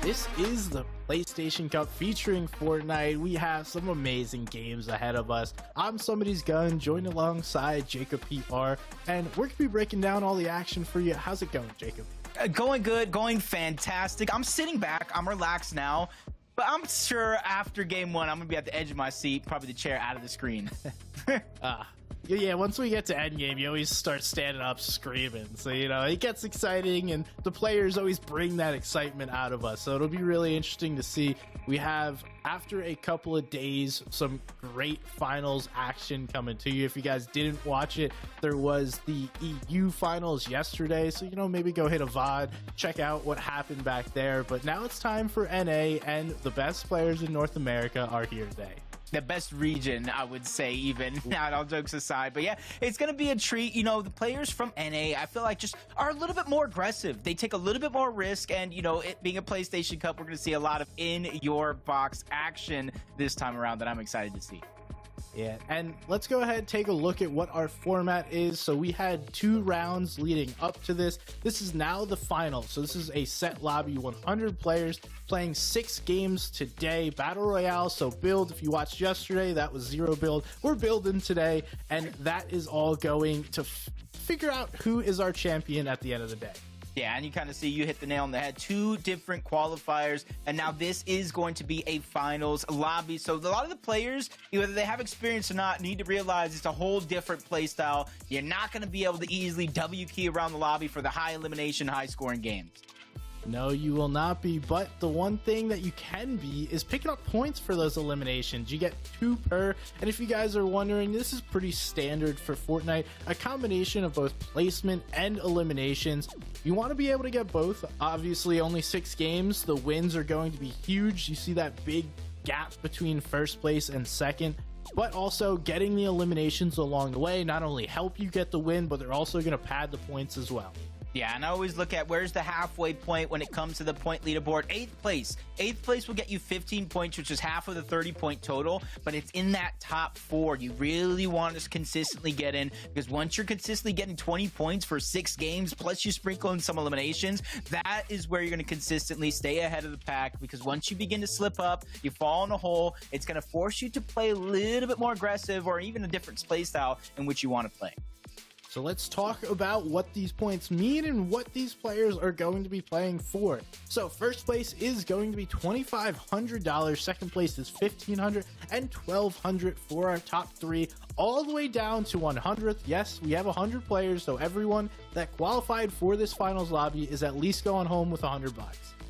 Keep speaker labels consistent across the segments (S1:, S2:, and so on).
S1: This is the PlayStation Cup featuring Fortnite. We have some amazing games ahead of us. I'm Somebody's Gun, joined alongside Jacob PR, and we're going to be breaking down all the action for you. How's it going, Jacob?
S2: Going good, going fantastic. I'm sitting back, I'm relaxed now, but I'm sure after game one, I'm going to be at the edge of my seat, probably the chair out of the screen.
S1: Yeah, once we get to endgame, you always start standing up screaming. So, you know, it gets exciting, and the players always bring that excitement out of us. So it'll be really interesting to see. We have, after a couple of days, some great finals action coming to you. If you guys didn't watch it, there was the EU finals yesterday. So, you know, maybe go hit a VOD, check out what happened back there. But now it's time for NA, and the best players in North America are here today.
S2: The best region, I would say, even. Not all jokes aside, but yeah, it's gonna be a treat. You know, the players from NA, I feel like, just are a little bit more aggressive. They take a little bit more risk, and you know, it being a PlayStation Cup, we're gonna see a lot of in your box action this time around that I'm excited to see.
S1: Yeah, and let's go ahead and take a look at what our format is. So we had 2 rounds leading up to this. This is now the final. So this is a set lobby, 100 players playing 6 games today. Battle Royale, so build. If you watched yesterday, that was 0 build. We're building today, and that is all going to figure out who is our champion at the end of the day.
S2: Yeah, and you kind of see, you hit the nail on the head. 2 different qualifiers, and now this is going to be a finals lobby. So a lot of the players, whether they have experience or not, need to realize it's a whole different play style. You're not going to be able to easily W key around the lobby for the high elimination, high scoring games.
S1: No, you will not be, but the one thing that you can be is picking up points for those eliminations. You get 2 per, and if you guys are wondering, this is pretty standard for Fortnite, a combination of both placement and eliminations. You want to be able to get both. Obviously, only 6 games. The wins are going to be huge. You see that big gap between first place and second, but also getting the eliminations along the way not only help you get the win, but they're also going to pad the points as well.
S2: Yeah, and I always look at where's the halfway point when it comes to the point leaderboard. 8th place. 8th place will get you 15 points, which is half of the 30-point total, but it's in that top 4. You really want to consistently get in, because once you're consistently getting 20 points for 6 games, plus you sprinkle in some eliminations, that is where you're going to consistently stay ahead of the pack, because once you begin to slip up, you fall in a hole, it's going to force you to play a little bit more aggressive or even a different play style in which you want to play.
S1: So let's talk about what these points mean and what these players are going to be playing for. So first place is going to be $2,500. Second place is $1,500 and $1,200 for our top 3, all the way down to 100th. Yes, we have 100 players, so everyone that qualified for this finals lobby is at least going home with $100.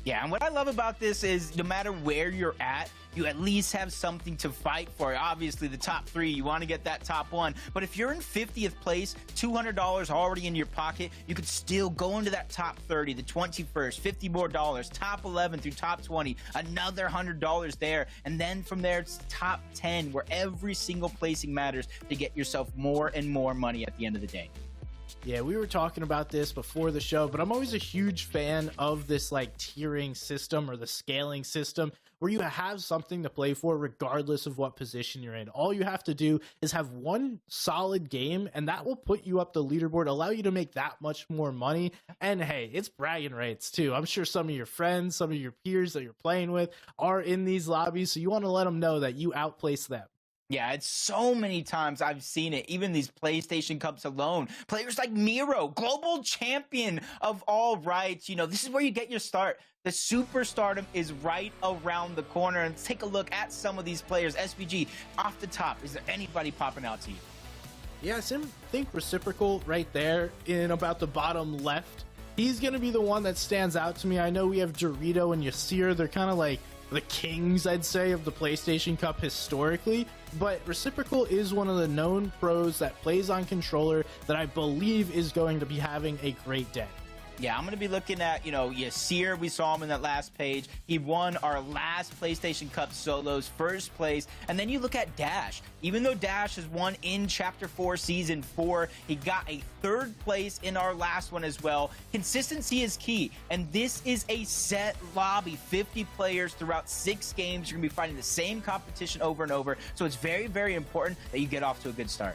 S2: Yeah, and what I love about this is no matter where you're at, you at least have something to fight for. Obviously, the top 3, you want to get that top 1. But if you're in 50th place, $200 already in your pocket, you could still go into that top 30, the 21st, $50 more, top 11 through top 20, another $100 there. And then from there, it's top 10, where every single placing matters to get yourself more and more money at the end of the day.
S1: Yeah, we were talking about this before the show, but I'm always a huge fan of this like tiering system or the scaling system where you have something to play for regardless of what position you're in. All you have to do is have one solid game, and that will put you up the leaderboard, allow you to make that much more money. And hey, it's bragging rights too. I'm sure some of your friends, some of your peers that you're playing with are in these lobbies, so you want to let them know that you outplace them.
S2: Yeah, it's so many times I've seen it, even these PlayStation Cups alone. Players like Miro, global champion of all rights. You know, this is where you get your start. The superstardom is right around the corner. And let's take a look at some of these players. SVG, off the top, is there anybody popping out to you?
S1: Yeah, I think Reciprocal right there in about the bottom left. He's going to be the one that stands out to me. I know we have Dorito and Yasir. They're kind of like the kings, I'd say, of the PlayStation Cup historically, but Reciprocal is one of the known pros that plays on controller that I believe is going to be having a great day.
S2: Yeah, I'm going to be looking at, you know, Yasir. We saw him in that last page. He won our last PlayStation Cup solos, first place. And then you look at Dash. Even though Dash has won in Chapter 4, Season 4, he got a 3rd place in our last one as well. Consistency is key. And this is a set lobby. 50 players throughout 6 games. You're going to be fighting the same competition over and over. So it's very, very important that you get off to a good start.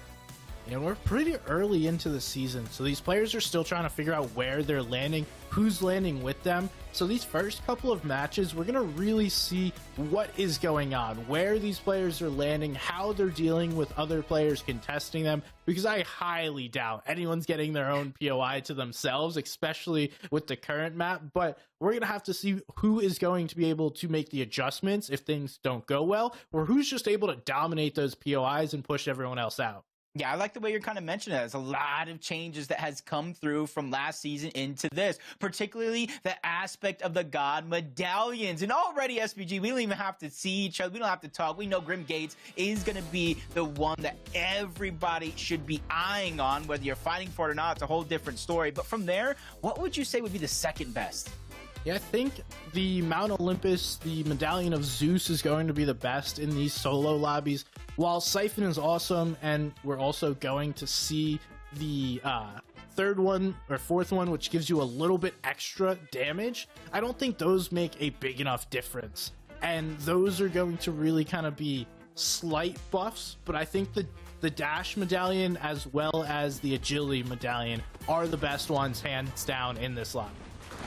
S1: And we're pretty early into the season, so these players are still trying to figure out where they're landing, who's landing with them. So these first couple of matches, we're going to really see what is going on, where these players are landing, how they're dealing with other players contesting them, because I highly doubt anyone's getting their own POI to themselves, especially with the current map. But we're going to have to see who is going to be able to make the adjustments if things don't go well, or who's just able to dominate those POIs and push everyone else out.
S2: Yeah, I like the way you're kind of mentioning it. There's a lot of changes that has come through from last season into this, particularly the aspect of the God medallions. And already, SPG, we don't even have to see each other. We don't have to talk. We know Grim Gates is going to be the one that everybody should be eyeing on. Whether you're fighting for it or not, it's a whole different story. But from there, what would you say would be the second best?
S1: Yeah, I think the Mount Olympus, the Medallion of Zeus, is going to be the best in these solo lobbies. While Siphon is awesome, and we're also going to see the third one or fourth one, which gives you a little bit extra damage, I don't think those make a big enough difference. And those are going to really kind of be slight buffs, but I think the Dash Medallion as well as the Agility Medallion are the best ones, hands down, in this lobby.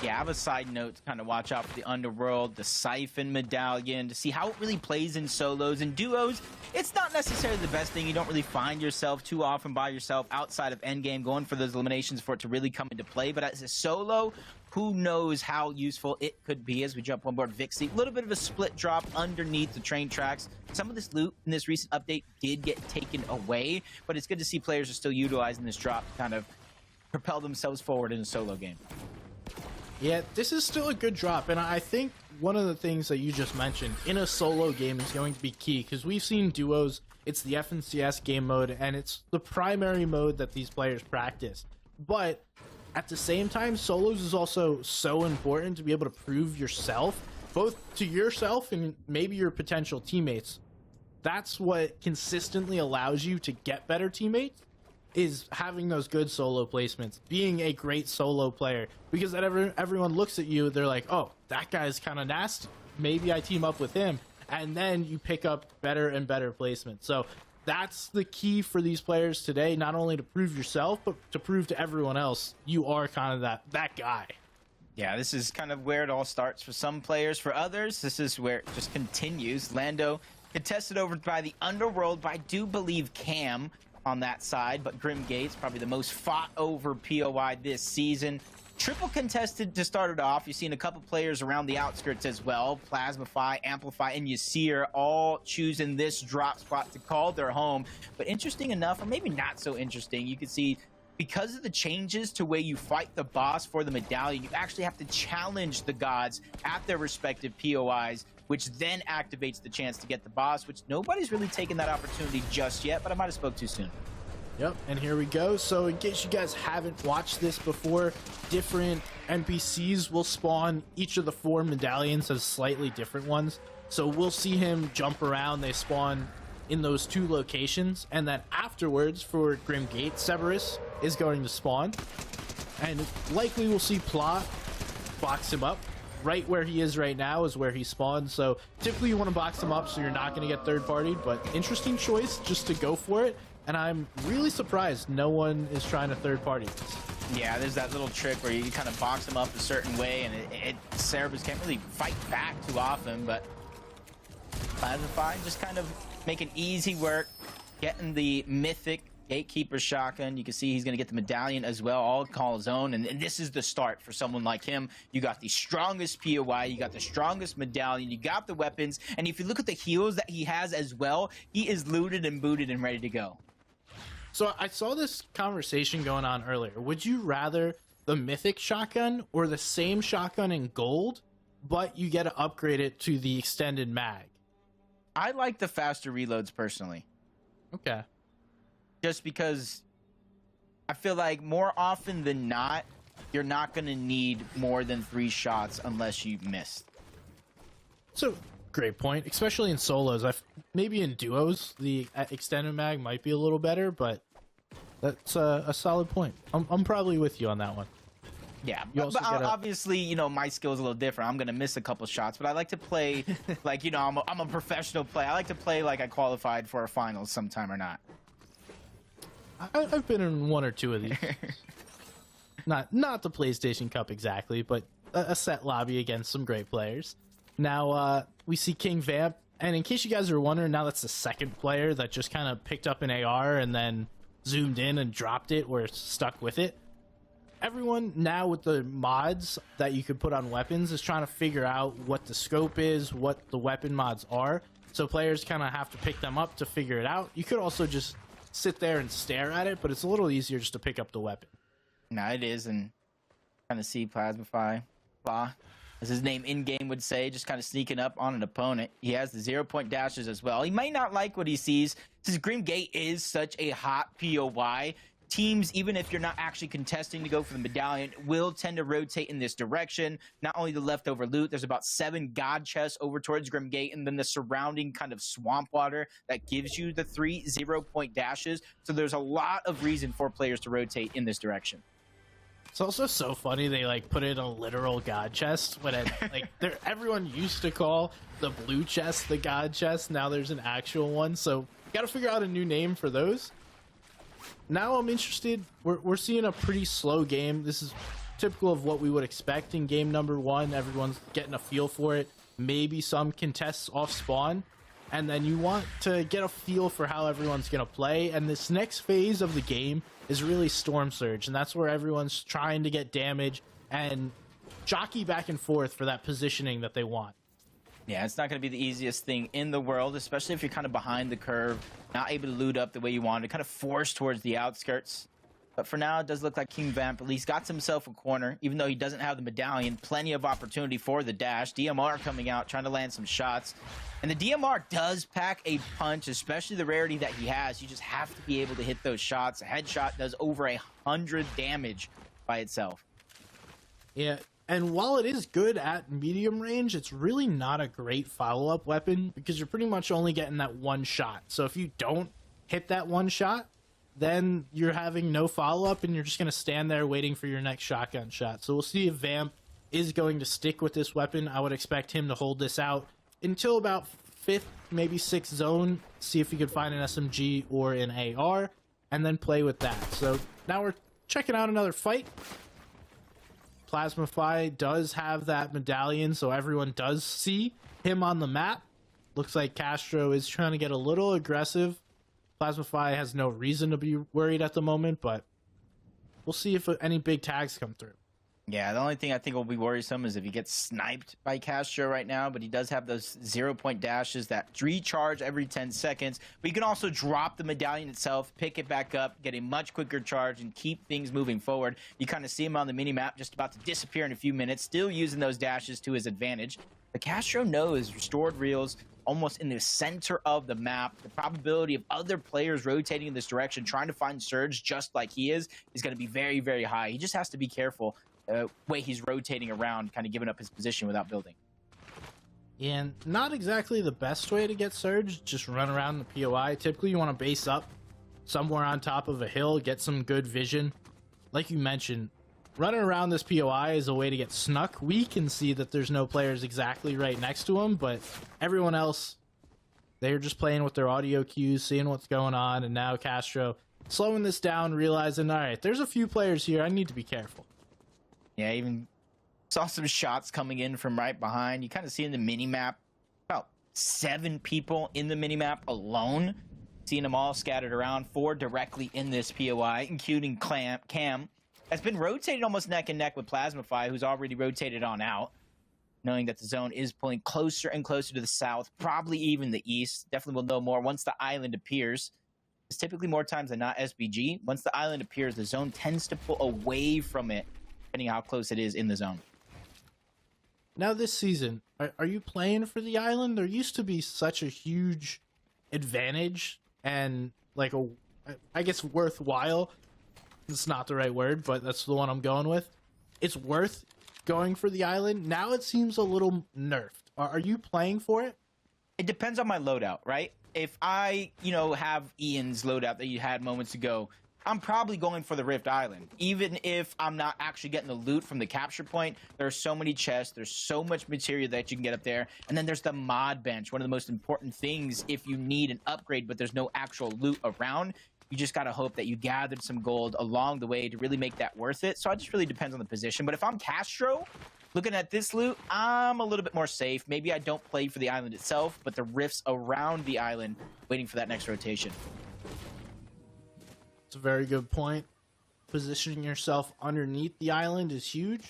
S2: Yeah, I have a side note to kind of watch out for the Underworld, the Siphon Medallion, to see how it really plays in solos and duos. It's not necessarily the best thing. You don't really find yourself too often by yourself outside of endgame going for those eliminations for it to really come into play. But as a solo, who knows how useful it could be as we jump on board Vixie. A little bit of a split drop underneath the train tracks. Some of this loot in this recent update did get taken away, but it's good to see players are still utilizing this drop to kind of propel themselves forward in a solo game.
S1: Yeah, this is still a good drop, and I think one of the things that you just mentioned in a solo game is going to be key, because we've seen duos, it's the FNCS game mode, and it's the primary mode that these players practice. But at the same time, solos is also so important to be able to prove yourself, both to yourself and maybe your potential teammates. That's what consistently allows you to get better teammates, is having those good solo placements, being a great solo player, because that everyone looks at you, they're like, oh, that guy's kind of nasty, maybe I team up with him, and then you pick up better and better placements. So that's the key for these players today, not only to prove yourself, but to prove to everyone else you are kind of that guy.
S2: Yeah, this is kind of where it all starts for some players. For others, this is where it just continues. Lando contested over by the Underworld, but I do believe Cam on that side, but Grim Gates, probably the most fought over POI this season. Triple contested to start it off. You've seen a couple players around the outskirts as well. Plasmify, Amplify, and Yasir all choosing this drop spot to call their home. But interesting enough, or maybe not so interesting, you can see because of the changes to where you fight the boss for the medallion, you actually have to challenge the gods at their respective POIs, which then activates the chance to get the boss, which nobody's really taken that opportunity just yet, but I might have spoke too soon.
S1: Yep, and here we go. So in case you guys haven't watched this before, different NPCs will spawn each of the 4 medallions as slightly different ones. So we'll see him jump around. They spawn in those 2 locations, and then afterwards for Grim Gate, Cerberus is going to spawn, and likely we'll see Plot box him up. Right where he is right now is where he spawned, so typically you want to box him up so you're not going to get third-partied, but interesting choice just to go for it, and I'm really surprised no one is trying to third-party this.
S2: Yeah, there's that little trick where you kind of box him up a certain way, and Cerberus can't really fight back too often, but Plasmify just kind of making easy work, getting the mythic Gatekeeper shotgun. You can see he's going to get the medallion as well, all call his own, and this is the start for someone like him. You got the strongest POI, you got the strongest medallion, you got the weapons, and if you look at the heals that he has as well, he is looted and booted and ready to go.
S1: So I saw this conversation going on earlier. Would you rather the mythic shotgun or the same shotgun in gold, but you get to upgrade it to the extended mag?
S2: I like the faster reloads personally.
S1: Okay.
S2: Just because I feel like more often than not, you're not going to need more than 3 shots unless you missed.
S1: So, great point, especially in solos. Maybe in duos, the extended mag might be a little better, but that's a solid point. I'm probably with you on that one.
S2: Yeah, but obviously, you know, my skill is a little different. I'm going to miss a couple shots, but I like to play like, you know, I'm a professional player. I like to play like I qualified for a finals sometime or not.
S1: I've been in one or two of these. Not the PlayStation Cup exactly, but a set lobby against some great players. Now we see King Vamp, and in case you guys are wondering, now that's the second player that just kind of picked up an AR and then zoomed in and dropped it or stuck with it. Everyone now with the mods that you could put on weapons is trying to figure out what the scope is, what the weapon mods are. So players kind of have to pick them up to figure it out. You could also just sit there and stare at it, but it's a little easier just to pick up the weapon.
S2: No, it is, and kind of see Plasmafy, as his name in-game would say, just kind of sneaking up on an opponent. He has the 0-point dashes as well. He might not like what he sees, since Grim Gate is such a hot POI. Teams, even if you're not actually contesting to go for the medallion, will tend to rotate in this direction. Not only the leftover loot, there's about 7 god chests over towards Grim Gate, and then the surrounding kind of swamp water that gives you the 3 0-point dashes. So there's a lot of reason for players to rotate in this direction.
S1: It's also so funny they like put in a literal god chest when it, like everyone used to call the blue chest the god chest. Now there's an actual one, so got to figure out a new name for those. Now I'm interested. We're seeing a pretty slow game. This is typical of what we would expect in game number 1. Everyone's getting a feel for it. Maybe some contests off spawn, and then you want to get a feel for how everyone's gonna play. And this next phase of the game is really Storm Surge, and that's where everyone's trying to get damage and jockey back and forth for that positioning that they want.
S2: Yeah, it's not going to be the easiest thing in the world, especially if you're kind of behind the curve, not able to loot up the way you want to, kind of forced towards the outskirts. But for now, it does look like King Vamp at least got himself a corner, even though he doesn't have the medallion. Plenty of opportunity for the dash. DMR coming out, trying to land some shots. And the DMR does pack a punch, especially the rarity that he has. You just have to be able to hit those shots. A headshot does over 100 damage by itself.
S1: Yeah. And while it is good at medium range, it's really not a great follow-up weapon because you're pretty much only getting that one shot. So if you don't hit that one shot, then you're having no follow-up and you're just going to stand there waiting for your next shotgun shot. So we'll see if Vamp is going to stick with this weapon. I would expect him to hold this out until about 5th, maybe 6th zone, see if he could find an SMG or an AR, and then play with that. So now we're checking out another fight. Plasmafy does have that medallion, so everyone does see him on the map. Looks like Castro is trying to get a little aggressive. Plasmafy has no reason to be worried at the moment, but we'll see if any big tags come through.
S2: Yeah, the only thing I think will be worrisome is if he gets sniped by Castro right now, but he does have those 0-point dashes that recharge every 10 seconds. But you can also drop the medallion itself, pick it back up, get a much quicker charge, and keep things moving forward. You kind of see him on the mini-map just about to disappear in a few minutes, still using those dashes to his advantage. The Castro knows restored reels almost in the center of the map. The probability of other players rotating in this direction, trying to find Surge just like he is going to be very, very high. He just has to be careful. Way he's rotating around, kind of giving up his position without building.
S1: And not exactly the best way to get Surge, just run around the POI. Typically you want to base up somewhere on top of a hill, get some good vision. Like you mentioned, running around this POI is a way to get snuck. We can see that there's no players exactly right next to him, but everyone else, they're just playing with their audio cues, seeing what's going on, and now Castro slowing this down, realizing, all right, there's a few players here, I need to be careful.
S2: Yeah, even saw some shots coming in from right behind. You kind of see in the mini-map about 7 people in the mini-map alone. Seeing them all scattered around, 4 directly in this POI, including Cam. Has been rotated almost neck and neck with Plasmafy, who's already rotated on out, knowing that the zone is pulling closer and closer to the south, probably even the east. Definitely will know more once the island appears. It's typically more times than not SBG. Once the island appears, the zone tends to pull away from it, depending how close it is in the zone.
S1: Now this season, are you playing for the island? There used to be such a huge advantage and like I guess worthwhile. It's not the right word, but that's the one I'm going with. It's worth going for the island. Now it seems a little nerfed. Are you playing for it?
S2: It depends on my loadout, right? If I, have Ian's loadout that you had moments ago, I'm probably going for the Rift Island. Even if I'm not actually getting the loot from the capture point, there are so many chests, there's so much material that you can get up there. And then there's the mod bench, one of the most important things if you need an upgrade, but there's no actual loot around. You just got to hope that you gathered some gold along the way to really make that worth it. So it just really depends on the position. But if I'm Castro, looking at this loot, I'm a little bit more safe. Maybe I don't play for the island itself, but the rifts around the island, waiting for that next rotation.
S1: It's a very good point. Positioning yourself underneath the island is huge.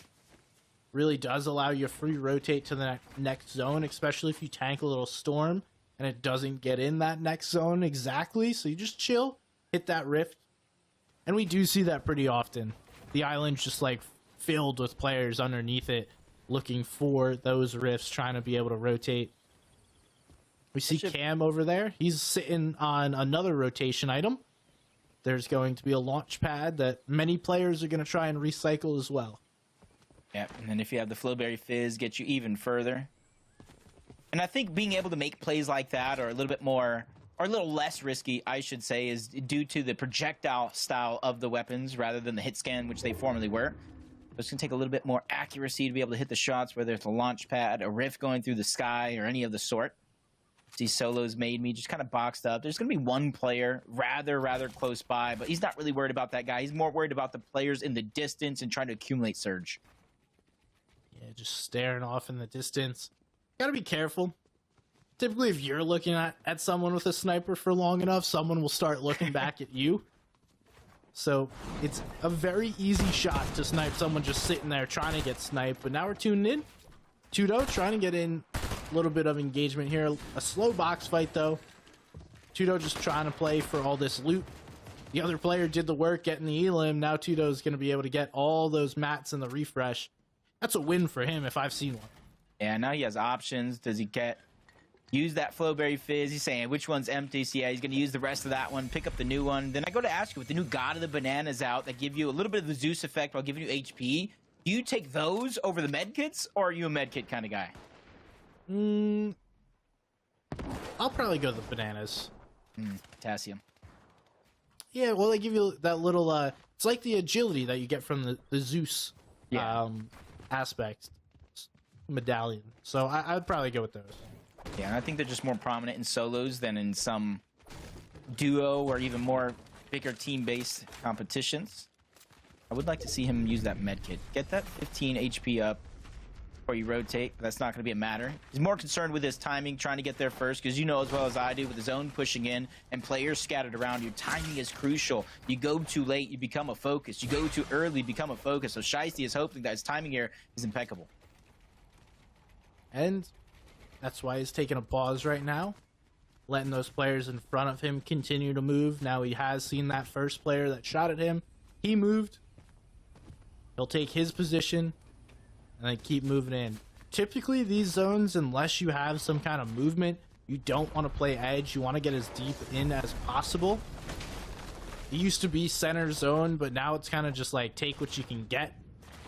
S1: Really does allow you a free rotate to the next zone, especially if you tank a little storm and it doesn't get in that next zone exactly. So you just chill, hit that rift. And we do see that pretty often. The island's just like filled with players underneath it looking for those rifts, trying to be able to rotate. We see Cam over there. He's sitting on another rotation item. There's going to be a launch pad that many players are going to try and recycle as well.
S2: Yeah, and then if you have the Flowberry Fizz, get you even further. And I think being able to make plays like that are a little bit more, or a little less risky, I should say, is due to the projectile style of the weapons rather than the hit scan, which they formerly were. It's going to take a little bit more accuracy to be able to hit the shots, whether it's a launch pad, a rift going through the sky, or any of the sort. These solos made me just kind of boxed up. There's going to be one player rather close by, but he's not really worried about that guy. He's more worried about the players in the distance and trying to accumulate surge.
S1: Yeah, just staring off in the distance. Gotta be careful. Typically, if you're looking at someone with a sniper for long enough, someone will start looking back at you. So it's a very easy shot to snipe someone just sitting there trying to get sniped. But now we're tuned in. Tudo trying to get in a little bit of engagement here. A slow box fight, though. Tudo just trying to play for all this loot. The other player did the work getting the elim. Now Tudo's going to be able to get all those mats and the refresh. That's a win for him if I've seen one.
S2: Yeah, now he has options. Does he use that Flowberry Fizz? He's saying which one's empty. So yeah, he's going to use the rest of that one, pick up the new one. Then I go to ask you, with the new God of the Bananas out that give you a little bit of the Zeus effect while giving you HP, do you take those over the medkits, or are you a medkit kind of guy?
S1: I'll probably go the bananas.
S2: Potassium.
S1: Yeah, well, they give you that little, it's like the agility that you get from the Zeus aspect medallion. So I'd probably go with those.
S2: Yeah, and I think they're just more prominent in solos than in some duo or even more bigger team-based competitions. I would like to see him use that medkit. Get that 15 HP up before you rotate. That's not going to be a matter. He's more concerned with his timing, trying to get there first, because you know as well as I do, with his own pushing in and players scattered around you, timing is crucial. You go too late, you become a focus. You go too early, become a focus. So Shiesty is hoping that his timing here is impeccable.
S1: And that's why he's taking a pause right now, letting those players in front of him continue to move. Now he has seen that first player that shot at him. He moved. He'll take his position and then keep moving in. Typically, these zones, unless you have some kind of movement, you don't want to play edge. You want to get as deep in as possible. It used to be center zone, but now it's kind of just like take what you can get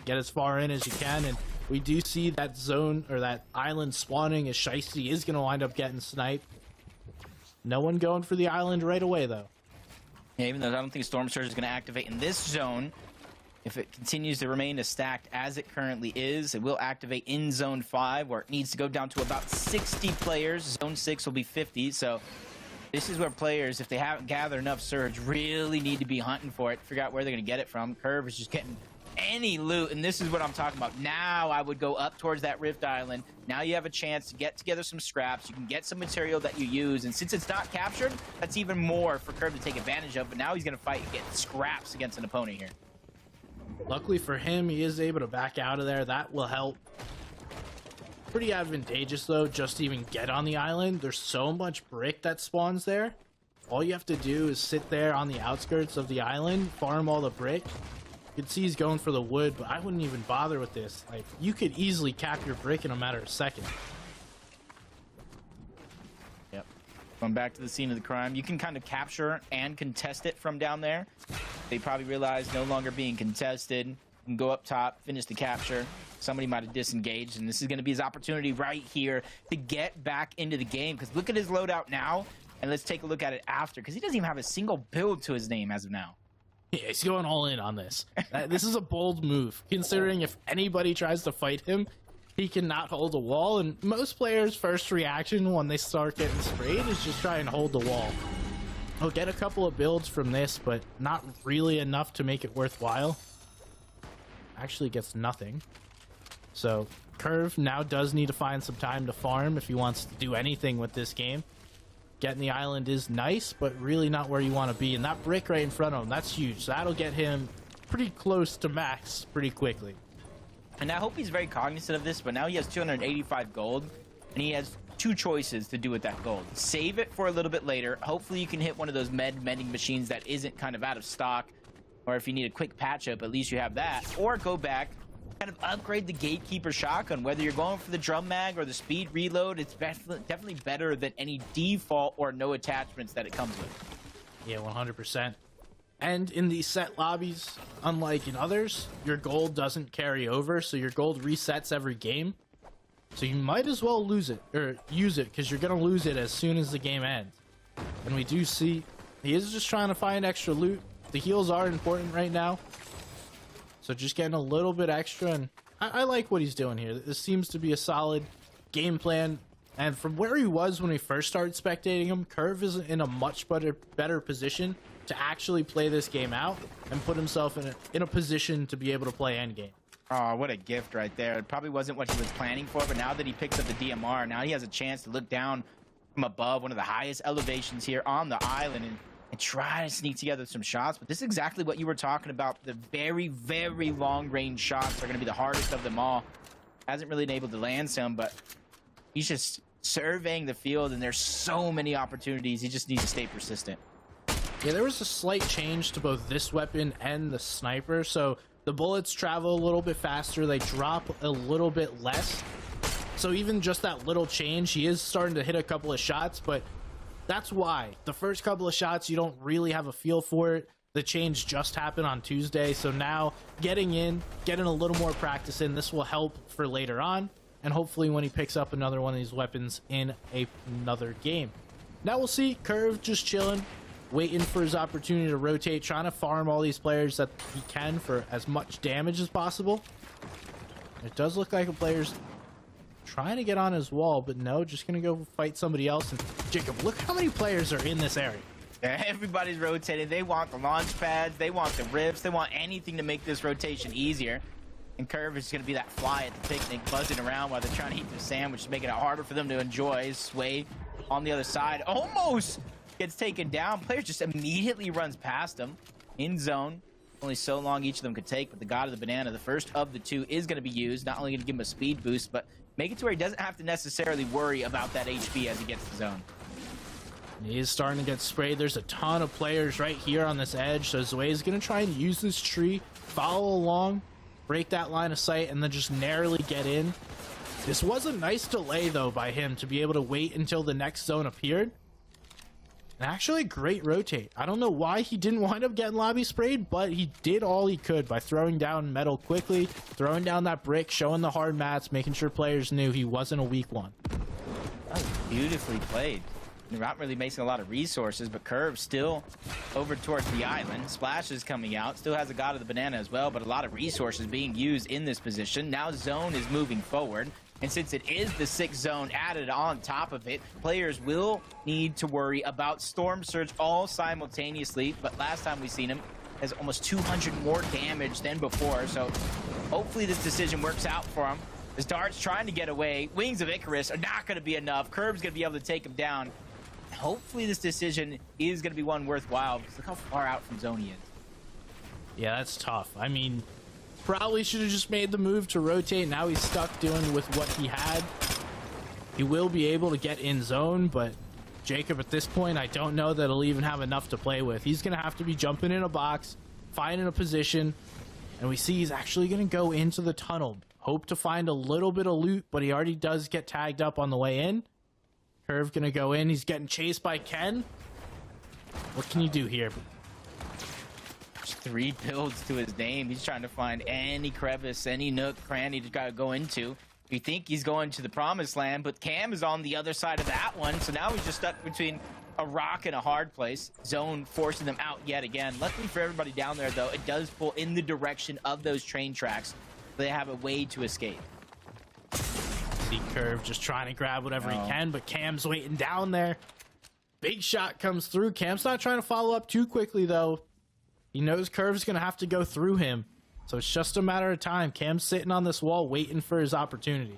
S1: as far in as you can. And we do see that zone, or that island spawning, as Shiesty is going to wind up getting sniped. No one going for the island right away, though.
S2: Yeah, even though I don't think Storm Surge is going to activate in this zone, if it continues to remain as stacked as it currently is, it will activate in Zone 5, where it needs to go down to about 60 players. Zone 6 will be 50, so this is where players, if they haven't gathered enough Surge, really need to be hunting for it, figure out where they're going to get it from. Curve is just getting any loot, and this is what I'm talking about. Now I would go up towards that Rift Island. Now you have a chance to get together some scraps. You can get some material that you use, and since it's not captured, that's even more for Curve to take advantage of. But now he's going to fight and get scraps against an opponent here.
S1: Luckily for him, he is able to back out of there. That will help. Pretty advantageous, though, just to even get on the island. There's so much brick that spawns there. All you have to do is sit there on the outskirts of the island, farm all the brick. You can see he's going for the wood, but I wouldn't even bother with this. Like, you could easily cap your brick in a matter of seconds.
S2: Yep. Going back to the scene of the crime, you can kind of capture and contest it from down there. They probably realize no longer being contested. You can go up top, finish the capture. Somebody might have disengaged, and this is going to be his opportunity right here to get back into the game. Because look at his loadout now, and let's take a look at it after, because he doesn't even have a single build to his name as of now.
S1: Yeah, he's going all in on this. This is a bold move, considering if anybody tries to fight him, he cannot hold a wall, and most players' first reaction when they start getting sprayed is just try and hold the wall. He'll get a couple of builds from this, but not really enough to make it worthwhile. Actually gets nothing. So Curve now does need to find some time to farm if he wants to do anything with this game. Getting the island is nice, but really not where you want to be. And that brick right in front of him, that's huge. So that'll get him pretty close to max pretty quickly.
S2: And I hope he's very cognizant of this, but now he has 285 gold, and he has two choices to do with that gold. Save it for a little bit later. Hopefully you can hit one of those mending machines that isn't kind of out of stock, or if you need a quick patch up, at least you have that. Or go back, kind of upgrade the Gatekeeper shotgun. Whether you're going for the drum mag or the speed reload, it's definitely better than any default or no attachments that it comes with.
S1: Yeah, 100%. And in these set lobbies, unlike in others, your gold doesn't carry over, so your gold resets every game. So you might as well lose it, or use it, because you're going to lose it as soon as the game ends. And we do see he is just trying to find extra loot. The heals are important right now. So just getting a little bit extra, and I like what he's doing here. This seems to be a solid game plan. And from where he was when we first started spectating him, Curve is in a much better position to actually play this game out and put himself in a position to be able to play endgame.
S2: Oh, what a gift right there. It probably wasn't what he was planning for, but now that he picks up the DMR, now he has a chance to look down from above, one of the highest elevations here on the island, and try to sneak together some shots. But this is exactly what you were talking about. The very, very long-range shots are going to be the hardest of them all. Hasn't really been able to land some, but he's just surveying the field, and there's so many opportunities. He just needs to stay persistent.
S1: Yeah, there was a slight change to both this weapon and the sniper, so the bullets travel a little bit faster, they drop a little bit less. So even just that little change, he is starting to hit a couple of shots, but that's why. The first couple of shots, you don't really have a feel for it. The change just happened on Tuesday, so now getting a little more practice in, this will help for later on, and hopefully when he picks up another one of these weapons in another game. Now we'll see Curve just chilling, waiting for his opportunity to rotate, trying to farm all these players that he can for as much damage as possible. It does look like a player's trying to get on his wall, but no, just gonna go fight somebody else. And Jacob, look how many players are in this area.
S2: Yeah, everybody's rotating. They want the launch pads, they want the rips, they want anything to make this rotation easier. And Curve is going to be that fly at the picnic, buzzing around while they're trying to eat their sandwich, making it harder for them to enjoy. Sway on the other side almost gets taken down. Player just immediately runs past him in zone. Only so long each of them could take, but the God of the Banana, the first of the two, is going to be used. Not only going to give him a speed boost, but make it to where he doesn't have to necessarily worry about that HP as he gets to zone.
S1: He is starting to get sprayed. There's a ton of players right here on this edge, so Zway is going to try and use this tree, follow along, break that line of sight, and then just narrowly get in. This was a nice delay, though, by him to be able to wait until the next zone appeared. And actually, great rotate. I don't know why he didn't wind up getting lobby sprayed, but he did all he could by throwing down metal quickly, throwing down that brick, showing the hard mats, making sure players knew he wasn't a weak one.
S2: That was beautifully played. They're not really wasting a lot of resources, but Curve still over towards the island. Splash is coming out, still has a God of the Banana as well, but a lot of resources being used in this position. Now zone is moving forward, and since it is the 6th zone added on top of it, players will need to worry about Storm Surge all simultaneously, but last time we seen him has almost 200 more damage than before, so hopefully this decision works out for him. As Dart's trying to get away, Wings of Icarus are not going to be enough. Curve's going to be able to take him down. Hopefully this decision is going to be one worthwhile, because look how far out from zone he is.
S1: Yeah, that's tough. I mean, probably should have just made the move to rotate. Now he's stuck doing with what he had. He will be able to get in zone, but Jacob, at this point, I don't know that he'll even have enough to play with. He's going to have to be jumping in a box, finding a position, and we see he's actually going to go into the tunnel. Hope to find a little bit of loot, but he already does get tagged up on the way in. Curve gonna go in. He's getting chased by Ken. What can you do here?
S2: There's 3 builds to his name. He's trying to find any crevice, any nook, cranny to gotta go into. You think he's going to the promised land, but Cam is on the other side of that one, so now he's just stuck between a rock and a hard place. Zone forcing them out yet again. Luckily for everybody down there, though, it does pull in the direction of those train tracks. They have a way to escape.
S1: See Curve just trying to grab whatever he can, but Cam's waiting down there. Big shot comes through. Cam's not trying to follow up too quickly, though. He knows Curve's going to have to go through him. So it's just a matter of time. Cam's sitting on this wall waiting for his opportunity.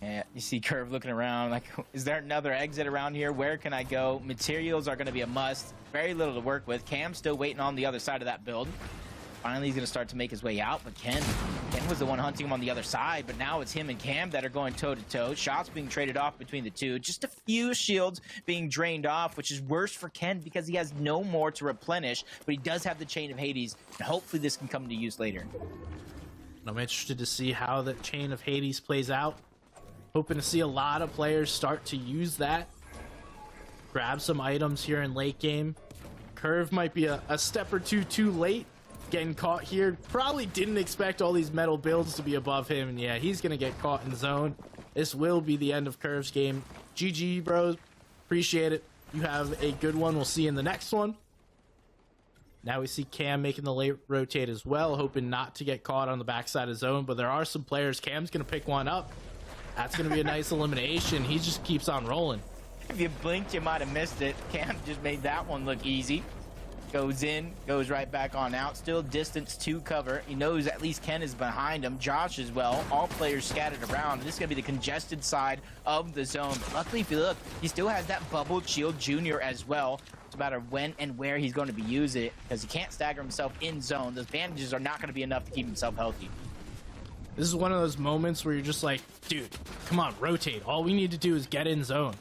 S2: Yeah, you see Curve looking around like, is there another exit around here? Where can I go? Materials are going to be a must. Very little to work with. Cam's still waiting on the other side of that build. Finally, he's going to start to make his way out, but Ken was the one hunting him on the other side, but now it's him and Cam that are going toe-to-toe. Shots being traded off between the two. Just a few shields being drained off, which is worse for Ken because he has no more to replenish, but he does have the Chain of Hades, and hopefully this can come to use later.
S1: I'm interested to see how the Chain of Hades plays out. Hoping to see a lot of players start to use that. Grab some items here in late game. Curve might be a step or two too late. Getting caught here. Probably didn't expect all these metal builds to be above him. And yeah, he's going to get caught in zone. This will be the end of Curve's game. GG, bros. Appreciate it. You have a good one. We'll see you in the next one. Now we see Cam making the late rotate as well. Hoping not to get caught on the backside of zone. But there are some players. Cam's going to pick one up. That's going to be a nice elimination. He just keeps on rolling.
S2: If you blinked, you might have missed it. Cam just made that one look easy. Goes in, goes right back on out. Still distance to cover. He knows at least Ken is behind him. Josh as well. All players scattered around. This is going to be the congested side of the zone. But luckily, if you look, he still has that bubbled shield junior as well. It's a matter of when and where he's going to be using it because he can't stagger himself in zone. Those bandages are not going to be enough to keep himself healthy.
S1: This is one of those moments where you're just like, dude, come on, rotate. All we need to do is get in zone.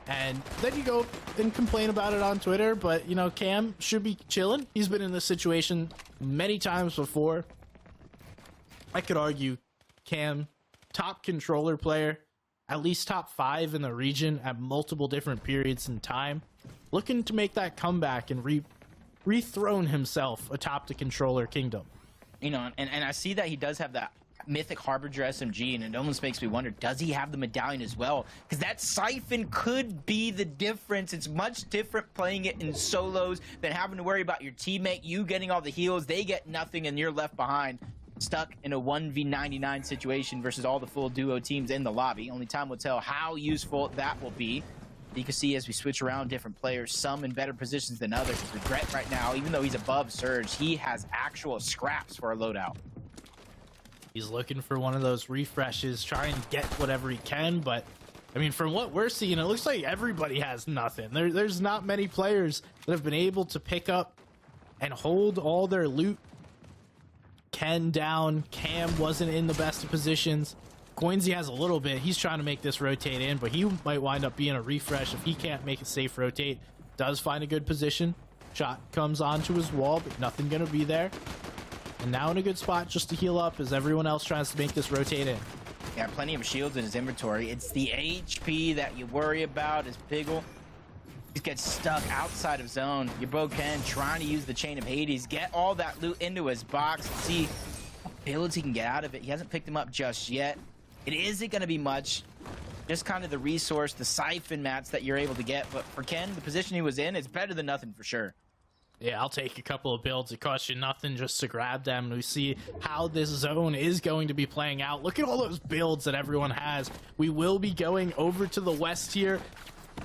S1: And then you go and complain about it on Twitter, but, you know, Cam should be chilling. He's been in this situation many times before. I could argue Cam, top controller player, at least top 5 in the region at multiple different periods in time. Looking to make that comeback and rethrone himself atop the controller kingdom.
S2: You know, and I see that he does have that Mythic Harbinger SMG, and it almost makes me wonder, does he have the medallion as well? Because that siphon could be the difference. It's much different playing it in solos than having to worry about your teammate, you getting all the heals, they get nothing, and you're left behind, stuck in a 1v99 situation versus all the full duo teams in the lobby. Only time will tell how useful that will be. You can see as we switch around different players, some in better positions than others. Regret right now, even though he's above Surge, he has actual scraps for a loadout.
S1: He's looking for one of those refreshes, try and get whatever he can, but I mean, from what we're seeing, it looks like everybody has nothing. There's not many players that have been able to pick up and hold all their loot. Ken down, Cam wasn't in the best of positions. Coinsy has a little bit. He's trying to make this rotate in, but he might wind up being a refresh if he can't make a safe rotate. Does find a good position. Shot comes onto his wall, but nothing gonna be there. And now in a good spot just to heal up as everyone else tries to make this rotate in.
S2: Yeah, plenty of shields in his inventory. It's the HP that you worry about as Piggle. He gets stuck outside of zone. Your bro Ken trying to use the Chain of Hades, get all that loot into his box, and see what builds he can get out of it. He hasn't picked them up just yet. It isn't going to be much. Just kind of the resource, the siphon mats that you're able to get. But for Ken, the position he was in, it's better than nothing for sure.
S1: Yeah, I'll take a couple of builds. It costs you nothing just to grab them. We see how this zone is going to be playing out. Look at all those builds that everyone has. We will be going over to the west here.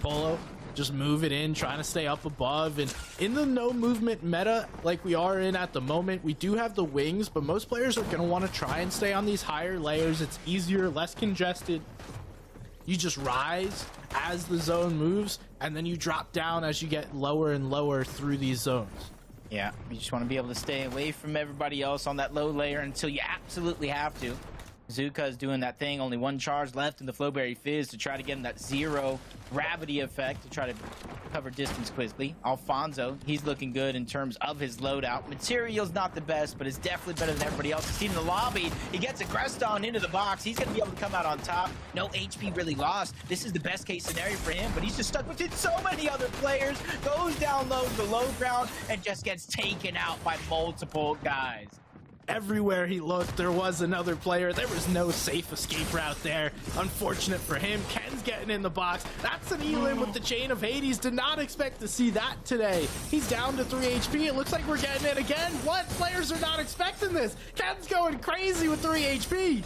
S1: Polo, just move it in, trying to stay up above. And in the no movement meta like we are in at the moment, we do have the wings, but most players are going to want to try and stay on these higher layers. It's easier, less congested. You just rise as the zone moves, and then you drop down as you get lower and lower through these zones.
S2: Yeah, you just want to be able to stay away from everybody else on that low layer until you absolutely have to. Zuka is doing that thing, only one charge left in the Flowberry Fizz to try to get him that zero gravity effect to try to cover distance quickly. Alfonso, he's looking good in terms of his loadout. Material's not the best, but it's definitely better than everybody else. You see in the lobby, he gets a Creston into the box. He's going to be able to come out on top. No HP really lost. This is the best case scenario for him, but he's just stuck between so many other players. Goes down low to the low ground and just gets taken out by multiple guys.
S1: Everywhere he looked, there was another player. There was no safe escape route there. Unfortunate for him. Ken's getting in the box. That's an Elim with the Chain of Hades. Did not expect to see that today. He's down to 3 HP. It looks like we're getting it again. What? Players are not expecting this. Ken's going crazy with 3 HP.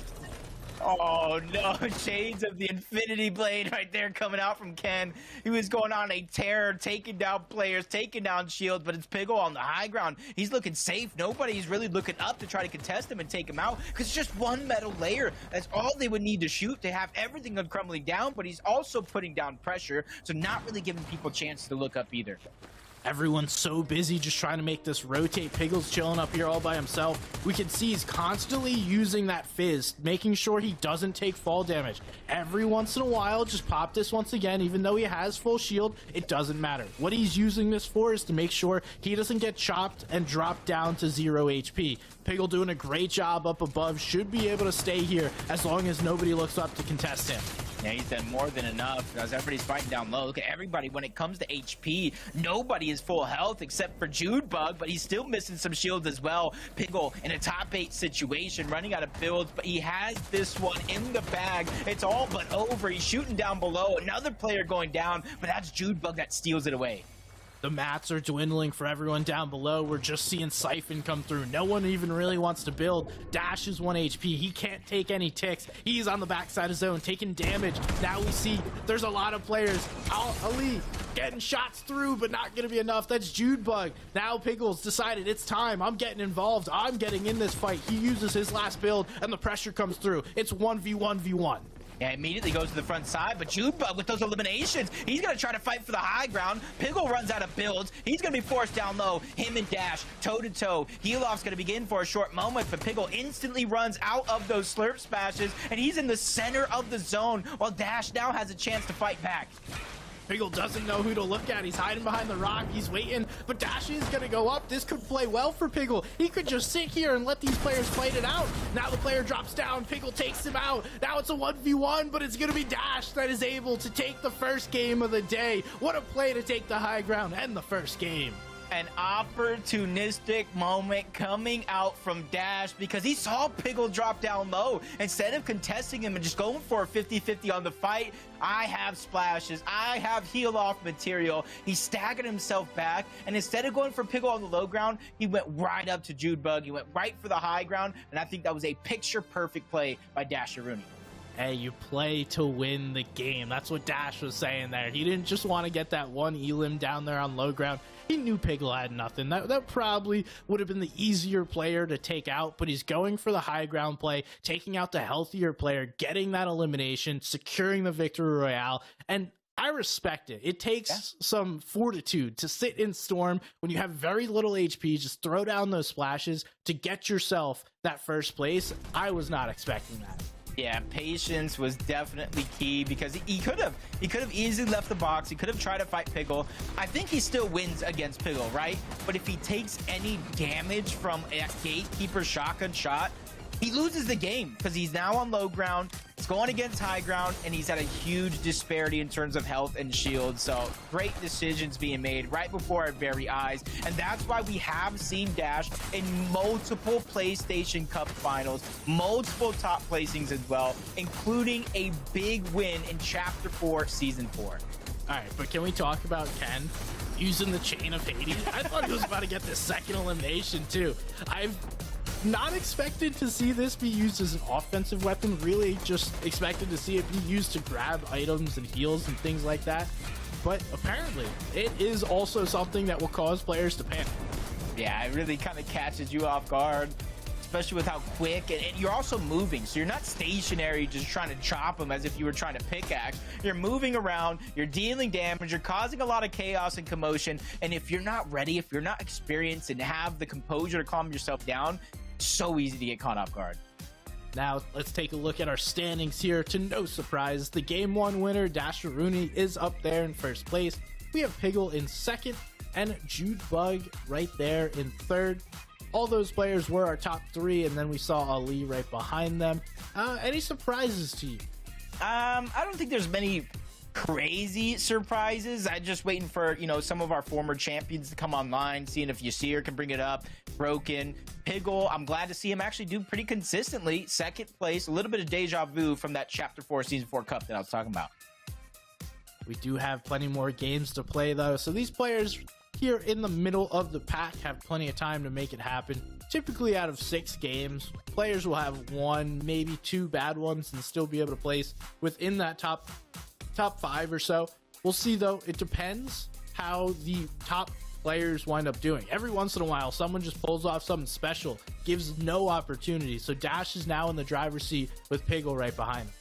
S2: Oh no, shades of the Infinity Blade right there coming out from Ken. He was going on a tear, taking down players, taking down shields, but it's Piggle on the high ground. He's looking safe. Nobody's really looking up to try to contest him and take him out, because it's just one metal layer. That's all they would need to shoot to have everything crumbling down, but he's also putting down pressure, so not really giving people a chance to look up either.
S1: Everyone's so busy just trying to make this rotate. Piggle's chilling up here all by himself. We can see he's constantly using that fizz, making sure he doesn't take fall damage. Every once in a while, just pop this once again. Even though he has full shield, it doesn't matter. What he's using this for is to make sure he doesn't get chopped and drop down to 0 HP. Piggle doing a great job up above, should be able to stay here as long as nobody looks up to contest him.
S2: Yeah, he's done more than enough as everybody's fighting down low. Look at everybody when it comes to HP. Nobody is full health except for Judebug, but he's still missing some shields as well. Piggle in a top 8 situation, running out of builds, but he has this one in the bag. It's all but over. He's shooting down below. Another player going down, but that's Judebug that steals it away.
S1: The mats are dwindling for everyone down below. We're just seeing Siphon come through. No one even really wants to build. Dash is 1 HP. He can't take any ticks. He's on the backside of zone, taking damage. Now we see there's a lot of players. Ali getting shots through, but not going to be enough. That's Judebug. Now Piggle's decided it's time. I'm getting involved. I'm getting in this fight. He uses his last build, and the pressure comes through. It's 1v1v1.
S2: Yeah, immediately goes to the front side, but Judebug with those eliminations, he's going to try to fight for the high ground. Piggle runs out of builds. He's going to be forced down low. Him and Dash, toe-to-toe. Heal-off's going to begin for a short moment, but Piggle instantly runs out of those slurp smashes, and he's in the center of the zone, while Dash now has a chance to fight back.
S1: Piggle doesn't know who to look at. He's hiding behind the rock. He's waiting, but Dash is going to go up. This could play well for Piggle. He could just sit here and let these players fight it out. Now the player drops down. Piggle takes him out. Now it's a 1v1, but it's going to be Dash that is able to take the first game of the day. What a play to take the high ground and the first game.
S2: An opportunistic moment coming out from Dash because he saw Piggle drop down low. Instead of contesting him and just going for a 50-50 on the fight, I have splashes, I have heal off material. He staggered himself back, and instead of going for Piggle on the low ground, he went right up to Judebug. He went right for the high ground, and I think that was a picture perfect play by Dash Rooney.
S1: Hey, you play to win the game. That's what Dash was saying there. He didn't just want to get that one elim down there on low ground. He knew Piggle had nothing. That probably would have been the easier player to take out, but he's going for the high ground play, taking out the healthier player, getting that elimination, securing the victory royale, and I respect it. It takes some fortitude to sit in Storm when you have very little HP, just throw down those splashes to get yourself that first place. I was not expecting that.
S2: Yeah, patience was definitely key because he could have easily left the box. He could have tried to fight Piggle. I think he still wins against Piggle, right? But if he takes any damage from a gatekeeper shotgun shot, he loses the game because he's now on low ground. He's going against high ground, and he's at a huge disparity in terms of health and shield. So great decisions being made right before our very eyes. And that's why we have seen Dash in multiple PlayStation Cup finals, multiple top placings as well, including a big win in Chapter 4, Season 4.
S1: All right, but can we talk about Ken using the Chain of Hades? I thought he was about to get the second elimination, too. I've not expected to see this be used as an offensive weapon, really just expected to see it be used to grab items and heals and things like that. But apparently, it is also something that will cause players to panic.
S2: Yeah, it really kind of catches you off guard, especially with how quick, and you're also moving, so you're not stationary just trying to chop them as if you were trying to pickaxe. You're moving around, you're dealing damage, you're causing a lot of chaos and commotion, and if you're not ready, if you're not experienced and have the composure to calm yourself down, so easy to get caught off guard.
S1: Now let's take a look at our standings here. To no surprise, the game 1 winner Dash Rooney is up there in first place. We have Piggle in second and Judebug right there in third. All those players were our top 3, and then we saw Ali right behind them. Any surprises to you?
S2: I don't think there's many crazy surprises. I'm just waiting for, some of our former champions to come online, seeing if Yasir can bring it up. Broken. Piggle, I'm glad to see him actually do pretty consistently. Second place, a little bit of deja vu from that Chapter 4 Season 4 Cup that I was talking about.
S1: We do have plenty more games to play, though, so these players here in the middle of the pack have plenty of time to make it happen. Typically out of 6 games, players will have 1, maybe 2 bad ones and still be able to place within that top 5 or so. We'll see though, it depends how the top players wind up doing. Every once in a while, someone just pulls off something special, gives no opportunity. So Dash is now in the driver's seat with Piggle right behind him.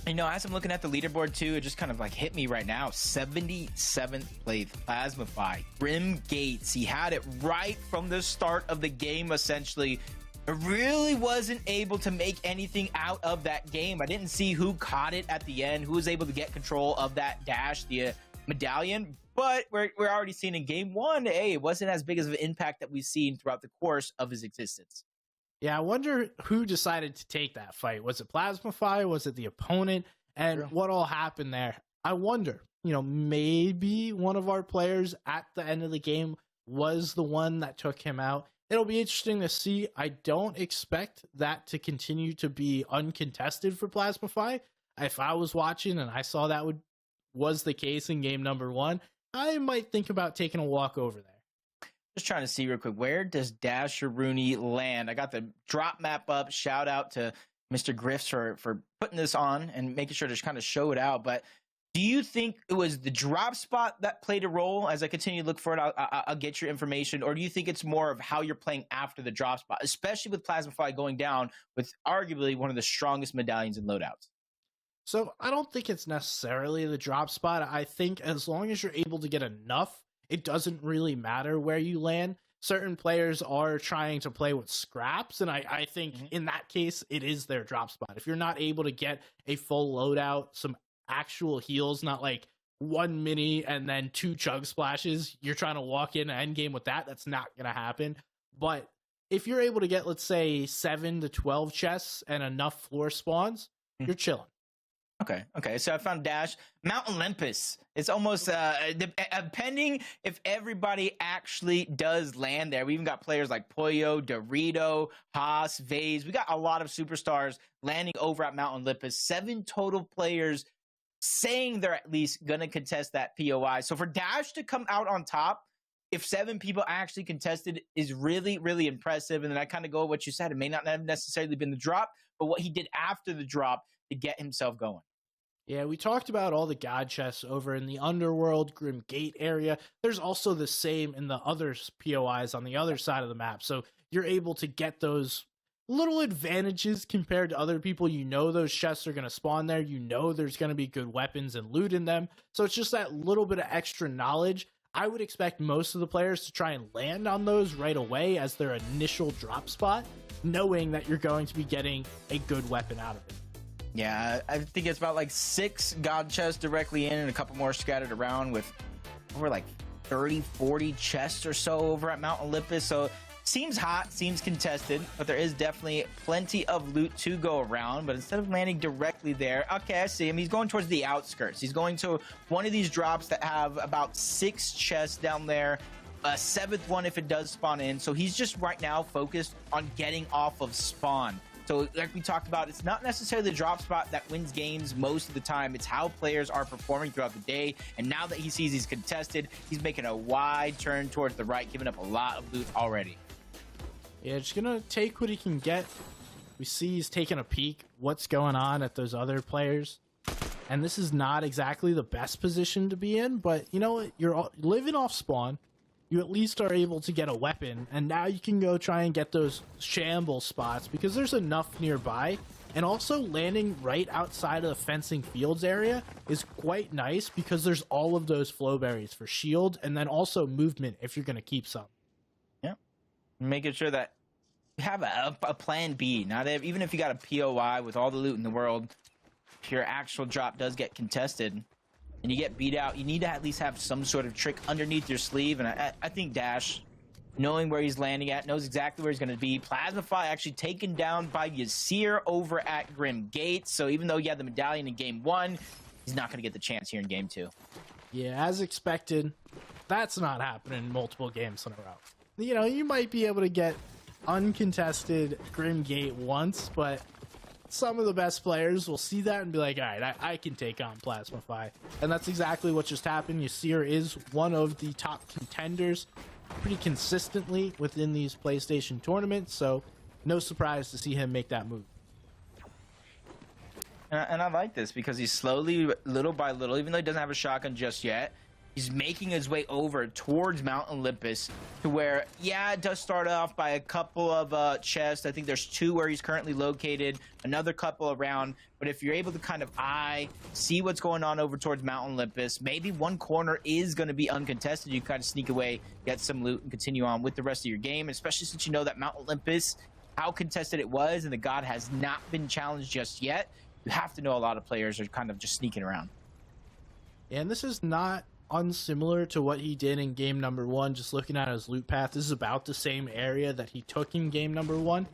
S2: You know, as I'm looking at the leaderboard too, it just kind of like hit me right now. 77th place, Plasmafy, Grim Gates. He had it right from the start of the game, essentially. I really wasn't able to make anything out of that game. I didn't see who caught it at the end, who was able to get control of that dash, the medallion. But we're already seeing in game 1, hey, it wasn't as big of an impact that we've seen throughout the course of his existence.
S1: Yeah, I wonder who decided to take that fight. Was it Plasmafy? Was it the opponent? And what all happened there? I wonder, maybe one of our players at the end of the game was the one that took him out. It'll be interesting to see. I don't expect that to continue to be uncontested for Plasmafy. If I was watching and I saw that was the case in game number 1, I might think about taking a walk over there.
S2: Just trying to see real quick, where does Dasher Rooney land? I got the drop map up. Shout out to Mr. Griffs for putting this on and making sure to kind of show it out. But do you think it was the drop spot that played a role? As I continue to look for it, I'll get your information. Or do you think it's more of how you're playing after the drop spot, especially with Plasmafy going down with arguably one of the strongest medallions and loadouts?
S1: So I don't think it's necessarily the drop spot. I think as long as you're able to get enough, it doesn't really matter where you land. Certain players are trying to play with scraps, and I think in that case, it is their drop spot. If you're not able to get a full loadout, some actual heals, not like 1 mini and then 2 chug splashes, you're trying to walk in an endgame with that, that's not going to happen. But if you're able to get, let's say, 7 to 12 chests and enough floor spawns, you're chilling.
S2: Okay. So I found Dash. Mount Olympus. It's almost depending if everybody actually does land there. We even got players like Pollo, Dorito, Haas, Vase. We got a lot of superstars landing over at Mount Olympus. 7 total players saying they're at least going to contest that POI. So for Dash to come out on top, if 7 people actually contested, is really, really impressive. And then I kind of go with what you said. It may not have necessarily been the drop, but what he did after the drop to get himself going.
S1: Yeah, we talked about all the god chests over in the Underworld, Grim Gate area. There's also the same in the other POIs on the other side of the map. So you're able to get those little advantages compared to other people. Those chests are going to spawn there. There's going to be good weapons and loot in them. So it's just that little bit of extra knowledge. I would expect most of the players to try and land on those right away as their initial drop spot, knowing that you're going to be getting a good weapon out of it.
S2: Yeah, I think it's about like 6 god chests directly in and a couple more scattered around with over like 30, 40 chests or so over at Mount Olympus. So seems hot, seems contested, but there is definitely plenty of loot to go around. But instead of landing directly there, okay, I see him. He's going towards the outskirts. He's going to one of these drops that have about 6 chests down there. A 7th one if it does spawn in. So he's just right now focused on getting off of spawn. So like we talked about, it's not necessarily the drop spot that wins games most of the time. It's how players are performing throughout the day. And now that he sees he's contested, he's making a wide turn towards the right, giving up a lot of loot already.
S1: Yeah, just going to take what he can get. We see he's taking a peek what's going on at those other players. And this is not exactly the best position to be in, but you know what? You're living off spawn. You at least are able to get a weapon, and now you can go try and get those shamble spots because there's enough nearby. And also landing right outside of the fencing fields area is quite nice because there's all of those flow berries for shield and then also movement if you're going to keep some.
S2: Yeah, making sure that you have a plan B. Not even if you got a POI with all the loot in the world, if your actual drop does get contested and you get beat out, you need to at least have some sort of trick underneath your sleeve. And I think Dash, knowing where he's landing at, knows exactly where he's going to be. Plasmafy actually taken down by Yasir over at Grim Gate. So even though he had the medallion in game 1, he's not going to get the chance here in game 2.
S1: Yeah, as expected, that's not happening multiple games in a row. You might be able to get uncontested Grim Gate once, but some of the best players will see that and be like, all right, I can take on Plasmafy. And that's exactly what just happened. Yasir is one of the top contenders pretty consistently within these PlayStation tournaments, so no surprise to see him make that move.
S2: And I like this because he's slowly, little by little, even though he doesn't have a shotgun just yet, he's making his way over towards Mount Olympus to where, yeah, it does start off by a couple of chests. I think there's 2 where he's currently located, another couple around. But if you're able to kind of see what's going on over towards Mount Olympus, maybe one corner is going to be uncontested. You kind of sneak away, get some loot, and continue on with the rest of your game, especially since you know that Mount Olympus, how contested it was, and the god has not been challenged just yet. You have to know a lot of players are kind of just sneaking around.
S1: And this is not unsimilar to what he did in game number 1. Just looking at his loot path, this is about the same area that he took in game number 1.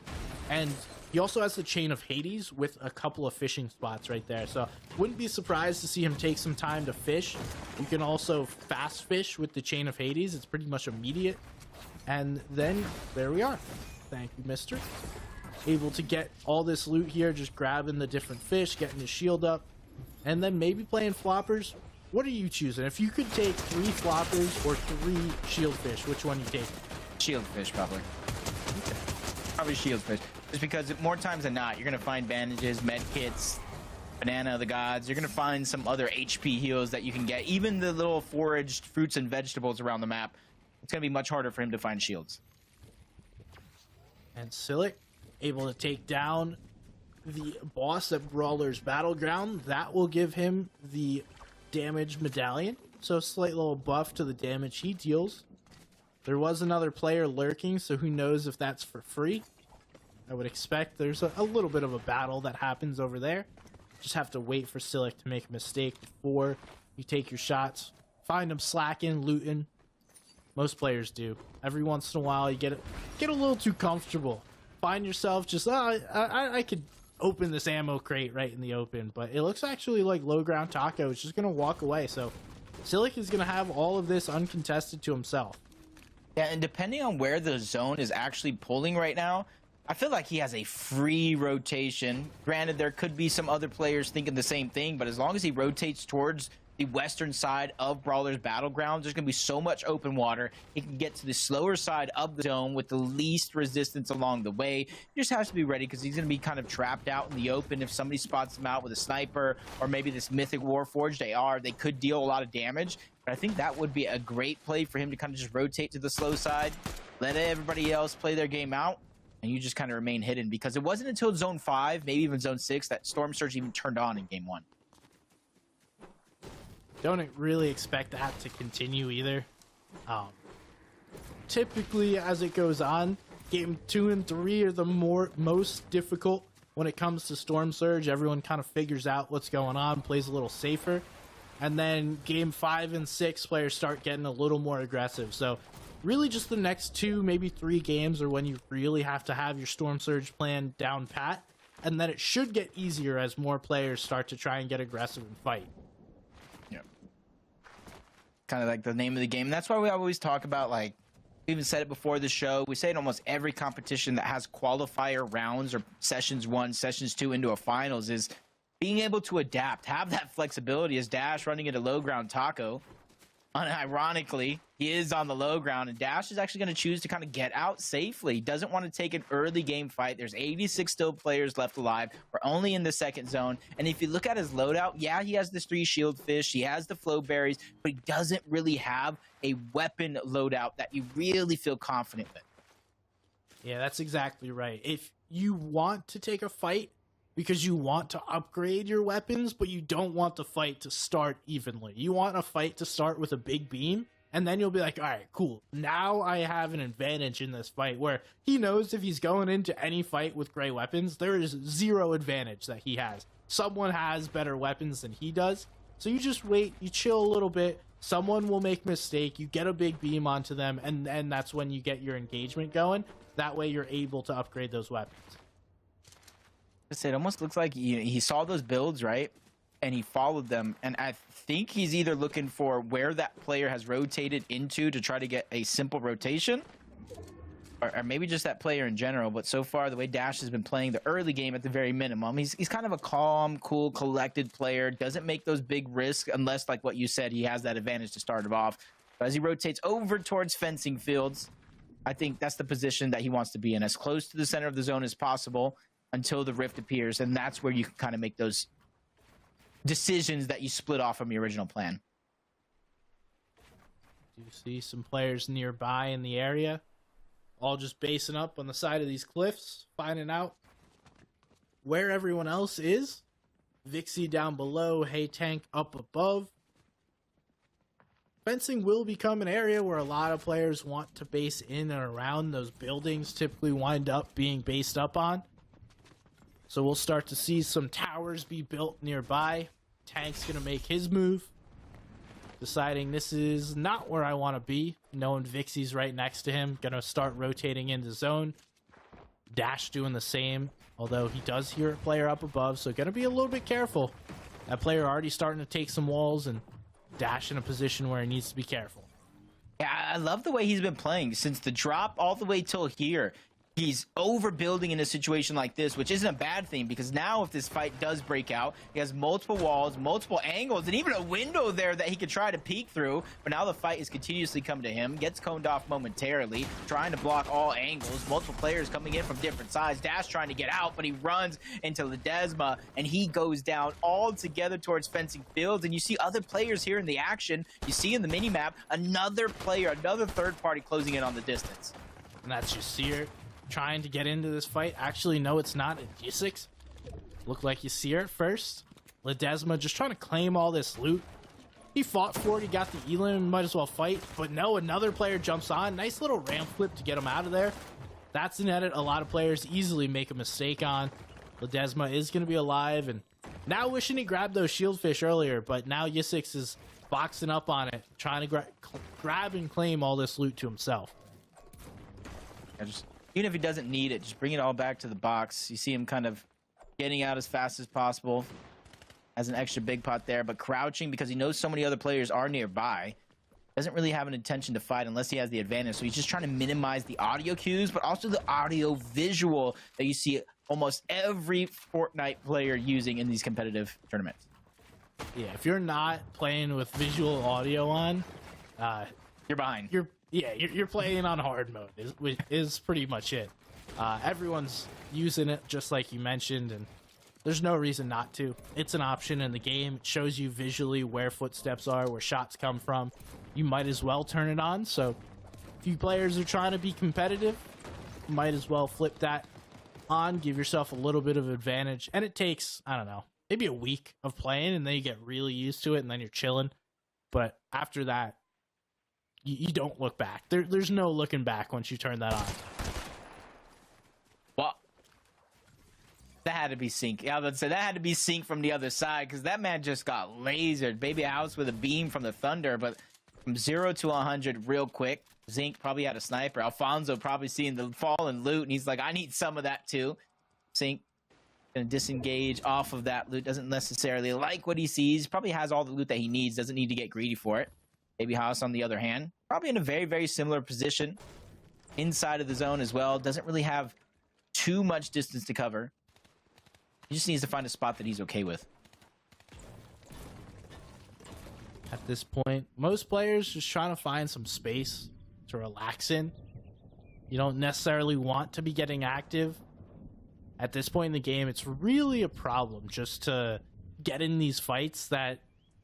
S1: And he also has the Chain of Hades with a couple of fishing spots right there. So wouldn't be surprised to see him take some time to fish. You can also fast fish with the Chain of Hades. It's pretty much immediate. And then there we are. Thank you, mister. Able to get all this loot here, just grabbing the different fish, getting his shield up, and then maybe playing floppers. What are you choosing? If you could take 3 floppers or 3 shieldfish, which one you take?
S2: Shieldfish, probably.
S1: Okay.
S2: Probably shieldfish. Just because more times than not, you're going to find bandages, med kits, banana of the gods. You're going to find some other HP heals that you can get. Even the little foraged fruits and vegetables around the map. It's going to be much harder for him to find shields.
S1: And Silic able to take down the boss at Brawler's Battleground. That will give him the damage medallion, so a slight little buff to the damage he deals. There was another player lurking, so who knows if that's for free. I would expect there's a little bit of a battle that happens over there. Just have to wait for Silic to make a mistake before you take your shots. Find him slacking, looting. Most players do. Every once in a while you get a little too comfortable. Find yourself just, I could open this ammo crate right in the open, but it looks actually like low ground Taco is just going to walk away. So Silic is going to have all of this uncontested to himself.
S2: Yeah, and depending on where the zone is actually pulling right now, I feel like he has a free rotation. Granted, there could be some other players thinking the same thing, but as long as he rotates towards the western side of Brawler's Battlegrounds, there's going to be so much open water. He can get to the slower side of the zone with the least resistance along the way. He just has to be ready because he's going to be kind of trapped out in the open. If somebody spots him out with a sniper or maybe this Mythic Warforged AR, they could deal a lot of damage. But I think that would be a great play for him to kind of just rotate to the slow side, let everybody else play their game out, and you just kind of remain hidden, because it wasn't until Zone 5, maybe even Zone 6, that Storm Surge even turned on in Game 1.
S1: Don't really expect that to continue either. Typically, as it goes on, Game 2 and 3 are the most difficult when it comes to Storm Surge. Everyone kind of figures out what's going on, plays a little safer. And then Game 5 and 6, players start getting a little more aggressive. So really just the next 2, maybe 3 games are when you really have to have your Storm Surge plan down pat. And then it should get easier as more players start to try and get aggressive and fight.
S2: Kind of like the name of the game. And that's why we always talk about, like, we even said it before the show, we say it almost every competition that has qualifier rounds or sessions 1, sessions 2 into a finals, is being able to adapt, have that flexibility. As Dash running into low ground Taco, unironically, he is on the low ground, and Dash is actually going to choose to kind of get out safely. He doesn't want to take an early game fight. There's 86 still players left alive. We're only in the second zone. And if you look at his loadout, yeah, he has the 3 shield fish, he has the flow berries, but he doesn't really have a weapon loadout that you really feel confident with.
S1: Yeah, that's exactly right. If you want to take a fight because you want to upgrade your weapons, but you don't want the fight to start evenly. You want a fight to start with a big beam, and then you'll be like, all right, cool. Now I have an advantage in this fight, where he knows if he's going into any fight with gray weapons, there is 0 advantage that he has. Someone has better weapons than he does. So you just wait, you chill a little bit. Someone will make a mistake. You get a big beam onto them, and that's when you get your engagement going. That way you're able to upgrade those weapons.
S2: It almost looks like he saw those builds, right? And he followed them. And I think he's either looking for where that player has rotated into to try to get a simple rotation, or maybe just that player in general, but so far the way Dash has been playing the early game at the very minimum, he's kind of a calm, cool, collected player, doesn't make those big risks unless, like what you said, he has that advantage to start it off. But as he rotates over towards fencing fields, I think that's the position that he wants to be in, as close to the center of the zone as possible until the rift appears, and that's where you can kind of make those decisions that you split off from your original plan.
S1: Do you see some players nearby in the area? All just basing up on the side of these cliffs, finding out where everyone else is. Vixie down below, Hey Tank up above. Fencing will become an area where a lot of players want to base in and around. Those buildings typically wind up being based up on. So we'll start to see some towers be built nearby. Tank's going to make his move, deciding this is not where I want to be. Knowing Vixie's right next to him, going to start rotating into zone. Dash doing the same, although he does hear a player up above, so going to be a little bit careful. That player already starting to take some walls, and Dash in a position where he needs to be careful.
S2: Yeah, I love the way he's been playing since the drop all the way till here. He's overbuilding in a situation like this, which isn't a bad thing, because now if this fight does break out, he has multiple walls, multiple angles, and even a window there that he could try to peek through. But now the fight is continuously coming to him, gets coned off momentarily, trying to block all angles, multiple players coming in from different sides. Dash trying to get out, but he runs into Ledesma, and he goes down all together towards fencing fields. And you see other players here in the action. You see in the mini-map, another player, another third party closing in on the distance.
S1: And that's Yasir trying to get into this fight. Actually, no, it's not. It's Yasix. Looked like Yasir at first. Ledesma just trying to claim all this loot. He fought for it. He got the elim. Might as well fight. But no, another player jumps on. Nice little ramp flip to get him out of there. That's an edit a lot of players easily make a mistake on. Ledesma is going to be alive. And now wishing he grabbed those shieldfish earlier. But now Yasix is boxing up on it. Trying to grab and claim all this loot to himself.
S2: Even if he doesn't need it, just bring it all back to the box. You see him kind of getting out as fast as possible. Has an extra big pot there, but crouching because he knows so many other players are nearby. Doesn't really have an intention to fight unless he has the advantage. So he's just trying to minimize the audio cues, but also the audio visual that you see almost every Fortnite player using in these competitive tournaments.
S1: Yeah, if you're not playing with visual audio on,
S2: you're behind.
S1: You're playing on hard mode is pretty much it. Everyone's using it just like you mentioned, and there's no reason not to. It's an option in the game. It shows you visually where footsteps are, where shots come from. You might as well turn it on. So if you players are trying to be competitive, you might as well flip that on, give yourself a little bit of advantage. And it takes, I don't know, maybe a week of playing, and then you get really used to it, and then you're chilling. But after that, you don't look back. There's no looking back once you turn that on.
S2: Well, that had to be sync. Yeah, I would say that had to be sync from the other side, because that man just got lasered. Baby House with a beam from the Thunder, but from 0 to 100 real quick. Zinc probably had a sniper. Alfonso probably seeing the fallen loot, and he's like, I need some of that too. Zinc gonna disengage off of that loot. Doesn't necessarily like what he sees. Probably has all the loot that he needs. Doesn't need to get greedy for it. Baby House, on the other hand, probably in a very, very similar position inside of the zone as well. Doesn't really have too much distance to cover. He just needs to find a spot that he's okay with.
S1: At this point, most players just trying to find some space to relax in. You don't necessarily want to be getting active. At this point in the game, it's really a problem just to get in these fights that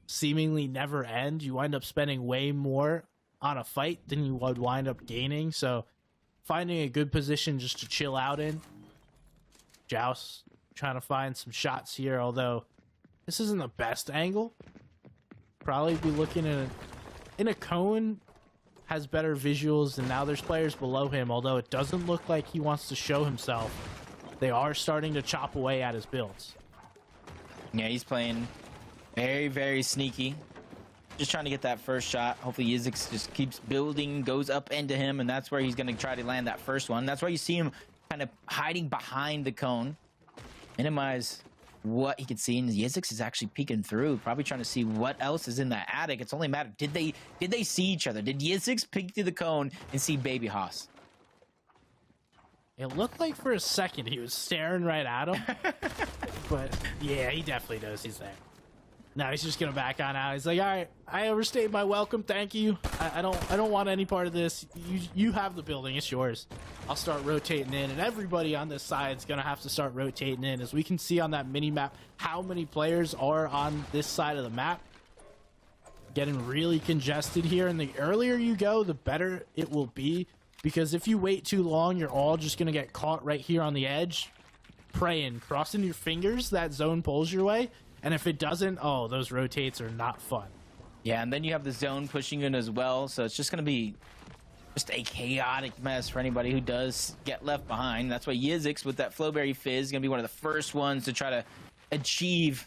S1: seemingly never end. You wind up spending way more on a fight than you would wind up gaining. So finding a good position just to chill out in. Joust trying to find some shots here, although this isn't the best angle. Probably be looking at in a cone, has better visuals, and now there's players below him, although it doesn't look like he wants to show himself. They are starting to chop away at his builds.
S2: Yeah, he's playing very, very sneaky. Just trying to get that first shot. Hopefully Yizix just keeps building, goes up into him, and that's where he's going to try to land that first one. That's why you see him kind of hiding behind the cone. Minimize what he can see, and Yizix is actually peeking through, probably trying to see what else is in that attic. It's only a matter, did they see each other? Did Yizix peek through the cone and see Baby Haas?
S1: It looked like for a second he was staring right at him. But yeah, he definitely knows he's there. Now he's just gonna back on out. He's like, all right, I overstayed my welcome. Thank you. I don't want any part of this. You have the building. It's yours. I'll start rotating in, and everybody on this side is gonna have to start rotating in. As we can see on that mini map, how many players are on this side of the map. Getting really congested here, and the earlier you go, the better it will be. Because if you wait too long, you're all just gonna get caught right here on the edge, praying, crossing your fingers that zone pulls your way. And if it doesn't, oh, those rotates are not fun.
S2: Yeah, and then you have the zone pushing in as well, so it's just going to be just a chaotic mess for anybody who does get left behind. That's why Yizix with that Flowberry Fizz is going to be one of the first ones to try to achieve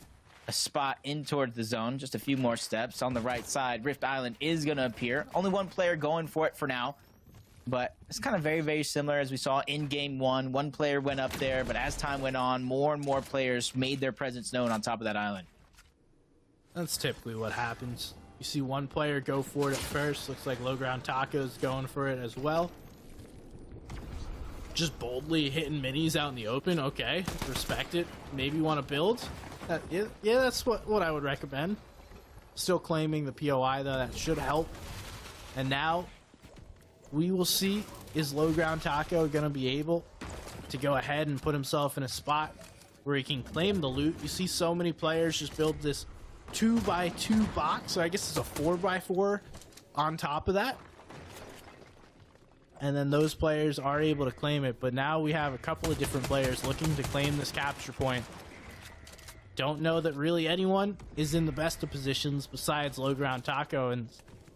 S2: a spot in towards the zone. Just a few more steps. On the right side, Rift Island is going to appear. Only one player going for it for now. But it's kind of very, very similar as we saw in game one. One player went up there, but as time went on, more and more players made their presence known on top of that island.
S1: That's typically what happens. You see one player go for it at first. Looks like Low Ground Taco's going for it as well. Just boldly hitting minis out in the open. Okay, respect it. Maybe want to build. Yeah, that's what I would recommend. Still claiming the POI, though. That should help. And now we will see, is Low Ground Taco going to be able to go ahead and put himself in a spot where he can claim the loot. You see so many players just build this 2x2 box, so I guess it's a 4x4 on top of that. And then those players are able to claim it, but now we have a couple of different players looking to claim this capture point. Don't know that really anyone is in the best of positions besides Low Ground Taco, and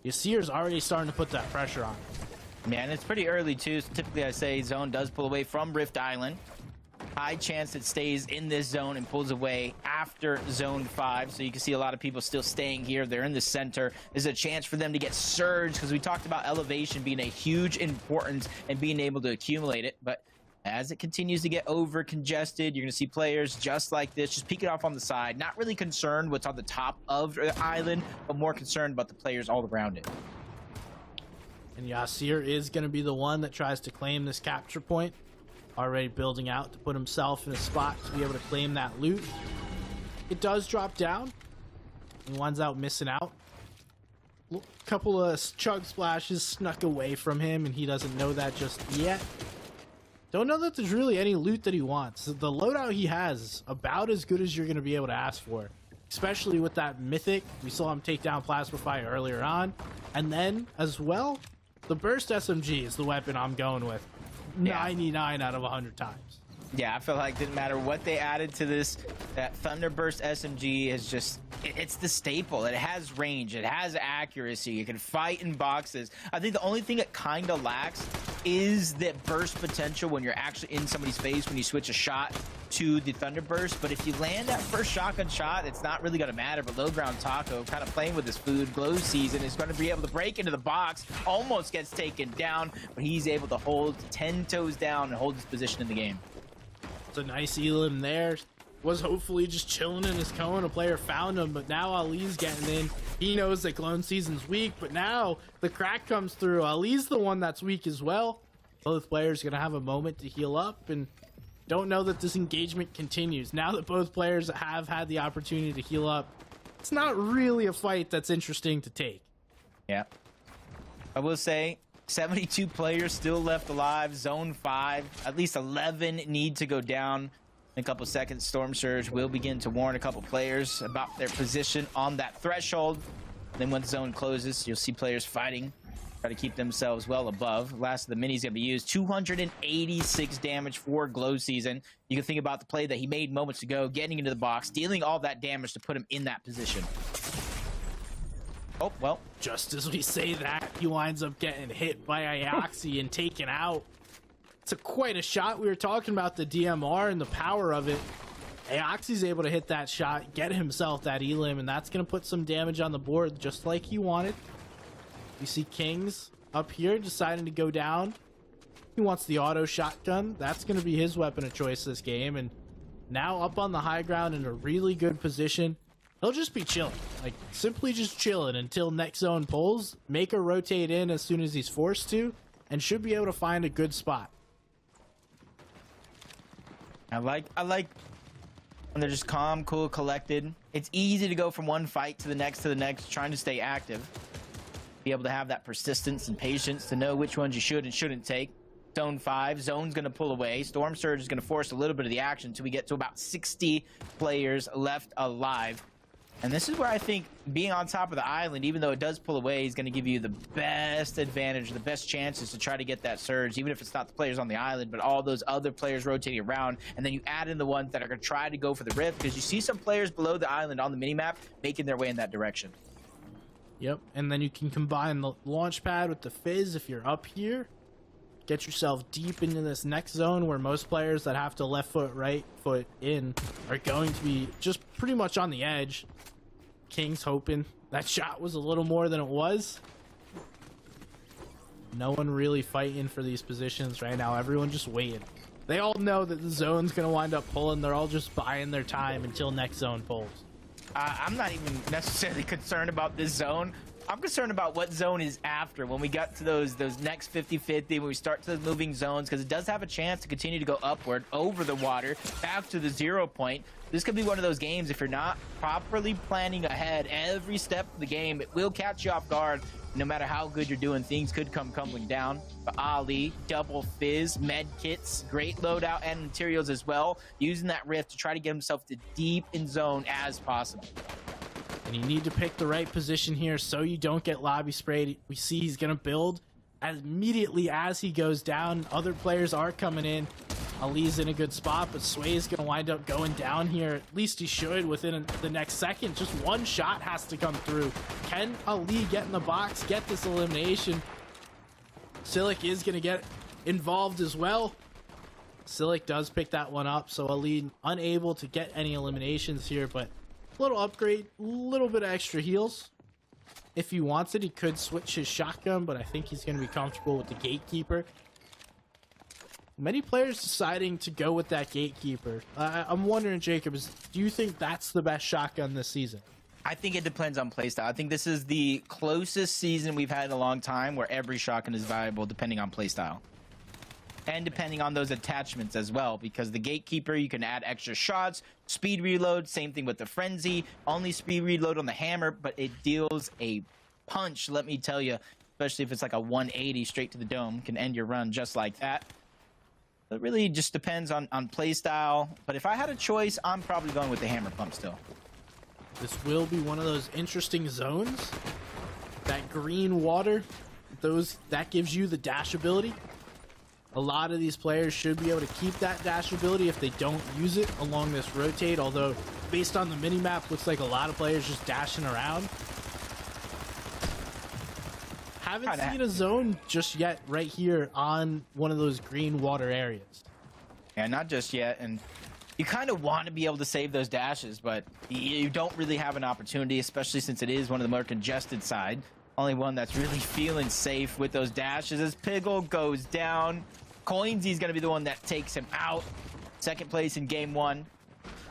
S1: Yasir's already starting to put that pressure on.
S2: Man, it's pretty early too. So typically I say zone does pull away from Rift Island. High chance it stays in this zone and pulls away after zone 5. So you can see a lot of people still staying here. They're in the center. There's a chance for them to get surged because we talked about elevation being a huge importance and being able to accumulate it. But as it continues to get over congested, you're going to see players just like this, just peeking off on the side, not really concerned what's on the top of the island, but more concerned about the players all around it.
S1: And Yasir is going to be the one that tries to claim this capture point. Already building out to put himself in a spot to be able to claim that loot. It does drop down. He winds out missing out. A couple of chug splashes snuck away from him, and he doesn't know that just yet. Don't know that there's really any loot that he wants. The loadout he has is about as good as you're going to be able to ask for. Especially with that mythic. We saw him take down Plasma Fire earlier on. And then, as well, the Burst SMG is the weapon I'm going with. 99 out of 100 times.
S2: Yeah, I feel like it didn't matter what they added to this. That Thunderburst SMG is just, it's the staple. It has range. It has accuracy. You can fight in boxes. I think the only thing it kind of lacks is that burst potential when you're actually in somebody's face when you switch a shot to the Thunderburst. But if you land that first shotgun shot, it's not really going to matter. But Low Ground Taco, kind of playing with his food, Glow Season, is going to be able to break into the box. Almost gets taken down, but he's able to hold 10 toes down and hold his position in the game.
S1: It's a nice elim there. Was hopefully just chilling in his cone. A player found him, but now Ali's getting in. He knows that Clone Season's weak, but now the crack comes through. Ali's the one that's weak as well. Both players are going to have a moment to heal up, and don't know that this engagement continues. Now that both players have had the opportunity to heal up, it's not really a fight that's interesting to take.
S2: Yeah. I will say, 72 players still left alive. Zone 5, at least 11 need to go down. In a couple seconds, Storm Surge will begin to warn a couple players about their position on that threshold. Then once zone closes, you'll see players fighting, try to keep themselves well above. Last of the minis going to be used. 286 damage for Glow Season. You can think about the play that he made moments ago, getting into the box, dealing all that damage to put him in that position. Oh, well.
S1: Just as we say that, he winds up getting hit by Ioxi and taken out. It's quite a shot. We were talking about the DMR and the power of it. Ioxi's able to hit that shot, get himself that elim, and that's going to put some damage on the board just like he wanted. You see Kings up here deciding to go down. He wants the auto shotgun. That's going to be his weapon of choice this game. And now up on the high ground in a really good position. He'll just be chilling, like simply just chilling until next zone pulls, make a rotate in as soon as he's forced to, and should be able to find a good spot.
S2: I like when they're just calm, cool, collected. It's easy to go from one fight to the next, trying to stay active. Be able to have that persistence and patience to know which ones you should and shouldn't take. Zone 5, Zone's going to pull away. Storm Surge is going to force a little bit of the action until we get to about 60 players left alive. And this is where I think being on top of the island, even though it does pull away, is going to give you the best advantage, the best chances to try to get that surge, even if it's not the players on the island, but all those other players rotating around. And then you add in the ones that are going to try to go for the rift, because you see some players below the island on the minimap making their way in that direction.
S1: Yep, and then you can combine the launch pad with the fizz if you're up here. Get yourself deep into this next zone where most players that have to left foot, right foot in are going to be just pretty much on the edge. King's hoping that shot was a little more than it was. No one really fighting for these positions right now. Everyone just waiting. They all know that the zone's going to wind up pulling. They're all just buying their time until next zone pulls.
S2: I'm not even necessarily concerned about this zone. I'm concerned about what zone is after when we got to those next 50-50, when we start to the moving zones, because it does have a chance to continue to go upward over the water back to the 0 point. This could be one of those games, if you're not properly planning ahead every step of the game, it will catch you off guard. No matter how good you're doing, things could come tumbling down. But Ali, double fizz, med kits, great loadout and materials as well, using that rift to try to get himself to deep in zone as possible.
S1: And you need to pick the right position here so you don't get lobby sprayed. We see he's going to build as immediately as he goes down. Other players are coming in. Ali's in a good spot, but Sway is going to wind up going down here. At least he should within the next second. Just one shot has to come through. Can Ali get in the box, get this elimination? Silic is going to get involved as well. Silic does pick that one up, so Ali unable to get any eliminations here, but a little upgrade, a little bit of extra heals. If he wants it, he could switch his shotgun, but I think he's going to be comfortable with the Gatekeeper. Many players deciding to go with that Gatekeeper. I'm wondering, Jacob, do you think that's the best shotgun this season?
S2: I think it depends on playstyle. I think this is the closest season we've had in a long time where every shotgun is valuable depending on playstyle. And depending on those attachments as well, because the Gatekeeper, you can add extra shots, speed reload, same thing with the Frenzy, only speed reload on the hammer, but it deals a punch, let me tell you, especially if it's like a 180 straight to the dome, can end your run just like that. It really just depends on playstyle, but if I had a choice, I'm probably going with the hammer pump still.
S1: This will be one of those interesting zones. That green water, that gives you the dash ability. A lot of these players should be able to keep that dash ability if they don't use it along this rotate, although based on the minimap, looks like a lot of players just dashing around. Haven't seen a zone just yet right here on one of those green water areas.
S2: Yeah, not just yet, and you kind of want to be able to save those dashes, but you don't really have an opportunity, especially since it is one of the more congested side. Only one that's really feeling safe with those dashes as Piggle goes down. Coinsy's going to be the one that takes him out. Second place in game 1.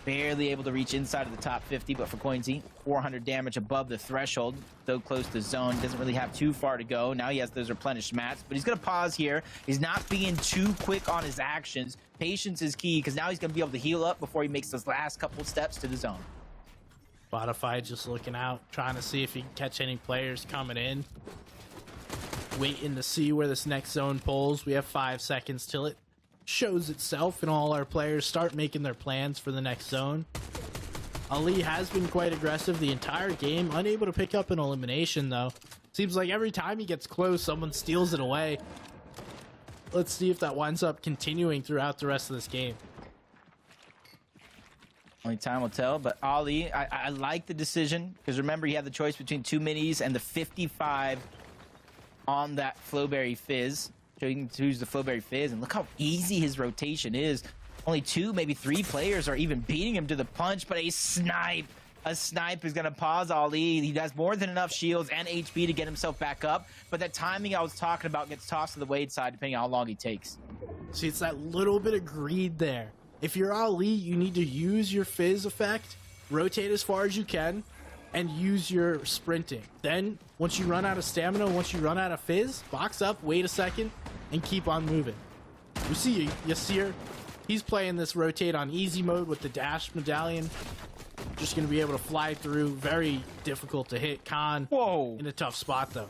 S2: Barely able to reach inside of the top 50, but for Coinsy, 400 damage above the threshold. So close to zone, doesn't really have too far to go. Now he has those replenished mats, but he's going to pause here. He's not being too quick on his actions. Patience is key, because now he's going to be able to heal up before he makes those last couple steps to the zone.
S1: Spotify just looking out, trying to see if he can catch any players coming in. Waiting to see where this next zone pulls. We have 5 seconds till it shows itself and all our players start making their plans for the next zone. Ali has been quite aggressive the entire game, unable to pick up an elimination though. Seems like every time he gets close, someone steals it away. Let's see if that winds up continuing throughout the rest of this game.
S2: Only time will tell, but Ali, I like the decision, because remember, he had the choice between 2 minis and the 55 on that Flowberry Fizz. So you can choose the Flowberry Fizz, and look how easy his rotation is. Only 2, maybe 3 players are even beating him to the punch, but a snipe is going to pause Ali. He has more than enough shields and HP to get himself back up, but that timing I was talking about gets tossed to the Wade side depending on how long he takes.
S1: See, it's that little bit of greed there. If you're Ali, you need to use your Fizz effect, rotate as far as you can, and use your sprinting. Then, once you run out of stamina, once you run out of Fizz, box up, wait a second, and keep on moving. You see Yasir He's playing this rotate on easy mode with the dash medallion. Just going to be able to fly through. Very difficult to hit. Khan in a tough spot, though.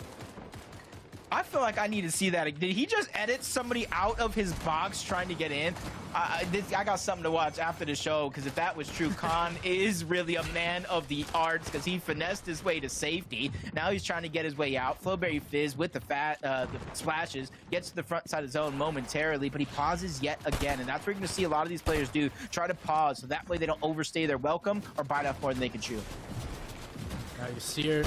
S2: I feel like I need to see that. Did he just edit somebody out of his box trying to get in? I got something to watch after the show, because if that was true, Khan is really a man of the arts, because he finessed his way to safety. Now he's trying to get his way out. Flowberry Fizz with the splashes gets to the front side of the zone momentarily, but he pauses yet again, and that's what you're going to see a lot of these players do. Try to pause, so that way they don't overstay their welcome or bite off more than they can chew.
S1: Now you see her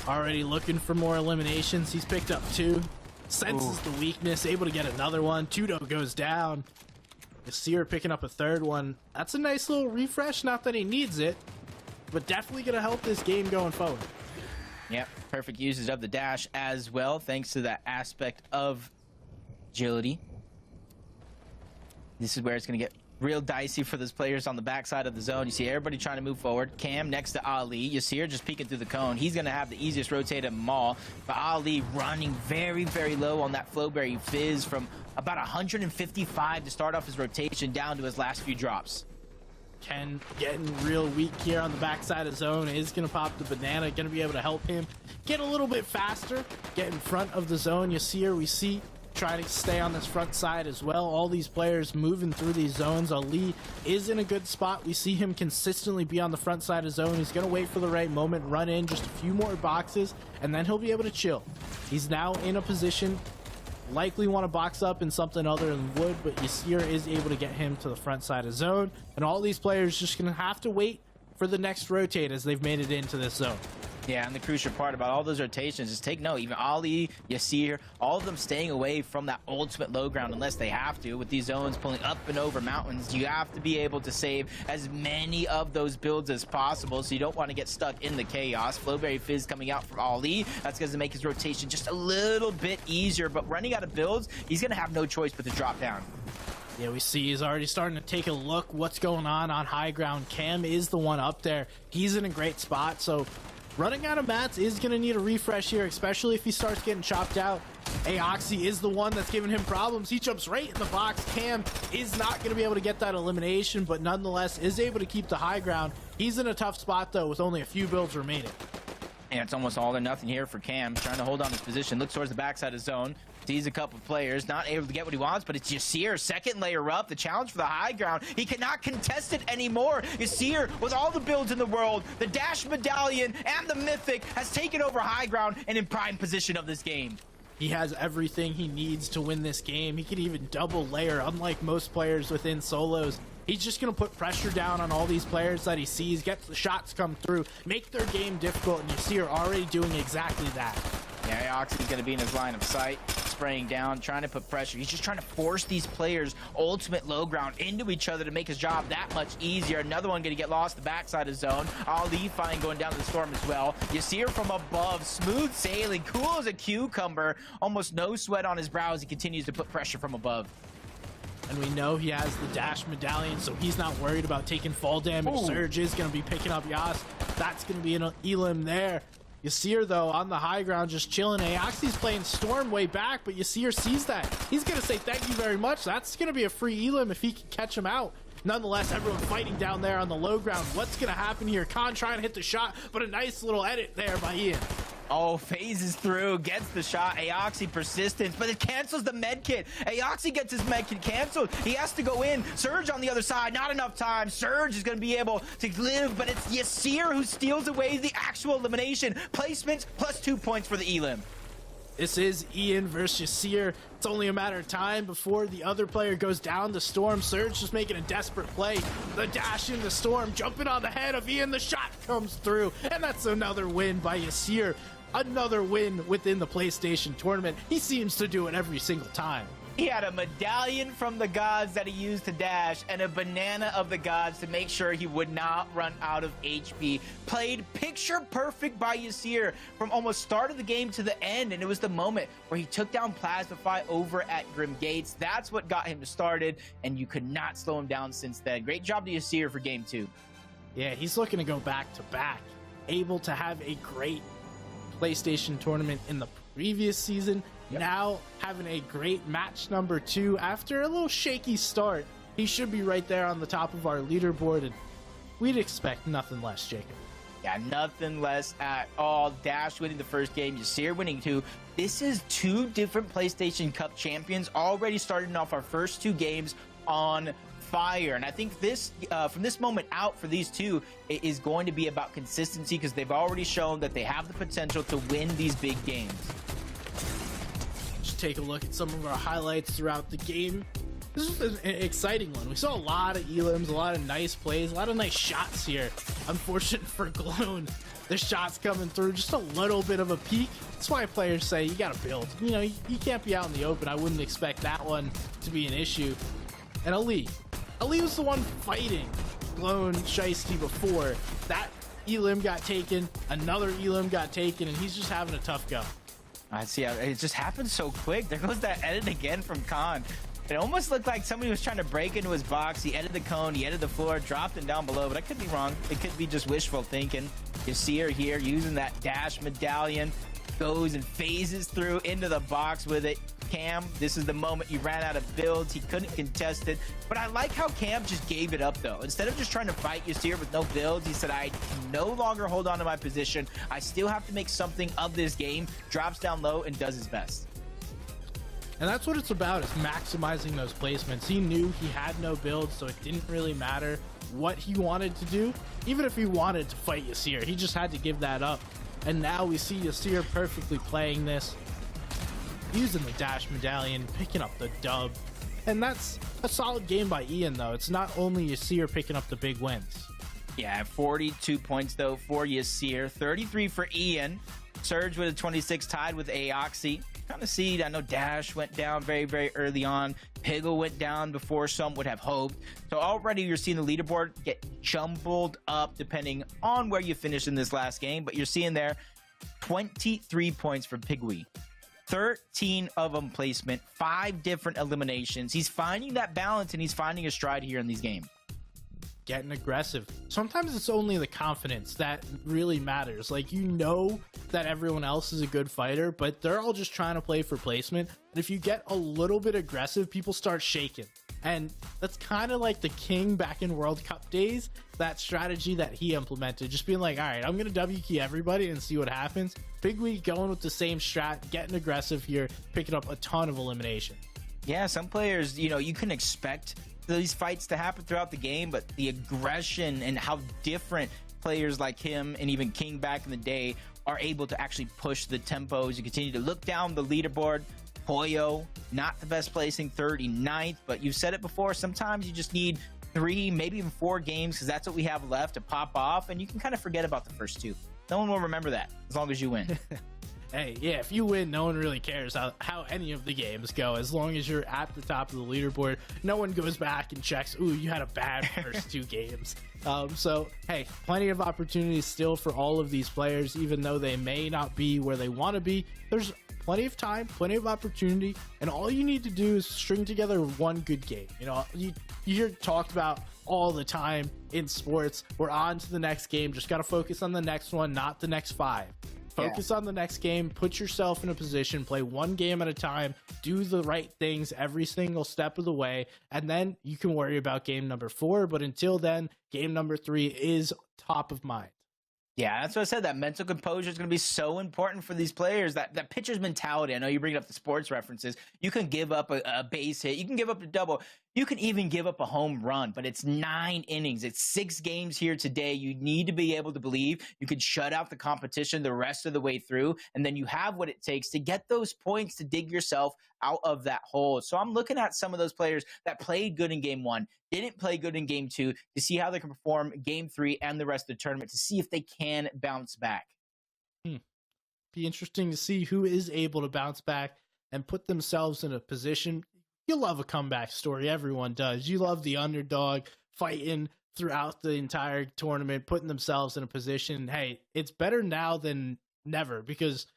S1: already looking for more eliminations. He's picked up 2. Senses the weakness, able to get another one. Tudo goes down. You see her picking up a 3rd one. That's a nice little refresh. Not that he needs it, but definitely going to help this game going forward.
S2: Yep, perfect usage of the dash as well, thanks to that aspect of agility. This is where it's going to get real dicey for those players on the backside of the zone. You see everybody trying to move forward. Cam next to Ali. You see her just peeking through the cone. He's going to have the easiest rotate of them all. But Ali running very, very low on that Flowberry Fizz from about 155 to start off his rotation down to his last few drops.
S1: Ken getting real weak here on the backside of zone. Is going to pop the banana. Going to be able to help him get a little bit faster. Get in front of the zone. You see her. We see trying to stay on this front side as well. All these players moving through these zones. Ali is in a good spot. We see him consistently be on the front side of zone. He's going to wait for the right moment, run in just a few more boxes, and then he'll be able to chill. He's now in a position, likely want to box up in something other than wood, but Yasir is able to get him to the front side of zone, and all these players just going to have to wait for the next rotate as they've made it into this zone.
S2: Yeah, and the crucial part about all those rotations is take note, even Ali, Yasir, all of them staying away from that ultimate low ground unless they have to. With these zones pulling up and over mountains, you have to be able to save as many of those builds as possible, so you don't want to get stuck in the chaos. Flowberry Fizz coming out from Ali, that's going to make his rotation just a little bit easier, but running out of builds, he's going to have no choice but to drop down.
S1: Yeah, we see he's already starting to take a look what's going on high ground. Cam is the one up there. He's in a great spot, so running out of mats is going to need a refresh here, especially if he starts getting chopped out. Aoxy is the one that's giving him problems. He jumps right in the box. Cam is not going to be able to get that elimination, but nonetheless is able to keep the high ground. He's in a tough spot, though, with only a few builds remaining.
S2: And it's almost all or nothing here for Cam, trying to hold on his position. Looks towards the backside of zone. Sees a couple of players, not able to get what he wants, but it's Yasir, second layer up. The challenge for the high ground. He cannot contest it anymore. Yasir, with all the builds in the world, the dash medallion and the mythic, has taken over high ground and in prime position of this game.
S1: He has everything he needs to win this game. He can even double layer, unlike most players within solos. He's just going to put pressure down on all these players that he sees, get the shots come through, make their game difficult, and Yasir already doing exactly that.
S2: Yeah, Oxy's going to be in his line of sight, spraying down, trying to put pressure. He's just trying to force these players' ultimate low ground into each other to make his job that much easier. Another one going to get lost the backside of zone. Ali fine going down the storm as well. Yasir from above, smooth sailing, cool as a cucumber, almost no sweat on his brow as he continues to put pressure from above.
S1: And we know he has the dash medallion, so he's not worried about taking fall damage. Ooh. Surge is going to be picking up Yas. That's going to be an elim there. Yasir, though, on the high ground, just chilling. Aoxy's playing Storm way back, but Yasir sees that. He's going to say thank you very much. That's going to be a free elim if he can catch him out. Nonetheless, everyone fighting down there on the low ground. What's going to happen here? Khan trying to hit the shot, but a nice little edit there by Ian.
S2: Oh, phases through, gets the shot. Aoxy persistence, but it cancels the med kit. Aoxy gets his med kit canceled. He has to go in. Surge on the other side, not enough time. Surge is going to be able to live, but it's Yasir who steals away the actual elimination. Placements plus 2 points for the elim.
S1: This is Ian versus Yasir. It's only a matter of time before the other player goes down the storm. Surge just making a desperate play. The dash in the storm, jumping on the head of Ian. The shot comes through, and that's another win by Yasir. Another win within the PlayStation tournament. He seems to do it every single time.
S2: He had a medallion from the gods that he used to dash and a banana of the gods to make sure he would not run out of HP. Played picture perfect by Yasir from almost start of the game to the end, and it was the moment where he took down Plasmafy over at Grim Gates. That's what got him started, and you could not slow him down since then. Great job to Yasir for game 2.
S1: Yeah, he's looking to go back to back. Able to have a great PlayStation tournament in the previous season, Now having a great match number 2 after a little shaky start. He should be right there on the top of our leaderboard, and we'd expect nothing less, Jacob.
S2: Yeah, nothing less at all. Dash winning the first game, Yasir winning 2. This is 2 different PlayStation Cup champions already starting off our first 2 games on fire. And I think this, from this moment out for these 2, it is going to be about consistency because they've already shown that they have the potential to win these big games.
S1: Just take a look at some of our highlights throughout the game. This was an exciting one. We saw a lot of elims, a lot of nice plays, a lot of nice shots here. Unfortunate for Gloon, the shots coming through, just a little bit of a peak. That's why players say you gotta build. You know, you can't be out in the open. I wouldn't expect that one to be an issue. And Ali was the one fighting Gloon Shiesty before. That elim got taken, another elim got taken, and he's just having a tough go.
S2: I see how it just happened so quick. There goes that edit again from Khan. It almost looked like somebody was trying to break into his box. He edited the cone, he edited the floor, dropped it down below, but I could be wrong. It could be just wishful thinking. You see her here using that dash medallion, goes and phases through into the box with it. Cam, this is the moment you ran out of builds. He couldn't contest it. But I like how Cam just gave it up, though. Instead of just trying to fight Yasir with no builds, he said, I can no longer hold on to my position. I still have to make something of this game. Drops down low and does his best.
S1: And that's what it's about, is maximizing those placements. He knew he had no build, so it didn't really matter what he wanted to do. Even if he wanted to fight Yasir, he just had to give that up. And now we see Yasir perfectly playing this, using the dash medallion, picking up the dub. And that's a solid game by Ian, though. It's not only Yasir picking up the big wins.
S2: Yeah, 42 points, though, for Yasir. 33 for Ian. Surge with a 26, tied with Aoxy. Kind of see, I know Dash went down very, very early on. Piggle went down before some would have hoped. So already you're seeing the leaderboard get jumbled up depending on where you finish in this last game. But you're seeing there 23 points for Pigwee. 13 of them placement, 5 different eliminations. He's finding that balance and he's finding a stride here in these games.
S1: Getting aggressive. Sometimes it's only the confidence that really matters. Like, you know that everyone else is a good fighter, but they're all just trying to play for placement. And if you get a little bit aggressive, people start shaking. And that's kind of like the King back in World Cup days, that strategy that he implemented, just being like, all right, I'm going to W key everybody and see what happens. Pigwee going with the same strat, getting aggressive here, picking up a ton of elimination.
S2: Yeah, some players, you know, you can expect these fights to happen throughout the game, but the aggression and how different players like him and even King back in the day are able to actually push the tempos. You continue to look down the leaderboard. Poyo, not the best placing, 39th, but you've said it before, sometimes you just need 3, maybe even 4 games, because that's what we have left to pop off, and you can kind of forget about the first 2. No one will remember that as long as you win.
S1: Hey, yeah, if you win, no one really cares how any of the games go. As long as you're at the top of the leaderboard, no one goes back and checks, ooh, you had a bad first 2 games. So, hey, plenty of opportunities still for all of these players, even though they may not be where they want to be. There's plenty of time, plenty of opportunity, and all you need to do is string together one good game. You know, you hear talked about all the time in sports. We're on to the next game. Just got to focus on the next one, not the next 5. Focus on the next game, put yourself in a position, play one game at a time, do the right things every single step of the way, and then you can worry about game number 4. But until then, game number 3 is top of mind.
S2: Yeah, that's what I said. That mental composure is going to be so important for these players. That pitcher's mentality. I know you bring up the sports references. You can give up a base hit. You can give up a double. You can even give up a home run. But it's 9 innings. It's 6 games here today. You need to be able to believe you can shut out the competition the rest of the way through. And then you have what it takes to get those points to dig yourself out of that hole. So I'm looking at some of those players that played good in game 1, didn't play good in game 2, to see how they can perform game 3 and the rest of the tournament, to see if they can bounce back.
S1: Be interesting to see who is able to bounce back and put themselves in a position. You love a comeback story. Everyone does. You love the underdog fighting throughout the entire tournament, putting themselves in a position. Hey, it's better now than never, because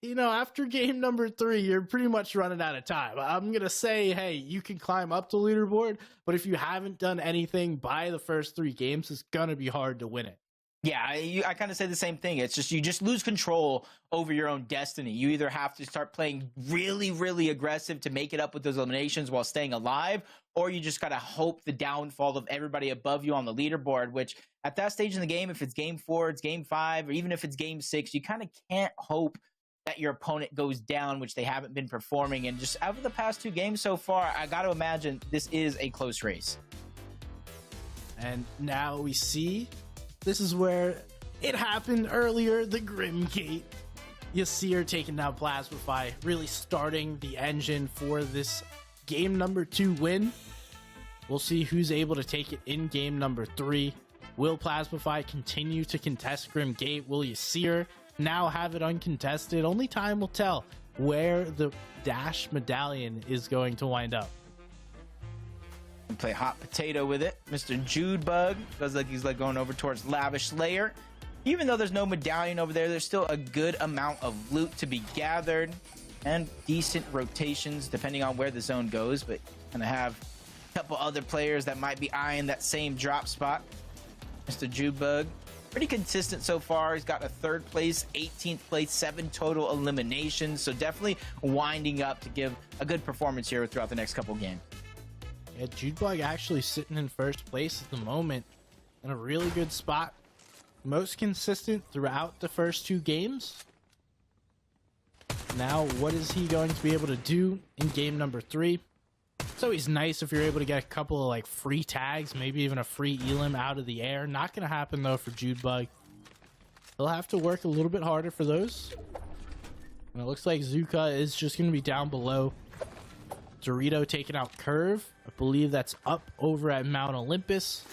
S1: you know, after game number 3, you're pretty much running out of time. I'm going to say, hey, you can climb up the leaderboard, but if you haven't done anything by the first 3 games, it's going to be hard to win it.
S2: Yeah, I kind of say the same thing. It's just you just lose control over your own destiny. You either have to start playing really, really aggressive to make it up with those eliminations while staying alive, or you just got to hope the downfall of everybody above you on the leaderboard, which at that stage in the game, if it's game 4, it's game 5, or even if it's game 6, you kind of can't hope that your opponent goes down, which they haven't been performing. And just out of the past 2 games so far, I got to imagine this is a close race.
S1: And now we see this is where it happened earlier, the Grim Gate. You see her taking down Plasmafy, really starting the engine for this game number 2 win. We'll see who's able to take it in game number 3. Will Plasmafy continue to contest Grim Gate? Will Yasir now have it uncontested? Only time will tell where the Dash medallion is going to wind up.
S2: Play hot potato with it. Mr. Judebug feels like he's going over towards Lavish Layer. Even though there's no medallion over there, there's still a good amount of loot to be gathered and decent rotations depending on where the zone goes. But gonna have a couple other players that might be eyeing that same drop spot. Mr. Judebug, pretty consistent so far. He's got a 3rd place, 18th place, 7 total eliminations. So definitely winding up to give a good performance here throughout the next couple games.
S1: Yeah, Judebug actually sitting in 1st place at the moment in a really good spot. Most consistent throughout the first 2 games. Now, what is he going to be able to do in game number 3? It's always nice if you're able to get a couple of like free tags, maybe even a free elim out of the air. Not going to happen though for Judebug. He'll have to work a little bit harder for those. And it looks like Zuka is just going to be down below. Dorito taking out Curve. I believe that's up over at Mount Olympus.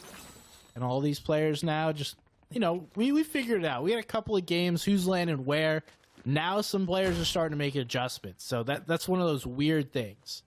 S1: And all these players now just, you know, we figured it out. We had a couple of games, who's landing where. Now some players are starting to make adjustments. So that's one of those weird things.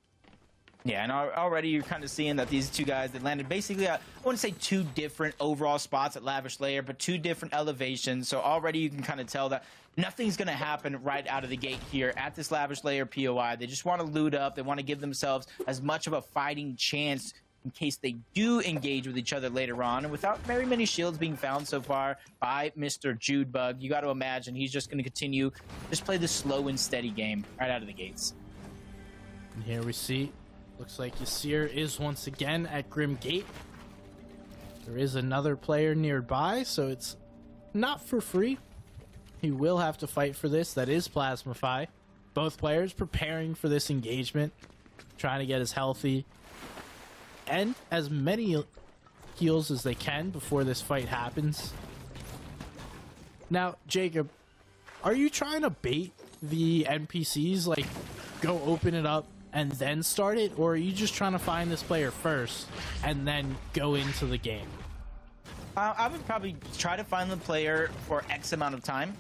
S2: Yeah, and already you're kind of seeing that these 2 guys, they landed basically, I wouldn't say 2 different overall spots at Lavish Layer, but 2 different elevations. So already you can kind of tell that nothing's going to happen right out of the gate here at this Lavish Layer POI. They just want to loot up. They want to give themselves as much of a fighting chance in case they do engage with each other later on. And without very many shields being found so far by Mr. Judebug, you got to imagine he's just going to continue, just play the slow and steady game right out of the gates.
S1: And here we see, looks like Yasir is once again at Grim Gate. There is another player nearby, so it's not for free. He will have to fight for this. That is Plasmafy. Both players preparing for this engagement, trying to get as healthy and as many heals as they can before this fight happens. Now, Jacob, are you trying to bait the NPCs, like go open it up and then start it, or are you just trying to find this player first and then go into the game?
S2: I would probably try to find the player for X amount of time.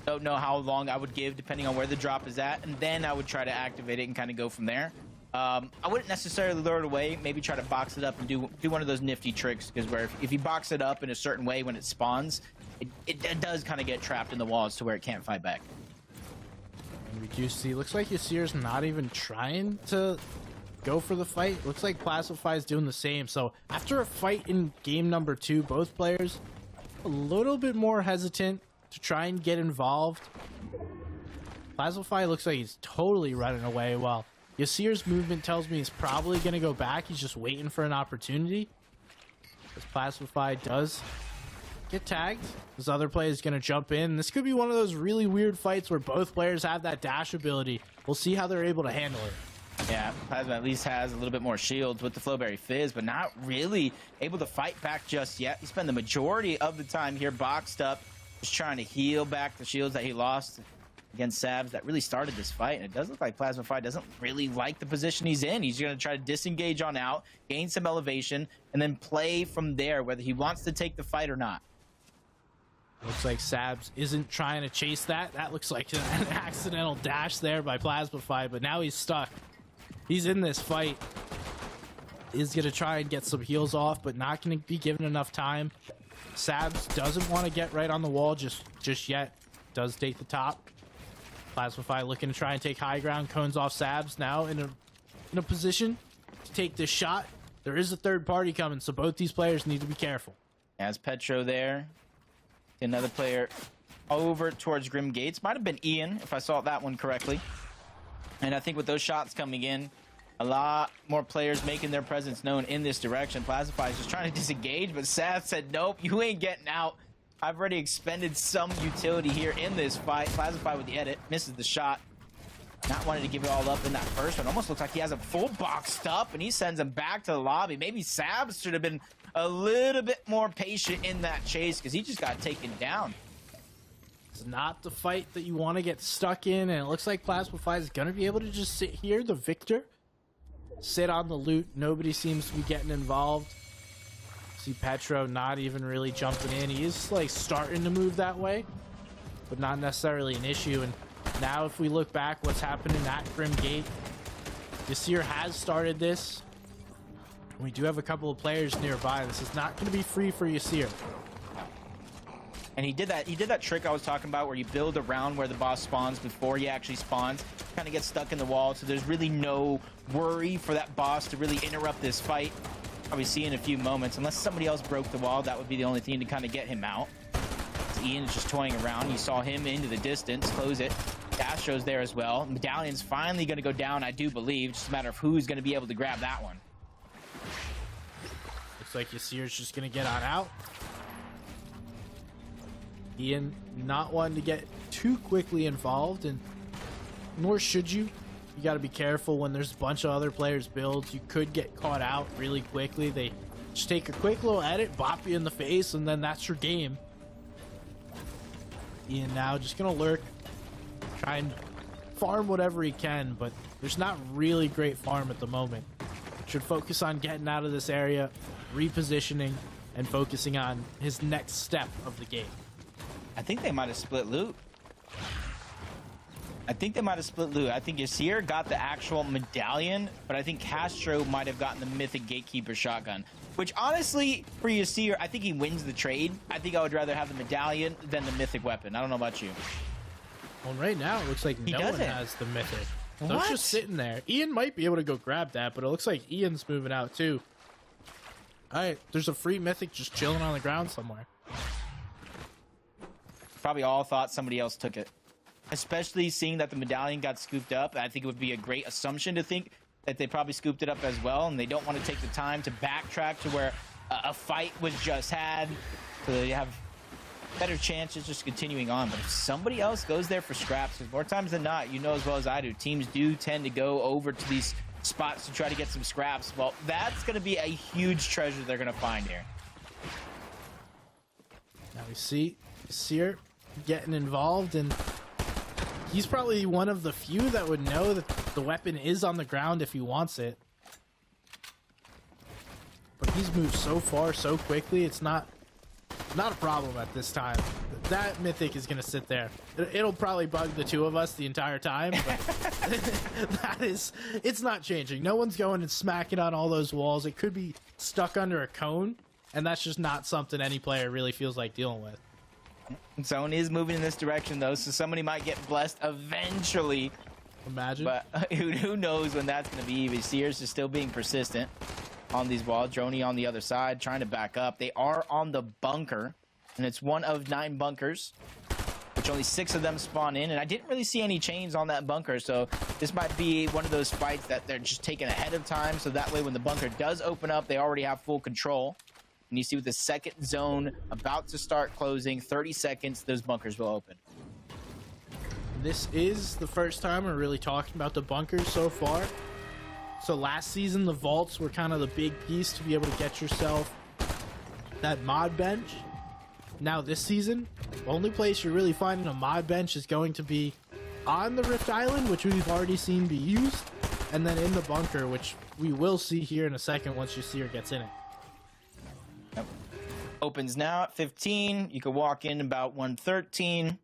S2: Don't know how long I would give depending on where the drop is at, and then I would try to activate it and kind of go from there. I wouldn't necessarily lure it away. Maybe try to box it up and do one of those nifty tricks, because where if you box it up in a certain way when it spawns, it does kind of get trapped in the walls to where it can't fight back.
S1: And we do see, looks like Yasir's not even trying to go for the fight. Looks like Plasmafy is doing the same. So after a fight in game number 2, both players a little bit more hesitant to try and get involved. Plasmafy looks like he's totally running away, while Yasir's movement tells me he's probably going to go back. He's just waiting for an opportunity. As Plasmafy does get tagged, this other player is going to jump in. This could be one of those really weird fights where both players have that dash ability. We'll see how they're able to handle it.
S2: Yeah, Plasma at least has a little bit more shields with the Flowberry Fizz, but not really able to fight back just yet. He spent the majority of the time here boxed up, just trying to heal back the shields that he lost against Sabs that really started this fight. And it does look like Plasmafy doesn't really like the position he's in. He's going to try to disengage on out, gain some elevation, and then play from there, whether he wants to take the fight or not.
S1: Looks like Sabs isn't trying to chase that. That looks like an accidental dash there by Plasmafy, but now he's stuck. He's in this fight. He's going to try and get some heals off, but not going to be given enough time. Sabs doesn't want to get right on the wall just yet. Does take the top. Plasmafy looking to try and take high ground. Cones off Sabs now in a position to take this shot. There is a third party coming, so both these players need to be careful.
S2: As Petro there, Another player over towards Grim Gates. Might have been Ian, if I saw that one correctly. And I think with those shots coming in, a lot more players making their presence known in this direction. Plastify is just trying to disengage, but Sav said, nope, you ain't getting out. I've already expended some utility here in this fight. Plastify with the edit, misses the shot. Not wanting to give it all up in that first one. Almost looks like he has a full boxed up, and he sends him back to the lobby. Maybe Sab should have been a little bit more patient in that chase, because he just got taken down.
S1: It's not the fight that you want to get stuck in, and it looks like Plastify is going to be able to just sit here, the victor. Sit on the loot. Nobody seems to be getting involved. See Petro not even really jumping in. He is like starting to move that way, but not necessarily an issue. And now if we look back what's happening at Grim Gate, Yasir has started this. We do have a couple of players nearby. This is not going to be free for Yasir.
S2: And he did that trick I was talking about where you build around where the boss spawns before he actually spawns. Kind of gets stuck in the wall, so there's really no worry for that boss to really interrupt this fight. Probably see in a few moments. Unless somebody else broke the wall, that would be the only thing to kind of get him out. So Ian is just toying around. You saw him into the distance, close it. Dastro's there as well. Medallion's finally going to go down, I do believe. Just a matter of who's going to be able to grab that one.
S1: Looks like Yasir's just going to get on out. Ian not wanting to get too quickly involved, and nor should you. You got to be careful when there's a bunch of other players' builds. You could get caught out really quickly. They just take a quick little edit, bop you in the face, and then that's your game. Ian now just going to lurk, try and farm whatever he can, but there's not really great farm at the moment. Should focus on getting out of this area, repositioning, and focusing on his next step of the game.
S2: I think they might have split loot. I think Yasir got the actual medallion, but I think Castro might have gotten the Mythic Gatekeeper shotgun. Which, honestly, for Yasir, I think he wins the trade. I think I would rather have the medallion than the Mythic weapon. I don't know about you.
S1: Well, right now, it looks like no one has the Mythic. So it's just sitting there. Ian might be able to go grab that, but it looks like Ian's moving out, too. All right, there's a free Mythic just chilling on the ground somewhere.
S2: Probably all thought somebody else took it. Especially seeing that the medallion got scooped up. I think it would be a great assumption to think that they probably scooped it up as well, and they don't want to take the time to backtrack to where a fight was just had, so they have better chances just continuing on. But if somebody else goes there for scraps, because more times than not, you know as well as I do, teams do tend to go over to these spots to try to get some scraps. Well, that's going to be a huge treasure they're going to find here.
S1: Now we see Seer getting involved, and he's probably one of the few that would know that the weapon is on the ground if he wants it. But he's moved so far so quickly, it's not a problem at this time. That Mythic is going to sit there. It'll probably bug the two of us the entire time, but it's not changing. No one's going and smacking on all those walls. It could be stuck under a cone, and that's just not something any player really feels like dealing with.
S2: Zone is moving in this direction, though, so somebody might get blessed eventually.
S1: Imagine.
S2: But who knows when that's going to be. Sears is still being persistent on these walls. Droney on the other side, trying to back up. They are on the bunker, and it's one of 9 bunkers, which only 6 of them spawn in. And I didn't really see any chains on that bunker, so this might be one of those fights that they're just taking ahead of time, so that way when the bunker does open up, they already have full control. And you see with the second zone about to start closing, 30 seconds, those bunkers will open.
S1: This is the first time we're really talking about the bunkers so far. So last season, the vaults were kind of the big piece to be able to get yourself that mod bench. Now this season, the only place you're really finding a mod bench is going to be on the Rift Island, which we've already seen be used, and then in the bunker, which we will see here in a second once Yasir gets in it.
S2: Yep. Opens now at 15. You could walk in about 113.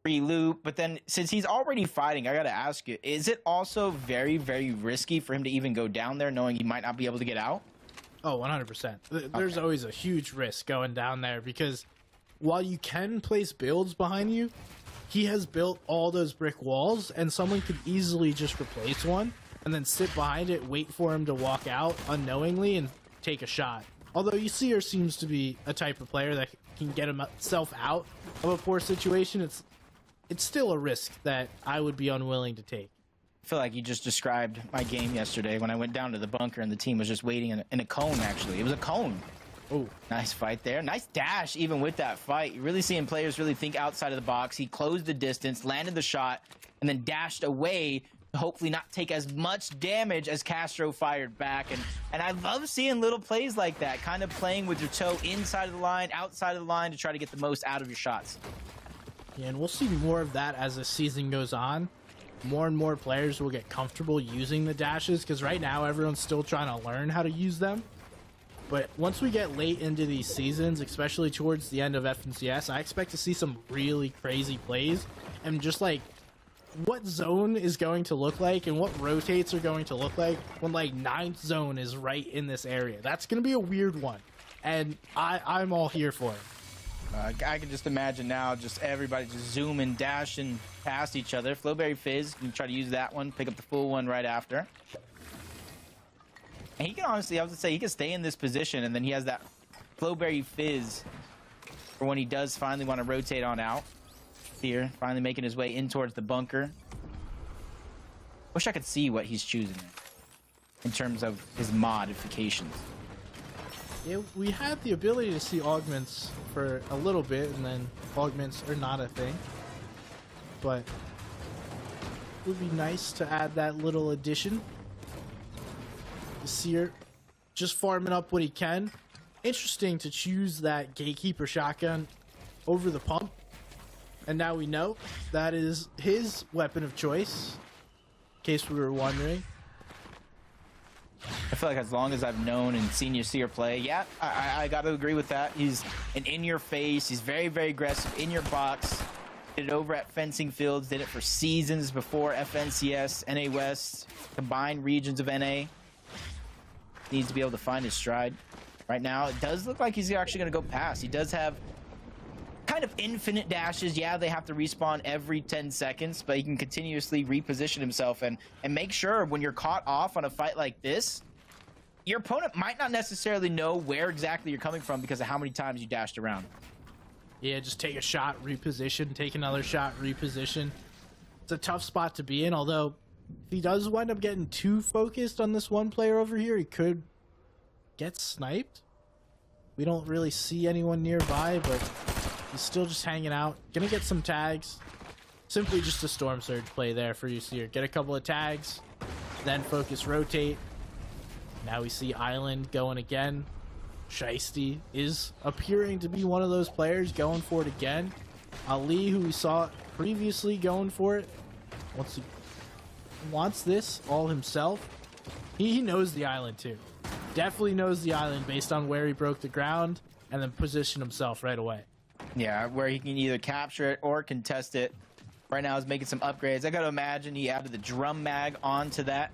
S2: Free loot. But then since he's already fighting, I got to ask you, is it also very, very risky for him to even go down there knowing he might not be able to get out?
S1: Oh, 100%. There's always a huge risk going down there because while you can place builds behind you, he has built all those brick walls and someone could easily just replace one and then sit behind it, wait for him to walk out unknowingly and take a shot. Although Seer seems to be a type of player that can get himself out of a poor situation, it's still a risk that I would be unwilling to take.
S2: I feel like you just described my game yesterday when I went down to the bunker and the team was just waiting in a cone, actually. It was a cone.
S1: Oh,
S2: nice fight there. Nice dash even with that fight. You're really seeing players really think outside of the box. He closed the distance, landed the shot, and then dashed away to hopefully not take as much damage as Castro fired back. And I love seeing little plays like that, kind of playing with your toe inside of the line, outside of the line to try to get the most out of your shots.
S1: Yeah, and we'll see more of that as the season goes on. More and more players will get comfortable using the dashes because right now everyone's still trying to learn how to use them. But once we get late into these seasons, especially towards the end of FNCS, I expect to see some really crazy plays and just like what zone is going to look like and what rotates are going to look like when like 9th zone is right in this area. That's going to be a weird one. And I'm all here for it.
S2: I can just imagine now just everybody just zooming, dashing past each other. Flowberry Fizz, you can try to use that one, pick up the full one right after. And he can honestly, I was going to say, he can stay in this position, and then he has that Flowberry Fizz for when he does finally want to rotate on out. Here, finally making his way in towards the bunker. Wish I could see what he's choosing in terms of his modifications.
S1: Yeah, we had the ability to see augments for a little bit, and then augments are not a thing. But it would be nice to add that little addition. Seer just farming up what he can. Interesting to choose that Gatekeeper shotgun over the pump. And now we know that is his weapon of choice, in case we were wondering.
S2: I feel like as long as I've known and seen Seer play, yeah, I got to agree with that. He's an in-your-face. He's very, very aggressive in your box. Did it over at Fencing Fields. Did it for seasons before FNCS, NA West, combined regions of NA. Needs to be able to find his stride. Right now, it does look like he's actually going to go past. He does have kind of infinite dashes. Yeah, they have to respawn every 10 seconds, but he can continuously reposition himself and make sure when you're caught off on a fight like this, your opponent might not necessarily know where exactly you're coming from because of how many times you dashed around.
S1: Yeah, just take a shot, reposition, take another shot, reposition. It's a tough spot to be in, although if he does wind up getting too focused on this one player over here, he could get sniped. We don't really see anyone nearby, but he's still just hanging out. Gonna get some tags. Simply just a Storm Surge play there for Seer. Get a couple of tags, then focus, rotate. Now we see Island going again. Shiesty is appearing to be one of those players going for it again. Ali, who we saw previously going for it, wants this all himself. He knows the island too. Definitely knows the island based on where he broke the ground and then position himself right away.
S2: Yeah, where he can either capture it or contest it. Right now he's making some upgrades. I gotta imagine he added the drum mag onto that.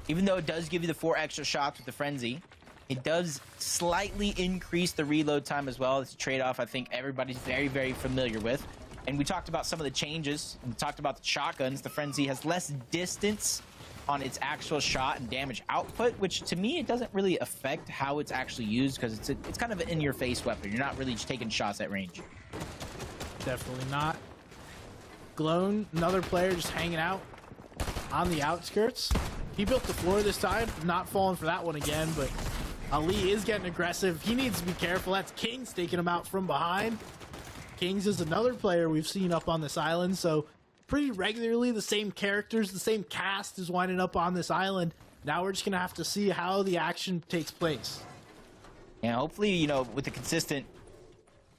S2: Even though it does give you the 4 extra shots with the frenzy, it does slightly increase the reload time as well. It's a trade-off I think everybody's very, very familiar with. And we talked about some of the changes. We talked about the shotguns. The Frenzy has less distance on its actual shot and damage output, which to me, it doesn't really affect how it's actually used because it's kind of an in-your-face weapon. You're not really just taking shots at range.
S1: Definitely not. Glown, another player just hanging out on the outskirts. He built the floor this time. Not falling for that one again, but Ali is getting aggressive. He needs to be careful. That's Kings taking him out from behind. Kings is another player we've seen up on this island, so pretty regularly the same characters, the same cast is winding up on this island. Now we're just going to have to see how the action takes place.
S2: And hopefully, you know, with the consistent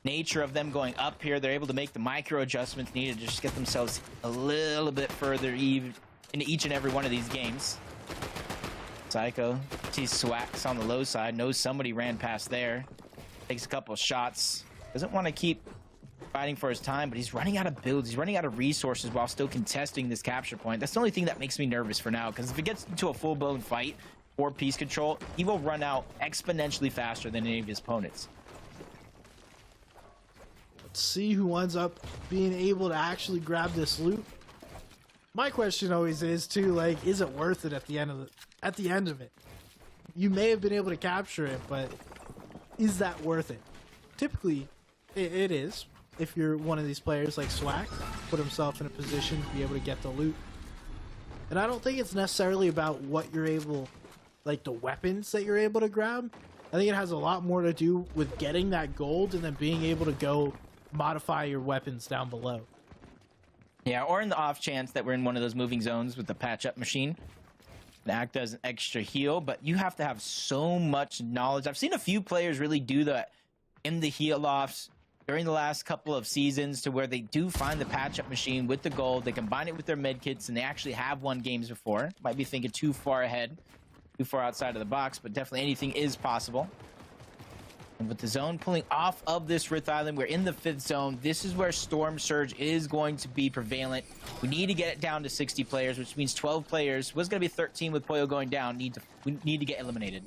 S2: nature of them going up here, they're able to make the micro adjustments needed to just get themselves a little bit further even into each and every one of these games. Psycho sees Swax on the low side, knows somebody ran past there, takes a couple of shots, doesn't want to keep fighting for his time, but he's running out of builds, he's running out of resources while still contesting this capture point. That's the only thing that makes me nervous for now, because if it gets into a full-blown fight or piece control, he will run out exponentially faster than any of his opponents.
S1: Let's see who ends up being able to actually grab this loot. My question always is too, like, is it worth it at the end of it? You may have been able to capture it, but is that worth it? Typically, it is. If you're one of these players like Swag, put himself in a position to be able to get the loot. And I don't think it's necessarily about what you're able, like the weapons that you're able to grab. I think it has a lot more to do with getting that gold and then being able to go modify your weapons down below.
S2: Yeah, or in the off chance that we're in one of those moving zones with the patch-up machine, and act as an extra heal, but you have to have so much knowledge. I've seen a few players really do that in the heal-offs during the last couple of seasons, to where they do find the patch-up machine with the gold, they combine it with their medkits, and they actually have won games before. Might be thinking too far ahead, too far outside of the box, but definitely anything is possible. And with the zone pulling off of this Rift Island, we're in the 5th zone. This is where Storm Surge is going to be prevalent. We need to get it down to 60 players, which means 12 players. Was going to be 13 with Pollo going down. We need to get eliminated.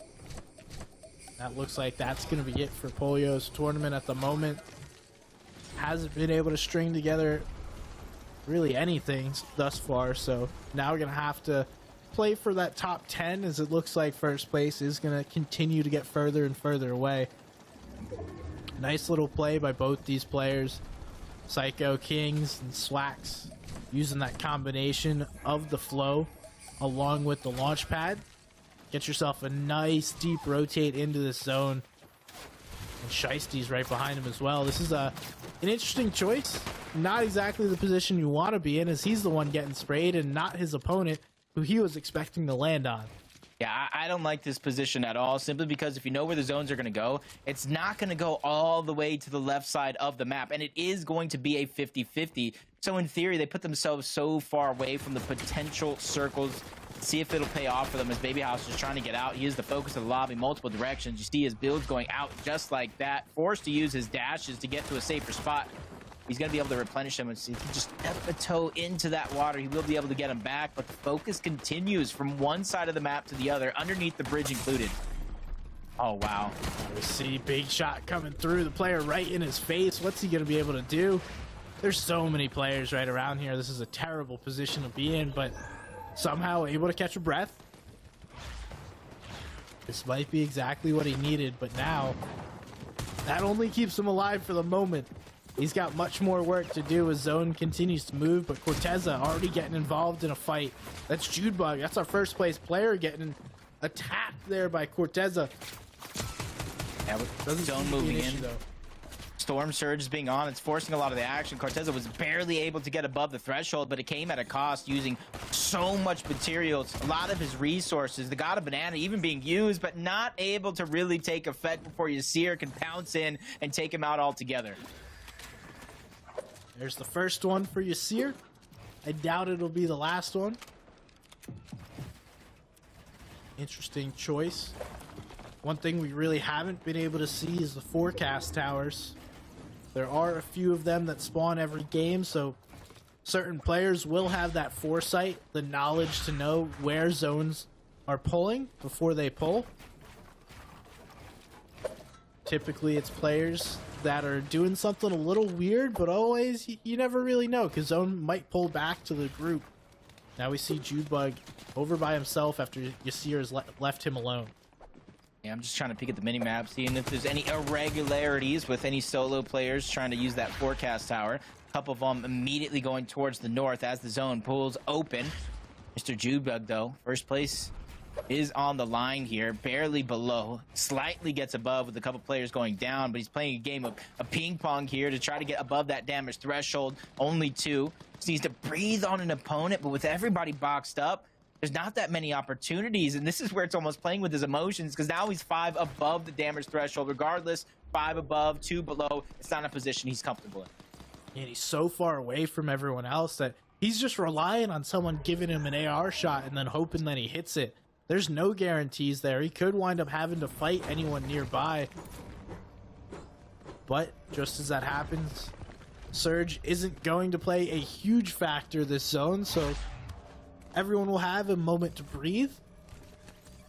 S1: That looks like that's going to be it for Pollo's tournament at the moment. Hasn't been able to string together really anything thus far, so now we're going to have to play for that top 10, as it looks like first place is going to continue to get further and further away. Nice little play by both these players, Psycho Kings and Swax, using that combination of the flow along with the launch pad. Get yourself a nice deep rotate into this zone. And Shiesty's right behind him as well. This is an interesting choice. Not exactly the position you want to be in, as he's the one getting sprayed and not his opponent, who he was expecting to land on.
S2: Yeah, I don't like this position at all, simply because if you know where the zones are going to go, it's not going to go all the way to the left side of the map, and it is going to be a 50-50. So in theory, they put themselves so far away from the potential circles. See if it'll pay off for them, as Baby House is trying to get out. He is the focus of the lobby, multiple directions. You see his builds going out just like that, forced to use his dashes to get to a safer spot. He's going to be able to replenish him, and see if he just step a toe into that water, he will be able to get him back. But the focus continues from one side of the map to the other, underneath the bridge included. Oh, wow.
S1: We see big shot coming through, the player right in his face. What's he going to be able to do? There's so many players right around here. This is a terrible position to be in, but somehow able to catch a breath. This might be exactly what he needed, but now that only keeps him alive for the moment. He's got much more work to do as zone continues to move, but Corteza already getting involved in a fight. That's Judebug. That's our first place player getting attacked there by Corteza.
S2: Yeah, with zone moving in. Though. Storm Surge is being on. It's forcing a lot of the action. Corteza was barely able to get above the threshold, but it came at a cost, using so much materials, a lot of his resources. The God of Banana even being used, but not able to really take effect before Yasir can pounce in and take him out altogether.
S1: There's the first one for Yasir. I doubt it'll be the last one. Interesting choice. One thing we really haven't been able to see is the forecast towers. There are a few of them that spawn every game, so certain players will have that foresight, the knowledge to know where zones are pulling before they pull. Typically, it's players that are doing something a little weird, but always, you never really know, because zone might pull back to the group. Now we see Judebug over by himself after Yasir has left him alone.
S2: Yeah, I'm just trying to peek at the minimap, seeing if there's any irregularities with any solo players trying to use that forecast tower. A couple of them immediately going towards the north as the zone pulls open. Mr. Judebug, though, first place is on the line here, barely below, slightly gets above with a couple players going down, but he's playing a game of ping pong here to try to get above that damage threshold. Only 2. Just needs to breathe on an opponent, but with everybody boxed up, there's not that many opportunities, and this is where it's almost playing with his emotions, because now he's 5 above the damage threshold. Regardless, 5 above, 2 below, it's not a position he's comfortable in.
S1: And he's so far away from everyone else that he's just relying on someone giving him an AR shot and then hoping that he hits it. There's no guarantees there. He could wind up having to fight anyone nearby. But just as that happens, Surge isn't going to play a huge factor this zone, so everyone will have a moment to breathe.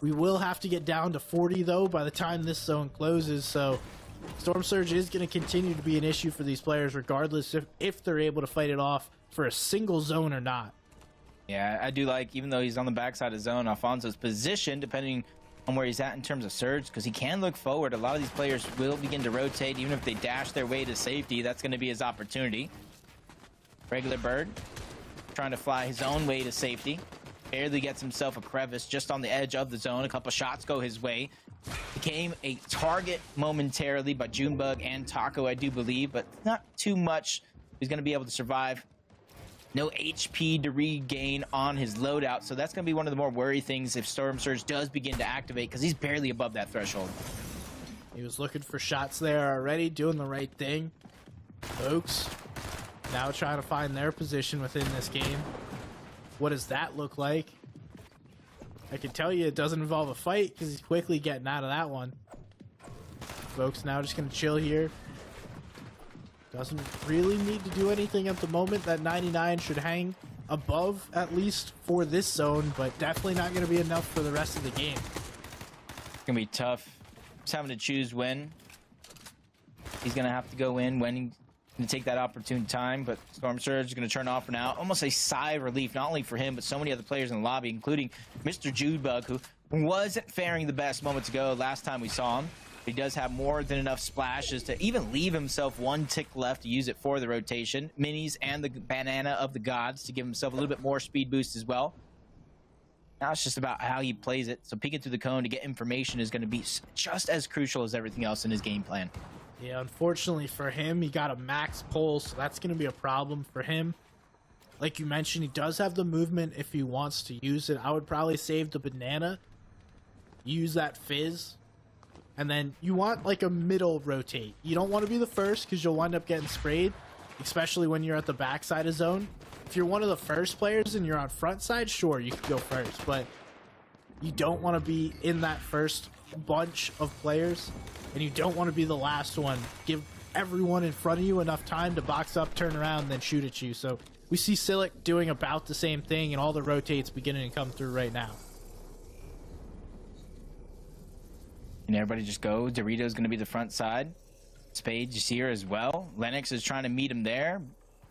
S1: We will have to get down to 40 though by the time this zone closes, so Storm Surge is going to continue to be an issue for these players regardless if they're able to fight it off for a single zone or not.
S2: Yeah, I do like, even though he's on the backside of zone, Alfonso's position, depending on where he's at in terms of surge, because he can look forward. A lot of these players will begin to rotate, even if they dash their way to safety. That's going to be his opportunity. Regular Bird trying to fly his own way to safety. Barely gets himself a crevice just on the edge of the zone. A couple shots go his way. Became a target momentarily by Junebug and Taco, I do believe, but not too much. He's going to be able to survive. No HP to regain on his loadout, so that's going to be one of the more worry things if Storm Surge does begin to activate, because he's barely above that threshold.
S1: He was looking for shots there already, doing the right thing. Folks now trying to find their position within this game. What does that look like? I can tell you it doesn't involve a fight, because he's quickly getting out of that one. Folks now just going to chill here. Doesn't really need to do anything at the moment. That 99 should hang above, at least for this zone, but definitely not going to be enough for the rest of the game.
S2: It's going to be tough. Just having to choose when. He's going to have to go in when he's going to take that opportune time, but Storm Surge is going to turn off for now. Almost a sigh of relief, not only for him, but so many other players in the lobby, including Mr. Junebug, who wasn't faring the best moments ago last time we saw him. He does have more than enough splashes to even leave himself one tick left to use it for the rotation. Minis and the Banana of the Gods to give himself a little bit more speed boost as well. Now it's just about how he plays it. So peeking through the cone to get information is going to be just as crucial as everything else in his game plan.
S1: Yeah, unfortunately for him, he got a max pull, so that's going to be a problem for him. Like you mentioned, he does have the movement if he wants to use it. I would probably save the Banana, use that Fizz, and then you want like a middle rotate. You don't want to be the first because you'll wind up getting sprayed, especially when you're at the backside of zone. If you're one of the first players and you're on front side, sure, you can go first, but you don't want to be in that first bunch of players, and you don't want to be the last one. Give everyone in front of you enough time to box up, turn around, then shoot at you. So we see Silic doing about the same thing, and all the rotates beginning to come through right now.
S2: And everybody just go. Dorito's going to be the front side. Spade, you see her as well. Lennox is trying to meet him there.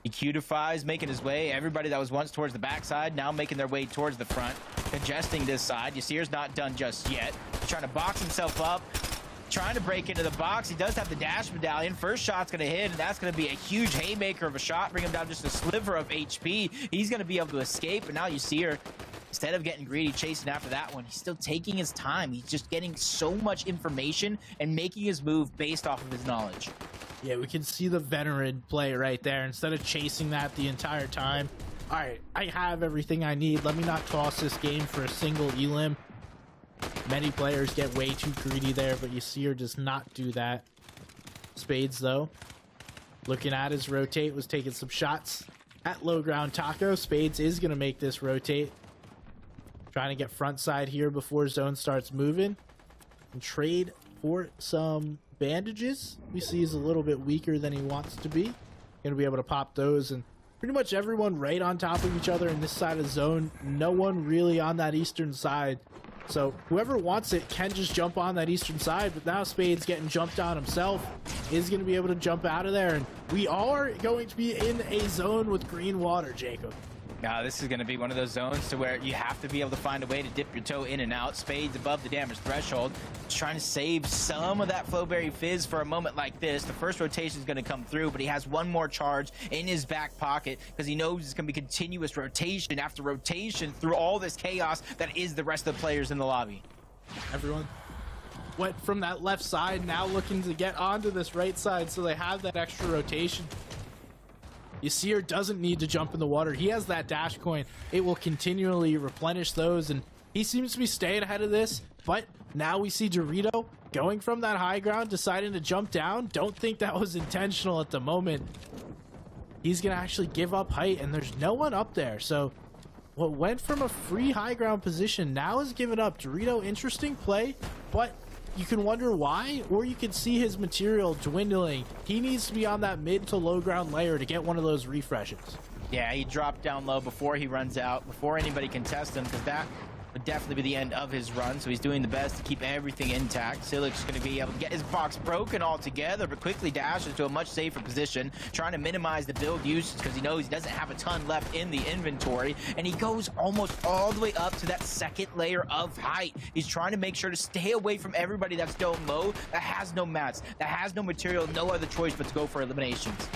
S2: He cutifies, making his way. Everybody that was once towards the backside now making their way towards the front, congesting this side. Yasir's not done just yet. He's trying to box himself up, trying to break into the box. He does have the dash medallion. First shot's going to hit, and that's going to be a huge haymaker of a shot. Bring him down just a sliver of HP. He's going to be able to escape, and now Yasir, instead of getting greedy, chasing after that one, he's still taking his time. He's just getting so much information and making his move based off of his knowledge.
S1: Yeah, we can see the veteran play right there. Instead of chasing that the entire time, all right, I have everything I need. Let me not toss this game for a single elim. Many players get way too greedy there, but Yasir does not do that. Spades, though, looking at his rotate, was taking some shots at low ground Taco. Spades is going to make this rotate. Trying to get front side here before zone starts moving. And trade for some bandages. We see he's a little bit weaker than he wants to be. Going to be able to pop those, and pretty much everyone right on top of each other in this side of the zone. No one really on that eastern side. So whoever wants it can just jump on that eastern side, but now Spade's getting jumped on himself. Is going to be able to jump out of there, and we are going to be in a zone with green water, Jacob.
S2: Now, this is going to be one of those zones to where you have to be able to find a way to dip your toe in and out. Spades above the damage threshold. Just trying to save some of that Flowberry Fizz for a moment like this. The first rotation is going to come through, but he has one more charge in his back pocket because he knows it's going to be continuous rotation after rotation through all this chaos that is the rest of the players in the lobby.
S1: Everyone went from that left side, now looking to get onto this right side, so they have that extra rotation. Yasir doesn't need to jump in the water. He has that dash coin. It will continually replenish those, and he seems to be staying ahead of this. But now we see Dorito going from that high ground, deciding to jump down. Don't think that was intentional at the moment. He's going to actually give up height, and there's no one up there. So what went from a free high ground position now is given up. Dorito, interesting play, but you can wonder why, or you can see his material dwindling. He needs to be on that mid to low ground layer to get one of those refreshes.
S2: Yeah, he dropped down low before he runs out, before anybody can test him, because that would definitely be the end of his run, so he's doing the best to keep everything intact. Silik's going to be able to get his box broken altogether, but quickly dashes to a much safer position, trying to minimize the build usage because he knows he doesn't have a ton left in the inventory, and he goes almost all the way up to that second layer of height. He's trying to make sure to stay away from everybody that's dome low, that has no mats, that has no material, no other choice but to go for eliminations.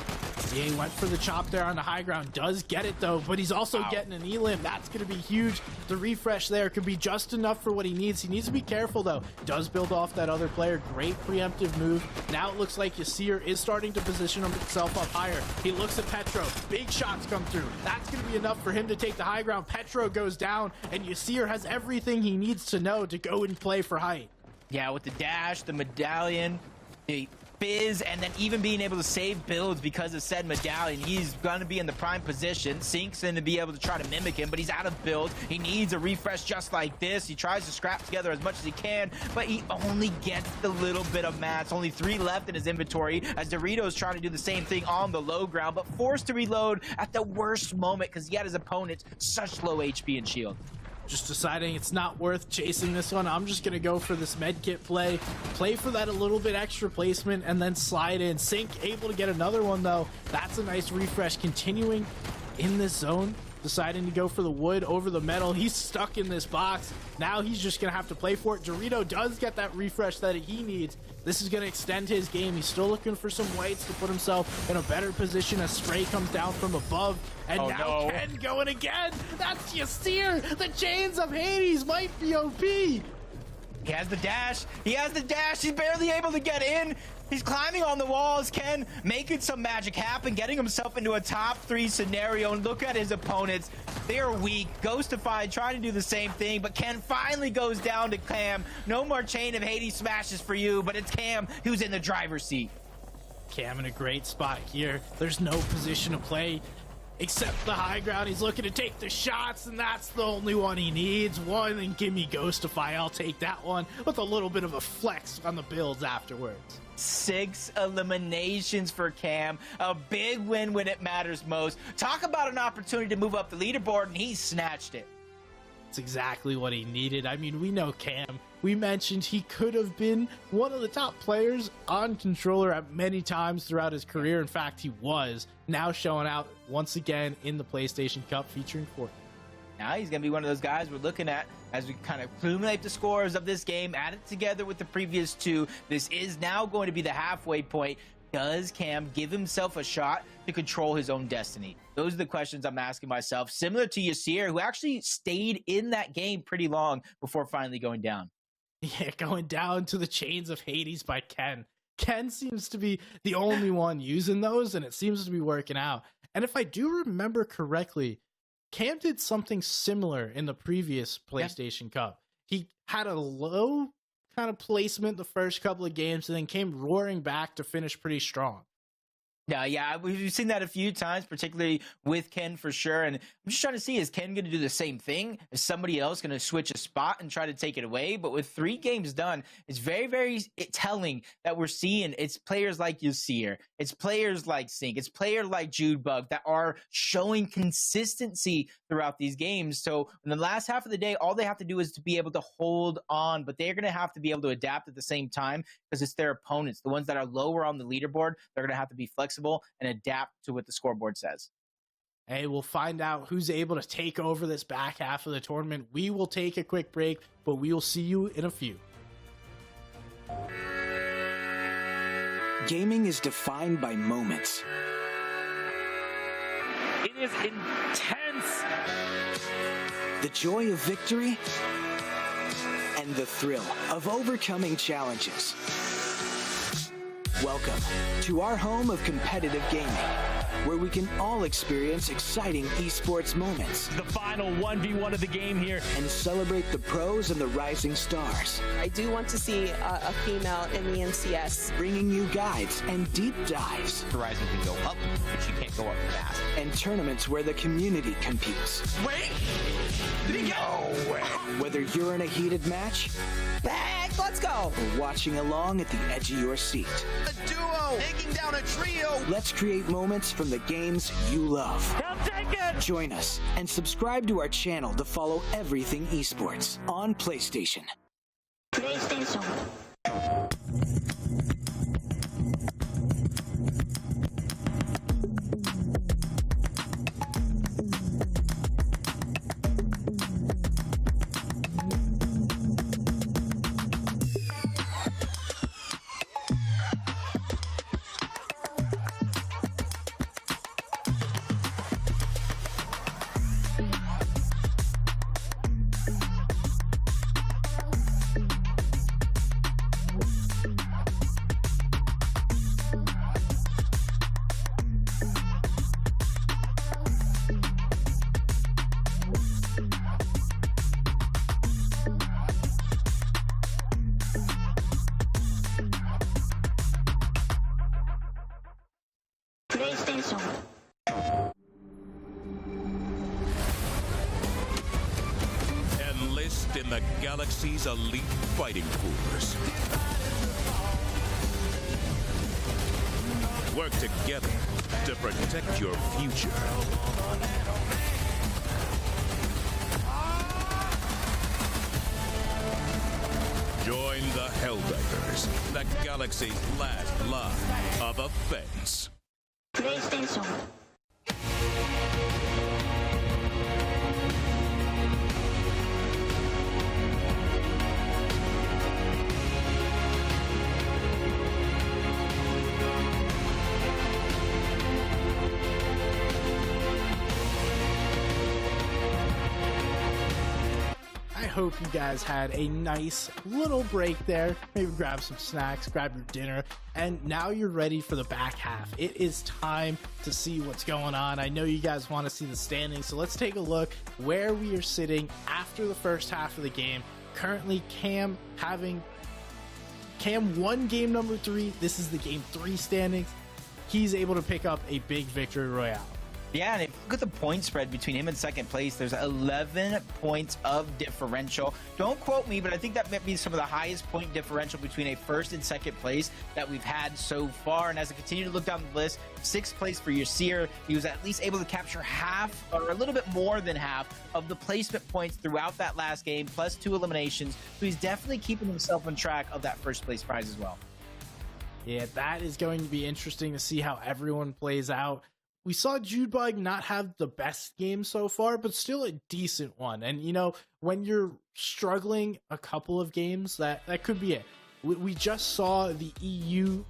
S1: Yeah, he went for the chop there on the high ground. Does get it, though, but he's also getting an elim. That's going to be huge. The refresh there could be just enough for what he needs. He needs to be careful, though. Does build off that other player. Great preemptive move. Now it looks like Yasir is starting to position himself up higher. He looks at Petro. Big shots come through. That's going to be enough for him to take the high ground. Petro goes down, and Yasir has everything he needs to know to go and play for height.
S2: Yeah, with the dash, the medallion, the fizz, and then even being able to save builds because of said medallion, he's going to be in the prime position. Sync's going to be able to try to mimic him, but he's out of build. He needs a refresh just like this. He tries to scrap together as much as he can, but he only gets the little bit of mats. Only 3 left in his inventory as Dorito's trying to do the same thing on the low ground, but forced to reload at the worst moment because he had his opponent such low HP and shield.
S1: Just deciding it's not worth chasing this one. I'm just gonna go for this medkit play for that a little bit extra placement, and then slide in. Sync able to get another one, though. That's a nice refresh. Continuing in this zone, deciding to go for the wood over the metal. He's stuck in this box. Now he's just gonna have to play for it. Dorito does get that refresh that he needs. This is gonna extend his game. He's still looking for some whites to put himself in a better position as spray comes down from above. And now Ken going again. That's Yasir. The chains of Hades might be OP.
S2: He has the dash. He has the dash. He's barely able to get in. He's climbing on the walls. Ken making some magic happen, getting himself into a top 3 scenario. And look at his opponents. They are weak. Ghostified trying to do the same thing, but Ken finally goes down to Cam. No more chain of Hades smashes for you, but it's Cam who's in the driver's seat.
S1: Cam in a great spot here. There's no position to play except the high ground. He's looking to take the shots, and that's the only one he needs. One, and give me Ghostify. I'll take that one with a little bit of a flex on the builds afterwards.
S2: 6 eliminations for Cam. A big win when it matters most. Talk about an opportunity to move up the leaderboard, and he snatched it.
S1: It's exactly what he needed. I mean, we know Cam. We mentioned he could have been one of the top players on controller at many times throughout his career. In fact, he was. Now showing out once again in the PlayStation Cup featuring Fortnite.
S2: Now he's going to be one of those guys we're looking at as we kind of accumulate the scores of this game, add it together with the previous 2. This is now going to be the halfway point. Does Cam give himself a shot to control his own destiny? Those are the questions I'm asking myself, similar to Yasir, who actually stayed in that game pretty long before finally going down.
S1: Yeah, going down to the chains of Hades by Ken. Ken seems to be the only one using those, and it seems to be working out. And if I do remember correctly, Cam did something similar in the previous PlayStation Cup. He had a low kind of placement the first couple of games and then came roaring back to finish pretty strong.
S2: Yeah, we've seen that a few times, particularly with Ken for sure. And I'm just trying to see, is Ken going to do the same thing? Is somebody else going to switch a spot and try to take it away? But with 3 games done, it's very, very telling that we're seeing it's players like Yasir, it's players like Sync, it's players like Judebug that are showing consistency throughout these games. So in the last half of the day, all they have to do is to be able to hold on, but they're going to have to be able to adapt at the same time because it's their opponents. The ones that are lower on the leaderboard, they're going to have to be flexible and adapt to what the scoreboard says.
S1: Hey, we'll find out who's able to take over this back half of the tournament. We will take a quick break, but we will see you in a few.
S3: Gaming is defined by moments.
S4: It is intense.
S3: The joy of victory and the thrill of overcoming challenges. Welcome to our home of competitive gaming, where we can all experience exciting esports moments.
S4: The final 1v1 of the game here.
S3: And celebrate the pros and the rising stars.
S5: I do want to see a female in the NCS.
S3: Bringing you guides and deep dives.
S2: Horizon can go up, but she can't go up fast.
S3: And tournaments where the community competes.
S2: Wait! No way!
S3: Whether you're in a heated match
S2: Back
S5: Let's go.
S3: or watching along at the edge of your seat.
S6: A duo taking down a trio.
S3: Let's create moments from the games you love.
S4: I'll take it.
S3: Join us and subscribe to our channel to follow everything esports on PlayStation.
S7: PlayStation. PlayStation.
S8: Enlist in the galaxy's elite fighting force. Work together to protect your future. Join the Helldivers, the galaxy's last line of offense.
S7: PlayStation.
S1: I hope you guys had a nice little break there. Maybe grab some snacks, grab your dinner, and now you're ready for the back half. It is time to see what's going on. I know you guys want to see the standings, so let's take a look where we are sitting after the first half of the game. Currently, Cam won game number 3. This is the game 3 standings. He's able to pick up a big victory royale.
S2: Yeah, and if you look at the point spread between him and second place, there's 11 points of differential. Don't quote me, but I think that might be some of the highest point differential between a first and second place that we've had so far. And as I continue to look down the list, 6th place for Yasir. He was at least able to capture half, or a little bit more than half, of the placement points throughout that last game, plus 2 eliminations. So he's definitely keeping himself on track of that first place prize as well.
S1: Yeah, that is going to be interesting to see how everyone plays out. We saw Judebug not have the best game so far, but still a decent one. And, you know, when you're struggling a couple of games, that could be it. We just saw the EU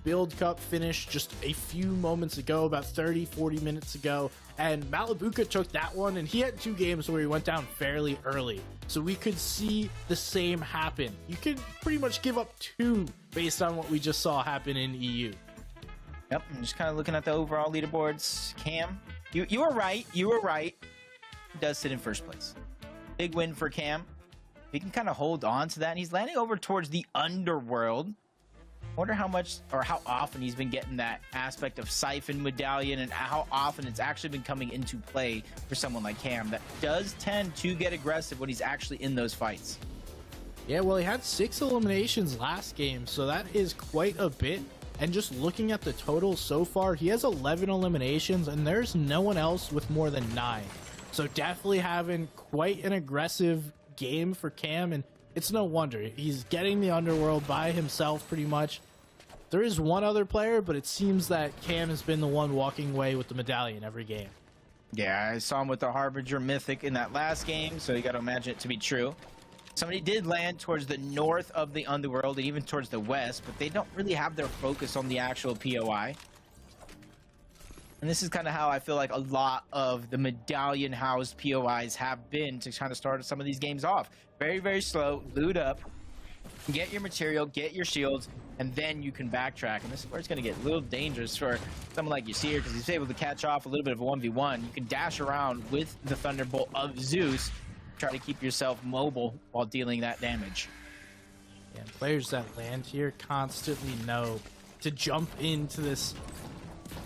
S1: Build Cup finish just a few moments ago, about 30-40 minutes ago, and Malibuca took that one, and he had 2 games where he went down fairly early. So we could see the same happen. You could pretty much give up 2 based on what we just saw happen in EU.
S2: Yep, I'm just kind of looking at the overall leaderboards. Cam, you were right. You were right. He does sit in first place. Big win for Cam. He can kind of hold on to that, and he's landing over towards the underworld. Wonder how much or how often he's been getting that aspect of Siphon Medallion, and how often it's actually been coming into play for someone like Cam that does tend to get aggressive when he's actually in those fights.
S1: Yeah, well, he had 6 eliminations last game, so that is quite a bit. And just looking at the total so far, he has 11 eliminations, and there's no one else with more than 9. So definitely having quite an aggressive game for Cam, and it's no wonder. He's getting the underworld by himself pretty much. There is one other player, but it seems that Cam has been the one walking away with the medallion every game.
S2: Yeah, I saw him with the Harbinger Mythic in that last game, so you got to imagine it to be true. Somebody did land towards the north of the underworld and even towards the west, but they don't really have their focus on the actual POI. And this is kind of how I feel like a lot of the medallion housed POIs have been to kind of start some of these games off. Very, very slow, loot up, get your material, get your shields, and then you can backtrack. And this is where it's going to get a little dangerous for someone like Yasir, because he's able to catch off a little bit of a 1v1. You can dash around with the Thunderbolt of Zeus, try to keep yourself mobile while dealing that damage.
S1: Yeah, players that land here constantly know to jump into this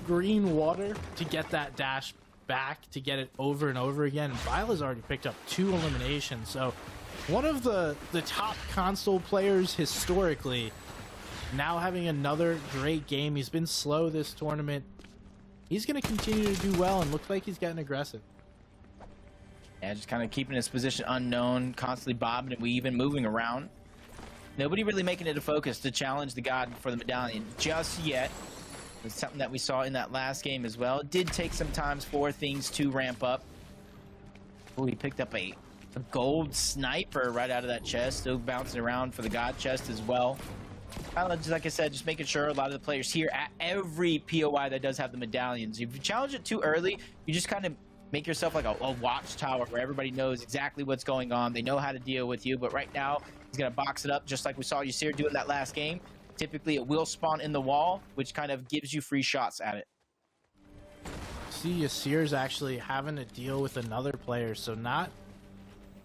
S1: green water to get that dash back, to get it over and over again. And Vila's already picked up 2 eliminations, so one of the top console players historically, now having another great game. He's been slow this tournament. He's going to continue to do well and looks like he's getting aggressive.
S2: Yeah, just kind of keeping his position unknown, constantly bobbing and weaving, moving around. Nobody really making it a focus to challenge the god for the medallion just yet. It's something that we saw in that last game as well. It did take some time for things to ramp up. Oh, he picked up a gold sniper right out of that chest. Still bouncing around for the god chest as well. Just like I said, just making sure a lot of the players here at every POI that does have the medallions. If you challenge it too early, you just kind of make yourself like a watchtower where everybody knows exactly what's going on. They know how to deal with you. But right now, he's going to box it up just like we saw Yasir do in that last game. Typically, it will spawn in the wall, which kind of gives you free shots at it.
S1: See, Yasir's actually having to deal with another player, so not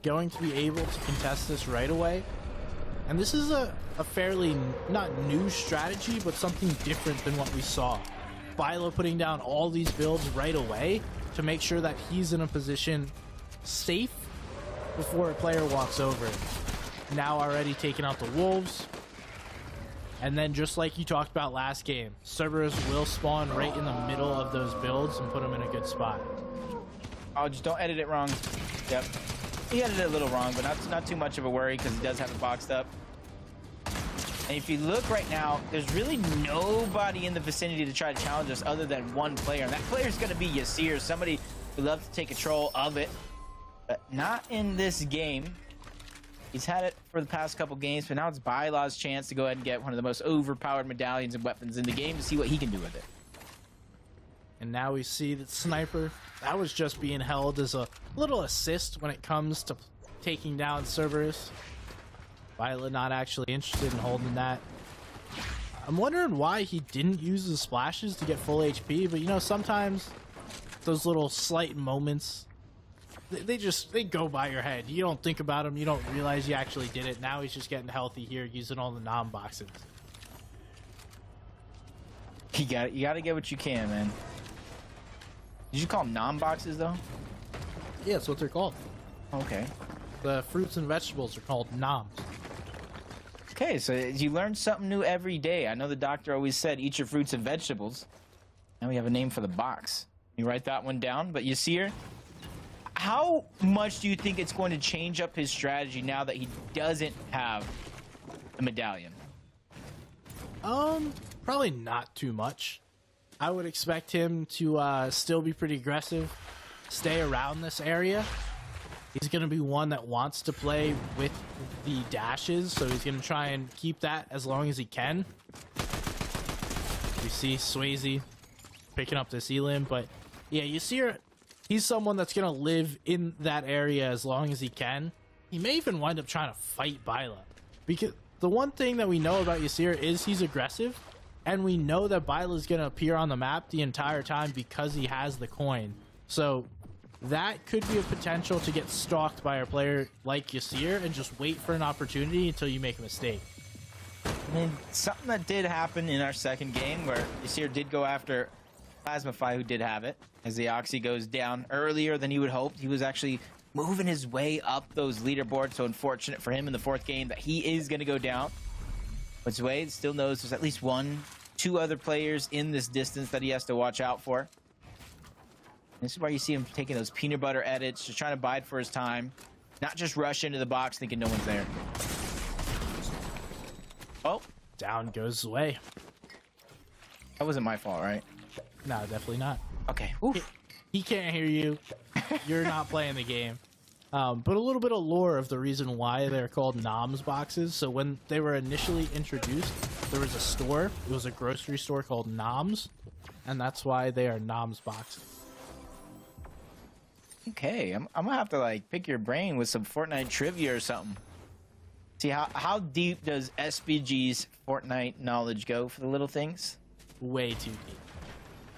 S1: going to be able to contest this right away. And this is a fairly, not new strategy, but something different than what we saw. Bilo putting down all these builds right away to make sure that he's in a position safe before a player walks over. Now already taking out the wolves. And then just like you talked about last game, Cerberus will spawn right in the middle of those builds and put them in a good spot.
S2: Oh, just don't edit it wrong. Yep. He edited it a little wrong, but not too much of a worry because he does have it boxed up. And if you look right now, there's really nobody in the vicinity to try to challenge us other than one player. And that player is going to be Yasir, somebody who loves to take control of it. But not in this game. He's had it for the past couple games, but now it's Bylaw's chance to go ahead and get one of the most overpowered medallions and weapons in the game to see what he can do with it.
S1: And now we see that Sniper, that was just being held as a little assist when it comes to taking down Cerberus. Violet not actually interested in holding that. I'm wondering why he didn't use the splashes to get full HP, but you know, sometimes those little slight moments, they go by your head. You don't think about them, you don't realize you actually did it. Now he's just getting healthy here using all the nom boxes.
S2: You gotta get what you can, man. Did you call them nom boxes though?
S1: Yeah, that's what they're called.
S2: Okay.
S1: The fruits and vegetables are called noms.
S2: Okay, so you learn something new every day. I know the doctor always said, eat your fruits and vegetables. Now we have a name for the box. You write that one down, but Yasir, how much do you think it's going to change up his strategy now that he doesn't have the medallion?
S1: Probably not too much. I would expect him to still be pretty aggressive, stay around this area. He's going to be one that wants to play with the dashes, so he's going to try and keep that as long as he can. You see Swayze picking up this elim, but yeah, you see he's someone that's going to live in that area as long as he can. He may even wind up trying to fight Byla, because the one thing that we know about Yasir is he's aggressive, and we know that Byla is going to appear on the map the entire time because he has the coin. So that could be a potential to get stalked by a player like Yasir and just wait for an opportunity until you make a mistake.
S2: I mean, something that did happen in our second game where Yasir did go after Plasmafy, who did have it, as the Oxy goes down earlier than he would hope. He was actually moving his way up those leaderboards, so unfortunate for him in the fourth game that he is going to go down. But Sway still knows there's at least two other players in this distance that he has to watch out for. This is why you see him taking those peanut butter edits, just trying to bide for his time, not just rush into the box thinking no one's there. Oh,
S1: Down goes Sway.
S2: that wasn't my fault, right?
S1: No, definitely not.
S2: Okay.
S1: He can't hear you. You're not playing the game. But a little bit of lore of the reason why they're called noms boxes. So when they were initially introduced, there was a store. It was a grocery store called Noms, and that's why they are noms boxes.
S2: Okay, I'm gonna have to like pick your brain with some Fortnite trivia or something. See how deep does SBG's Fortnite knowledge go for the little things?
S1: Way too deep.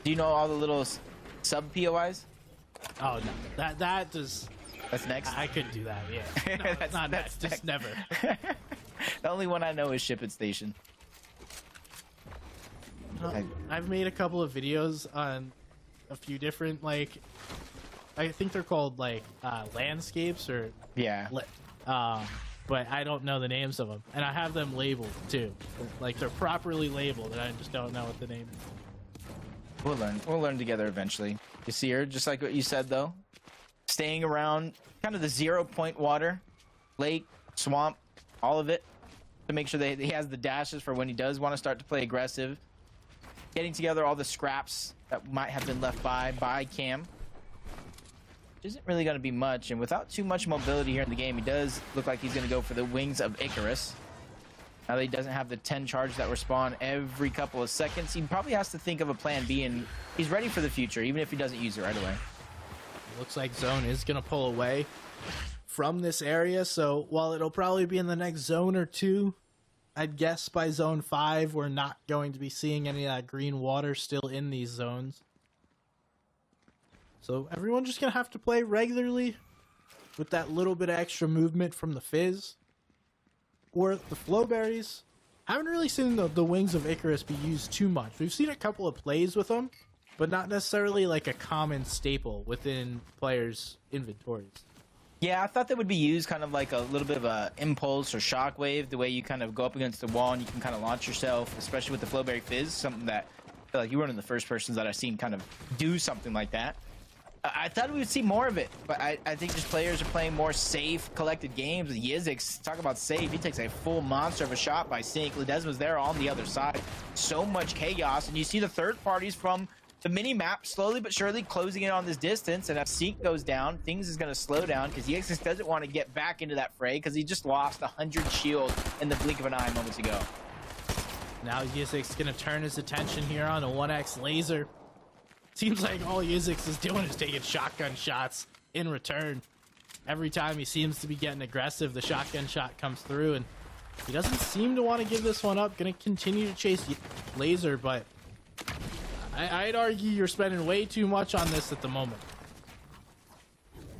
S2: Do you know all the little sub POIs?
S1: Oh no, that does.
S2: That's next.
S1: I couldn't do that. Yeah, no,
S2: That's
S1: not
S2: next.
S1: Just never.
S2: The only one I know is Ship It Station.
S1: I've made a couple of videos on a few different, like, I think they're called like landscapes or
S2: Yeah.
S1: But I don't know the names of them, and I have them labeled too. Like they're properly labeled, and I just don't know what the name is.
S2: We'll learn. We'll learn together eventually. You see her, just like what you said, though. Staying around kind of the 0-point water, lake, swamp, all of it, to make sure that he has the dashes for when he does want to start to play aggressive. Getting together all the scraps that might have been left by Cam. Isn't really going to be much, and without too much mobility here in the game, he does look like he's going to go for the wings of Icarus. Now that he doesn't have the 10 charges that respawn every couple of seconds, he probably has to think of a plan B, and he's ready for the future, even if he doesn't use it right away.
S1: Looks like Zone is going to pull away from this area, so while it'll probably be in the next zone or two, I'd guess by zone 5, we're not going to be seeing any of that green water still in these zones. So everyone's just going to have to play regularly with that little bit of extra movement from the Fizz. Or the Flowberries. Haven't really seen the wings of Icarus be used too much. We've seen a couple of plays with them, but not necessarily like a common staple within players' inventories.
S2: Yeah, I thought that would be used kind of like a little bit of a impulse or shockwave, the way you kind of go up against the wall and you can kind of launch yourself, especially with the Flowberry Fizz, something that I feel like you were one of the first persons that I've seen kind of do something like that. I thought we would see more of it, but I think just players are playing more safe, collected games. And Yizix, talk about safe, he takes a full monster of a shot by Sync. Ledesma's there on the other side. So much chaos, and you see the third parties from the mini-map slowly but surely closing in on this distance, and as Sync goes down, things is going to slow down because Yizix doesn't want to get back into that fray because he just lost 100 shield in the blink of an eye moments ago.
S1: Now Yizix is going to turn his attention here on a 1x laser. Seems like all Yizix is doing is taking shotgun shots in return. Every time he seems to be getting aggressive, the shotgun shot comes through, and he doesn't seem to want to give this one up. Gonna continue to chase laser, but I'd argue you're spending way too much on this at the moment.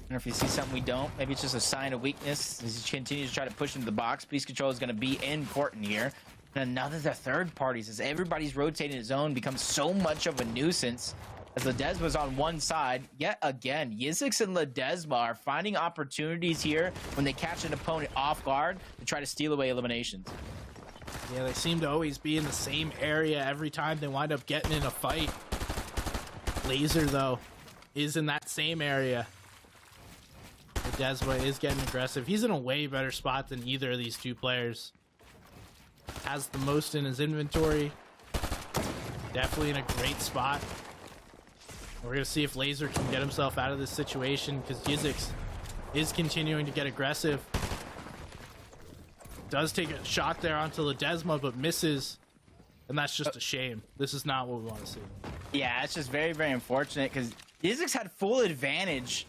S2: And if you see something we don't, maybe it's just a sign of weakness as he continues to try to push into the box. Police control is going to be important here. And another the third parties as everybody's rotating his zone becomes so much of a nuisance. As Ledesma's on one side, yet again, Yizix and Ledesma are finding opportunities here when they catch an opponent off guard to try to steal away eliminations.
S1: Yeah, they seem to always be in the same area every time they wind up getting in a fight. Laser, though, is in that same area. Ledesma is getting aggressive. He's in a way better spot than either of these two players. Has the most in his inventory. Definitely in a great spot. We're going to see if Laser can get himself out of this situation because Yizix is continuing to get aggressive. Does take a shot there onto Ledesma, but misses. And that's just a shame. This is not what we want to see.
S2: Yeah, it's just very, very unfortunate because Yizix had full advantage.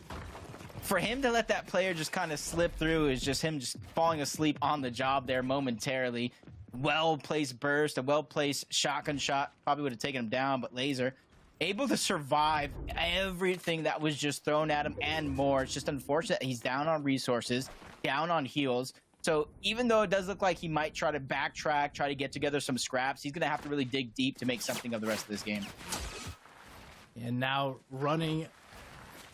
S2: For him to let that player just kind of slip through is just him just falling asleep on the job there momentarily. Well-placed burst, a well-placed shotgun shot. Probably would have taken him down, but Laser able to survive everything that was just thrown at him and more. It's just unfortunate he's down on resources, down on heals. So even though it does look like he might try to backtrack, try to get together some scraps, he's going to have to really dig deep to make something of the rest of this game.
S1: And now running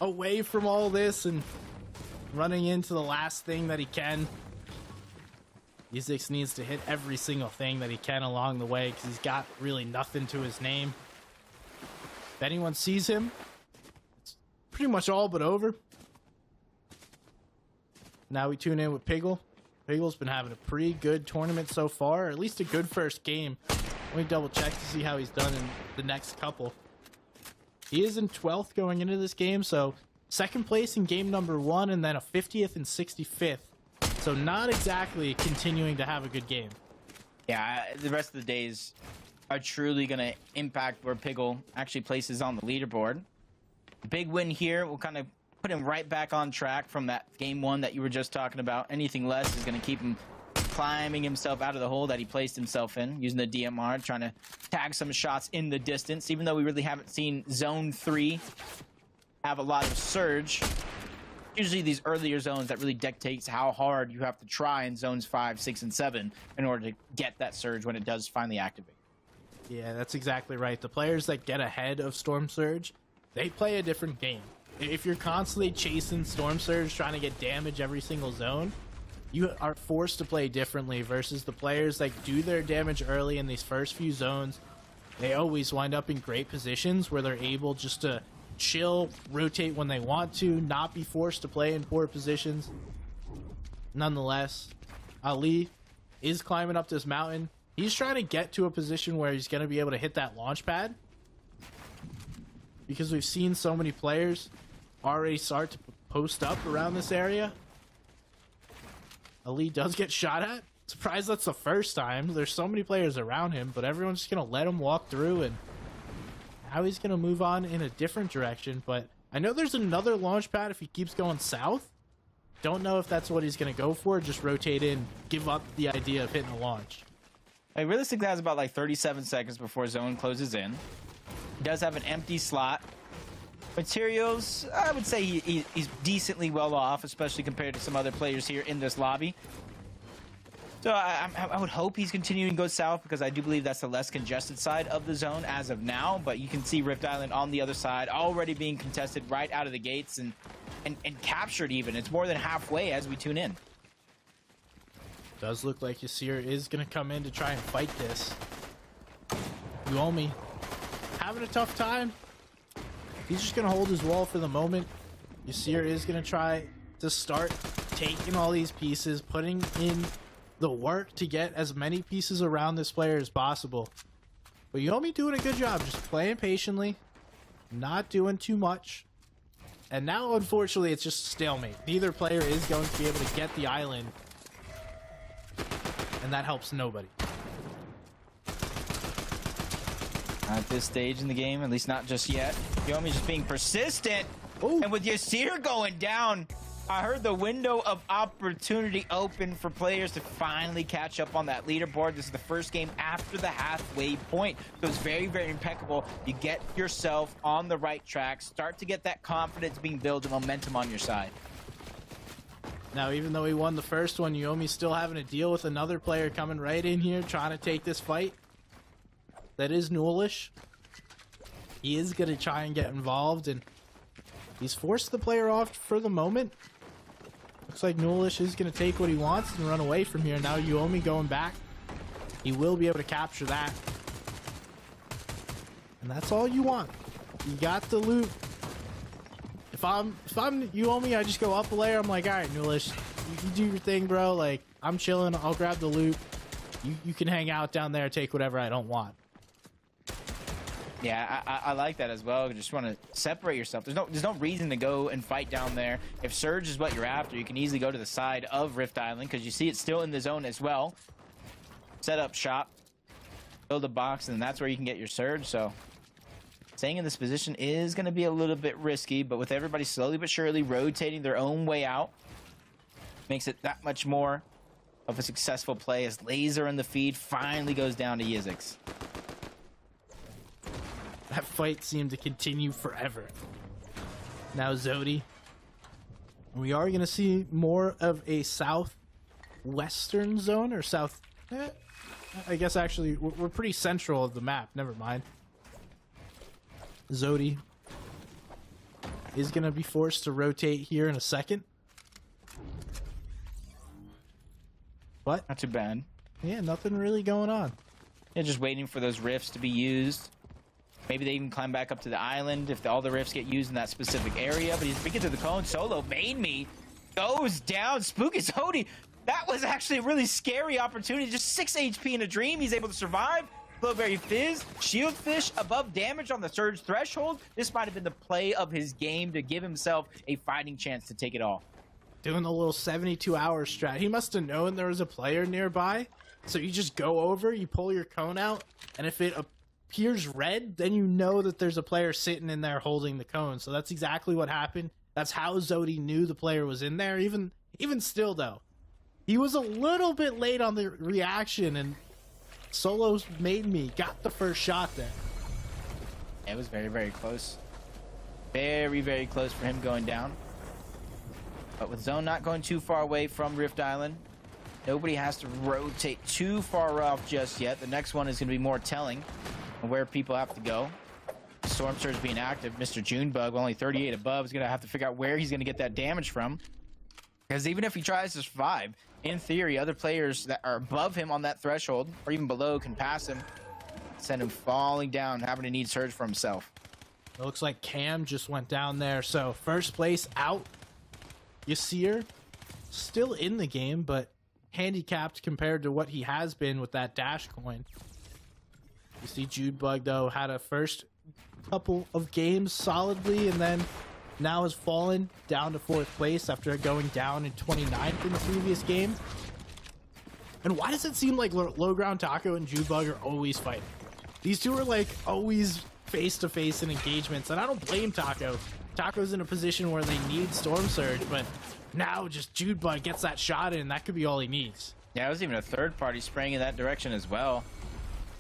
S1: away from all this and running into the last thing that he can. Yizix needs to hit every single thing that he can along the way because he's got really nothing to his name. If anyone sees him, it's pretty much all but over. Now we tune in with Piggle. Piggle's been having a pretty good tournament so far, or at least a good first game. Let me double check to see how he's done in the next couple. He is in 12th going into this game, so second place in game number 1 and then a 50th and 65th. So not exactly continuing to have a good game.
S2: Yeah, the rest of the days are truly going to impact where Piggle actually places on the leaderboard. Big win here will kind of put him right back on track from that game 1 that you were just talking about. Anything less is going to keep him climbing himself out of the hole that he placed himself in, using the DMR, trying to tag some shots in the distance, even though we really haven't seen Zone 3 have a lot of surge. Usually these earlier zones that really dictates how hard you have to try in zones 5, 6, and 7 in order to get that surge when it does finally activate.
S1: Yeah, that's exactly right. The players that get ahead of Storm Surge, they play a different game. If you're constantly chasing Storm Surge, trying to get damage every single zone, you are forced to play differently versus the players that do their damage early in these first few zones. They always wind up in great positions where they're able just to chill, rotate when they want to, not be forced to play in poor positions. Nonetheless, Ali is climbing up this mountain. He's trying to get to a position where he's going to be able to hit that launch pad, because we've seen so many players already start to post up around this area. Ali does get shot at. Surprised that's the first time. There's so many players around him, but everyone's just going to let him walk through, and now he's going to move on in a different direction. But I know there's another launch pad if he keeps going south. Don't know if that's what he's going to go for. Just rotate in, give up the idea of hitting a launch.
S2: Hey, realistically, that's about like 37 seconds before zone closes in. He does have an empty slot. Materials, I would say he's decently well off, especially compared to some other players here in this lobby. So I would hope he's continuing to go south, because I do believe that's the less congested side of the zone as of now. But you can see Rift Island on the other side already being contested right out of the gates and captured even. It's more than halfway as we tune in.
S1: Does look like Yasir is going to come in to try and fight this. Yuomi having a tough time. He's just going to hold his wall for the moment. Yasir is going to try to start taking all these pieces, putting in the work to get as many pieces around this player as possible. But Yuomi doing a good job, just playing patiently, not doing too much. And now, unfortunately, it's just a stalemate. Neither player is going to be able to get the island, and that helps nobody.
S2: At this stage in the game, at least not just yet. Yomi's just being persistent.
S1: Ooh.
S2: And with Yasir going down, I heard the window of opportunity open for players to finally catch up on that leaderboard. This is the first game after the halfway point. So it's very, very impeccable. You get yourself on the right track, start to get that confidence being built and momentum on your side.
S1: Now, even though he won the first one, Yuomi's still having to deal with another player coming right in here, trying to take this fight. That is Nulish. He is going to try and get involved, and he's forced the player off for the moment. Looks like Nulish is going to take what he wants and run away from here. Now Yuomi going back. He will be able to capture that. And that's all you want. You got the loot. If I'm Yuomi, I just go up a layer. I'm like, all right, Nulish, you do your thing, bro. Like, I'm chilling. I'll grab the loot. You can hang out down there, take whatever I don't want.
S2: Yeah, I like that as well. You just want to separate yourself. There's no reason to go and fight down there. If Surge is what you're after, you can easily go to the side of Rift Island, because you see it's still in the zone as well. Set up shop, build a box, and that's where you can get your Surge. So staying in this position is going to be a little bit risky, but with everybody slowly but surely rotating their own way out, makes it that much more of a successful play as Laser in the feed finally goes down to Yizix.
S1: That fight seemed to continue forever. Now Zodi. We are going to see more of a southwestern zone, or south... I guess actually we're pretty central of the map. Never mind. Zodi is going to be forced to rotate here in a second. But
S2: Not too bad.
S1: yeah, nothing really going on.
S2: Yeah, just waiting for those rifts to be used. Maybe they even climb back up to the island if all the rifts get used in that specific area. But he's speaking to the cone. Solo made me. Goes down. Spooky Zodi. That was actually a really scary opportunity. Just 6 HP in a dream. He's able to survive. Glowberry Fizz. Shield Fish above damage on the Surge threshold. This might have been the play of his game to give himself a fighting chance to take it all.
S1: Doing the little 72-hour strat. He must have known there was a player nearby. So you just go over, you pull your cone out, and if it appears red, then you know that there's a player sitting in there holding the cone. So that's exactly what happened. That's how Zodi knew the player was in there. Even still, though, he was a little bit late on the reaction, and Solo's made me got the first shot there.
S2: It was very, very close. Very, very close for him going down. But with Zone not going too far away from Rift Island, nobody has to rotate too far off just yet. The next one is going to be more telling on where people have to go. Storm Surge being active. Mr. Junebug, only 38 above, is going to have to figure out where he's going to get that damage from. Because even if he tries to survive, in theory, other players that are above him on that threshold or even below can pass him, send him falling down, having to need surge for himself.
S1: It looks like Cam just went down there. So first place out. Yasir still in the game, but handicapped compared to what he has been with that dash coin. You see Judebug, though, had a first couple of games solidly and then now has fallen down to 4th place after going down in 29th in the previous game. And why does it seem like Low Ground Taco and Judebug are always fighting? These two are like always face-to-face in engagements, and I don't blame Taco. Taco's in a position where they need Storm Surge, but now just Judebug gets that shot in, that could be all he needs.
S2: Yeah, it was even a third party spraying in that direction as well.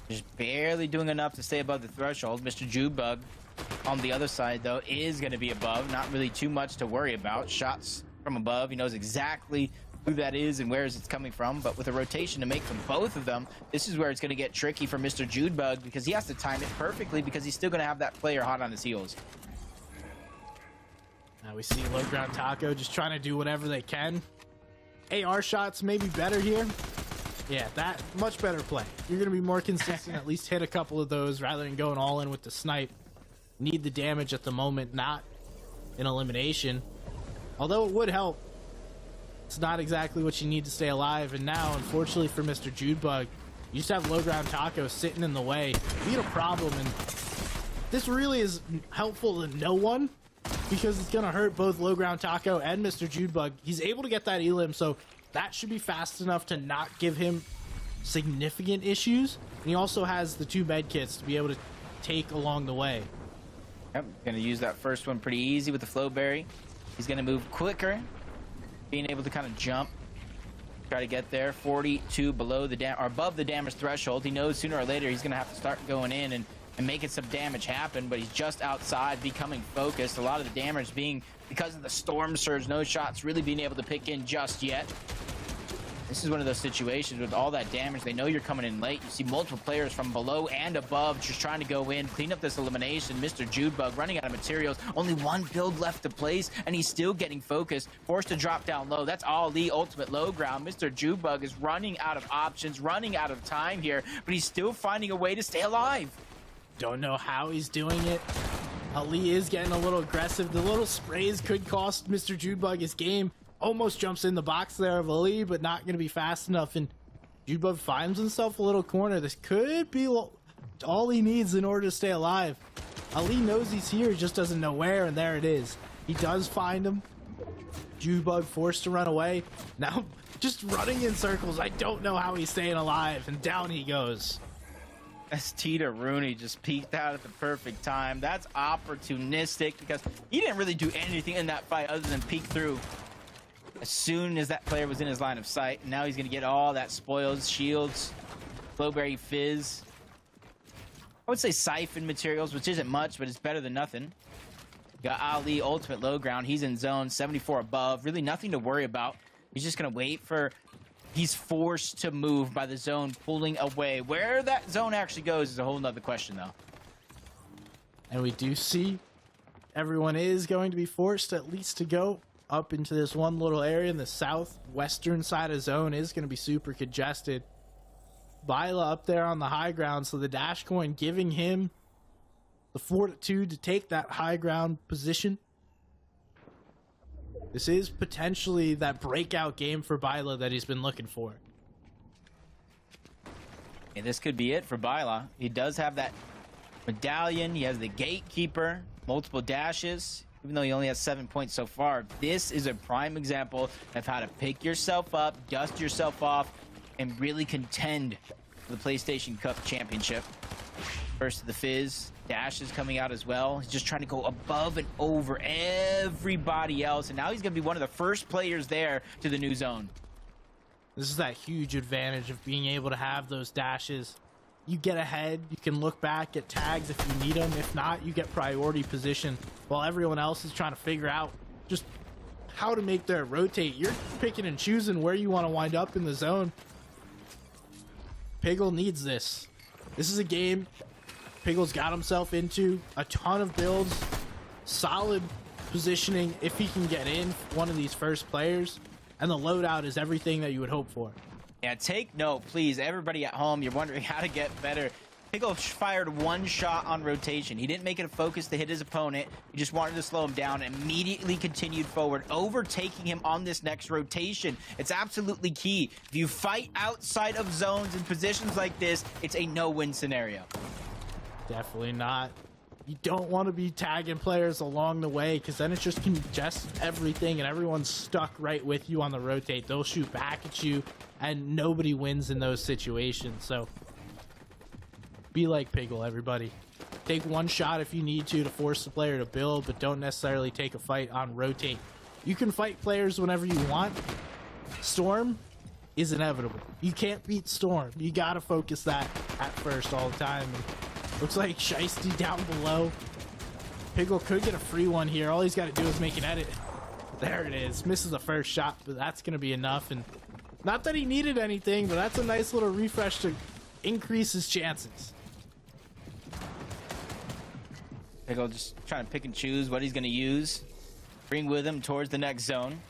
S2: Just barely doing enough to stay above the threshold. Mr. Judebug on the other side, though, is going to be above. Not really too much to worry about. Shots from above. He knows exactly who that is and where it's coming from. But with a rotation to make from both of them, this is where it's going to get tricky for Mr. Judebug because he has to time it perfectly because he's still going to have that player hot on his heels.
S1: Now we see Low Ground Taco just trying to do whatever they can. AR shots maybe better here. Yeah, that much better play. You're going to be more consistent, at least hit a couple of those rather than going all in with the snipe. Need the damage at the moment, not an elimination. Although it would help. It's not exactly what you need to stay alive. And now, unfortunately for Mr. Judebug, you just have Low Ground Taco sitting in the way. Beat a problem, and this really is helpful to no one because it's going to hurt both Low Ground Taco and Mr. Judebug. He's able to get that elim, so that should be fast enough to not give him significant issues. And he also has the 2 med kits to be able to take along the way.
S2: Yep, going to use that first one pretty easy with the flow berry. He's going to move quicker, being able to kind of jump, try to get there. 42 below the or above the damage threshold. He knows sooner or later he's going to have to start going in and making some damage happen, but he's just outside, becoming focused. A lot of the damage being because of the Storm Surge, no shots really being able to pick in just yet. This is one of those situations with all that damage. They know you're coming in late. You see multiple players from below and above just trying to go in, clean up this elimination. Mr. Judebug running out of materials. Only one build left to place, and he's still getting focused. Forced to drop down low. That's Ali, ultimate low ground. Mr. Judebug is running out of options, running out of time here, but he's still finding a way to stay alive.
S1: Don't know how he's doing it. Ali is getting a little aggressive. The little sprays could cost Mr. Judebug his game. Almost jumps in the box there of Ali, but not going to be fast enough. And Judebug finds himself a little corner. This could be all he needs in order to stay alive. Ali knows he's here, he just doesn't know where, and there it is. He does find him. Judebug forced to run away. Now just running in circles. I don't know how he's staying alive, and down he goes.
S2: As Tita Rooney just peeked out at the perfect time. That's opportunistic because he didn't really do anything in that fight other than peek through as soon as that player was in his line of sight. And now he's going to get all that spoils, shields, Flowberry Fizz. I would say siphon materials, which isn't much, but it's better than nothing. Got Ali, ultimate low ground. He's in zone, 74 above. Really nothing to worry about. He's just going to wait for... He's forced to move by the zone pulling away. Where that zone actually goes is a whole nother question, though.
S1: And we do see everyone is going to be forced at least to go up into this one little area in the southwestern side of zone. Is going to be super congested. Bila up there on the high ground, so the dash coin giving him the fortitude to take that high ground position. This is potentially that breakout game for Bila that he's been looking for.
S2: And this could be it for Bila. He does have that medallion. He has the gatekeeper, multiple dashes, even though he only has 7 points so far. This is a prime example of how to pick yourself up, dust yourself off, and really contend for the PlayStation Cup Championship. First to the Fizz. Dash is coming out as well. He's just trying to go above and over everybody else. And now he's going to be one of the first players there to the new zone.
S1: This is that huge advantage of being able to have those dashes. You get ahead, you can look back, get tags if you need them. If not, you get priority position while everyone else is trying to figure out just how to make their rotate. You're picking and choosing where you want to wind up in the zone. Piggle needs this. This is a game Piggle's got himself into. A ton of builds, solid positioning if he can get in one of these first players. and the loadout is everything that you would hope for.
S2: Yeah, take note, please. Everybody at home, you're wondering how to get better. Pickle fired one shot on rotation. He didn't make it a focus to hit his opponent. He just wanted to slow him down and immediately continued forward, overtaking him on this next rotation. It's absolutely key. If you fight outside of zones in positions like this, it's a no-win scenario.
S1: Definitely not. You don't want to be tagging players along the way, because then it just congests everything and everyone's stuck right with you on the rotate. They'll shoot back at you and nobody wins in those situations. So be like Piggle, everybody. Take one shot if you need to force the player to build, but don't necessarily take a fight on rotate. You can fight players whenever you want. Storm is inevitable. You can't beat Storm. You gotta focus that at first all the time. And looks like Shiesty down below. Piggle could get a free one here. All he's got to do is make an edit. There it is. Misses the first shot, but that's going to be enough. And not that he needed anything, but that's a nice little refresh to increase his chances.
S2: Piggle just trying to pick and choose what he's going to use. Bring with him towards the next zone.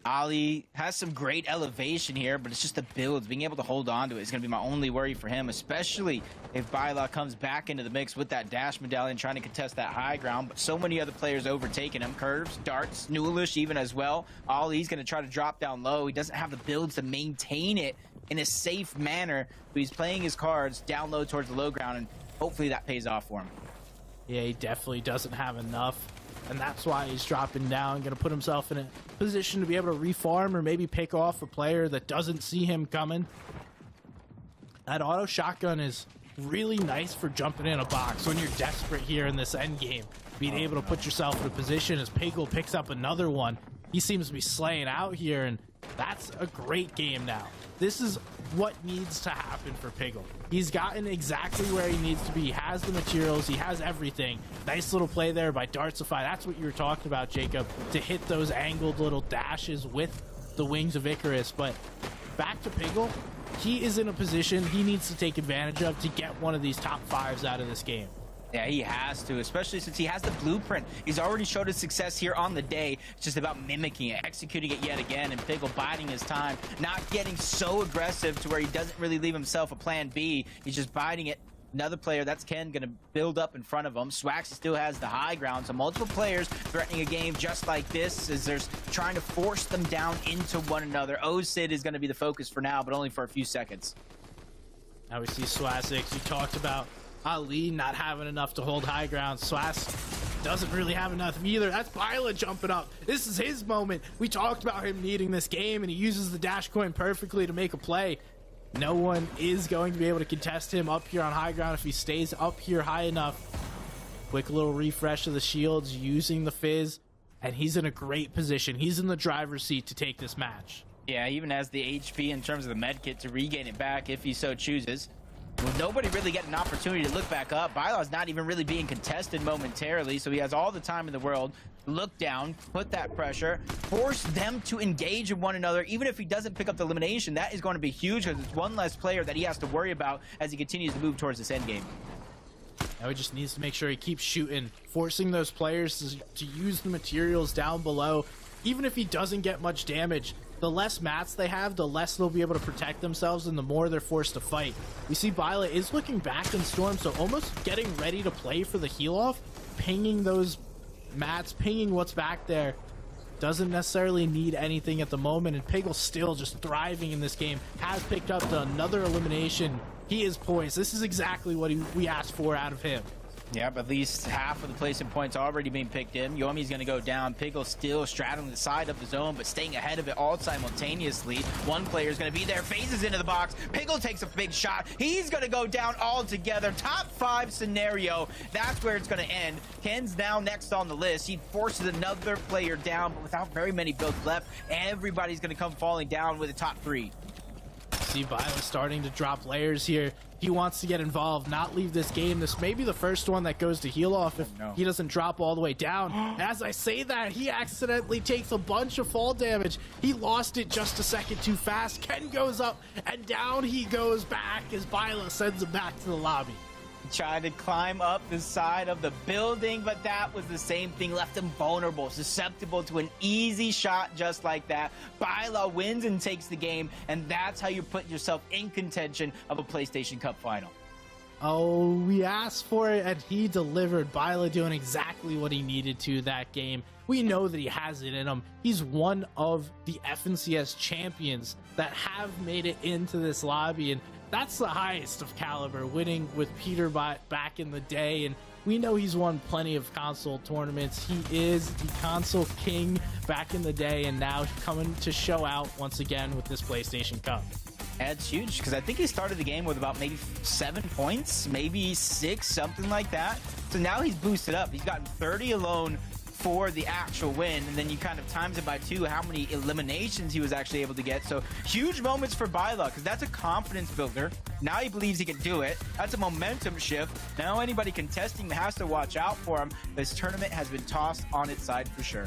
S2: Ali has some great elevation here, but it's just the builds. Being able to hold on to it is going to be my only worry for him, especially if Byla comes back into the mix with that dash medallion trying to contest that high ground. But so many other players overtaking him. Curves, darts, Newlish even as well. Ali's going to try to drop down low. He doesn't have the builds to maintain it in a safe manner, but he's playing his cards down low towards the low ground, and hopefully that pays off for him.
S1: Yeah, he definitely doesn't have enough. And that's why he's dropping down, going to put himself in a position to be able to refarm or maybe pick off a player that doesn't see him coming. That auto shotgun is really nice for jumping in a box when you're desperate here in this end game. Being able to put yourself in a position as Piggle picks up another one. He seems to be slaying out here, and that's a great game now. This is what needs to happen for Piggle. He's gotten exactly where he needs to be. He has the materials. He has everything. Nice little play there by Dartsify. That's what you were talking about, Jacob, to hit those angled little dashes with the Wings of Icarus. But back to Piggle, he is in a position he needs to take advantage of to get one of these top fives out of this game.
S2: Yeah, he has to, especially since he has the blueprint. He's already showed his success here on the day. It's just about mimicking it, executing it yet again, and Piggle biding his time, not getting so aggressive to where he doesn't really leave himself a plan B. He's just biding it. Another player, that's Ken, going to build up in front of him. Swaxy still has the high ground, so multiple players threatening a game just like this as they're trying to force them down into one another. Osid is going to be the focus for now, but only for a few seconds.
S1: Now we see Swasix. You talked about Ali not having enough to hold high ground. Swass doesn't really have enough either. That's Byla jumping up. This is his moment. We talked about him needing this game, and he uses the dash coin perfectly to make a play. No one is going to be able to contest him up here on high ground if he stays up here high enough. Quick little refresh of the shields using the fizz, and he's in a great position. He's in the driver's seat to take this match.
S2: Yeah, even has the HP in terms of the med kit to regain it back if he so chooses. With nobody really getting an opportunity to look back up, Byla's not even really being contested momentarily, so he has all the time in the world to look down, put that pressure, force them to engage in one another. Even if he doesn't pick up the elimination, that is going to be huge because it's one less player that he has to worry about as he continues to move towards this end game.
S1: Now he just needs to make sure he keeps shooting, forcing those players to use the materials down below. Even if he doesn't get much damage, the less mats they have, the less they'll be able to protect themselves and the more they're forced to fight. We see Byla is looking back in Storm, so almost getting ready to play for the heal off, pinging those mats, pinging what's back there. Doesn't necessarily need anything at the moment, and Piggle's still just thriving in this game. Has picked up another elimination. He is poised. This is exactly what we asked for out of him.
S2: Yep, at least half of the placement points already being picked in. Yomi's going to go down. Piggle still straddling the side of the zone, but staying ahead of it all simultaneously. One player is going to be there, phases into the box. Piggle takes a big shot. He's going to go down altogether. Top 5 scenario. That's where it's going to end. Ken's now next on the list. He forces another player down, but without very many builds left, everybody's going to come falling down with a top 3.
S1: See Byla starting to drop layers here. He wants to get involved, not leave this game. This may be the first one that goes to heal off if he doesn't drop all the way down. As I say that, he accidentally takes a bunch of fall damage. He lost it just a second too fast. Ken goes up, and down he goes back as Byla sends him back to the lobby.
S2: Tried to climb up the side of the building, but that was the same thing. Left him vulnerable, susceptible to an easy shot just like that. Byla wins and takes the game, and that's how you put yourself in contention of a PlayStation Cup final.
S1: Oh, we asked for it, and he delivered. Byla doing exactly what he needed to that game. We know that he has it in him. He's one of the FNCS champions that have made it into this lobby, and that's the highest of caliber, winning with Peter back in the day. And we know he's won plenty of console tournaments. He is the console king back in the day, and now coming to show out once again with this PlayStation Cup.
S2: That's huge, because I think he started the game with about maybe 7 points, maybe 6, something like that. So now he's boosted up. He's gotten 30 alone for the actual win, and then you kind of times it by 2 how many eliminations he was actually able to get. So huge moments for Byla, because that's a confidence builder. Now he believes he can do it. That's a momentum shift. Now anybody contesting has to watch out for him. This tournament has been tossed on its side for sure.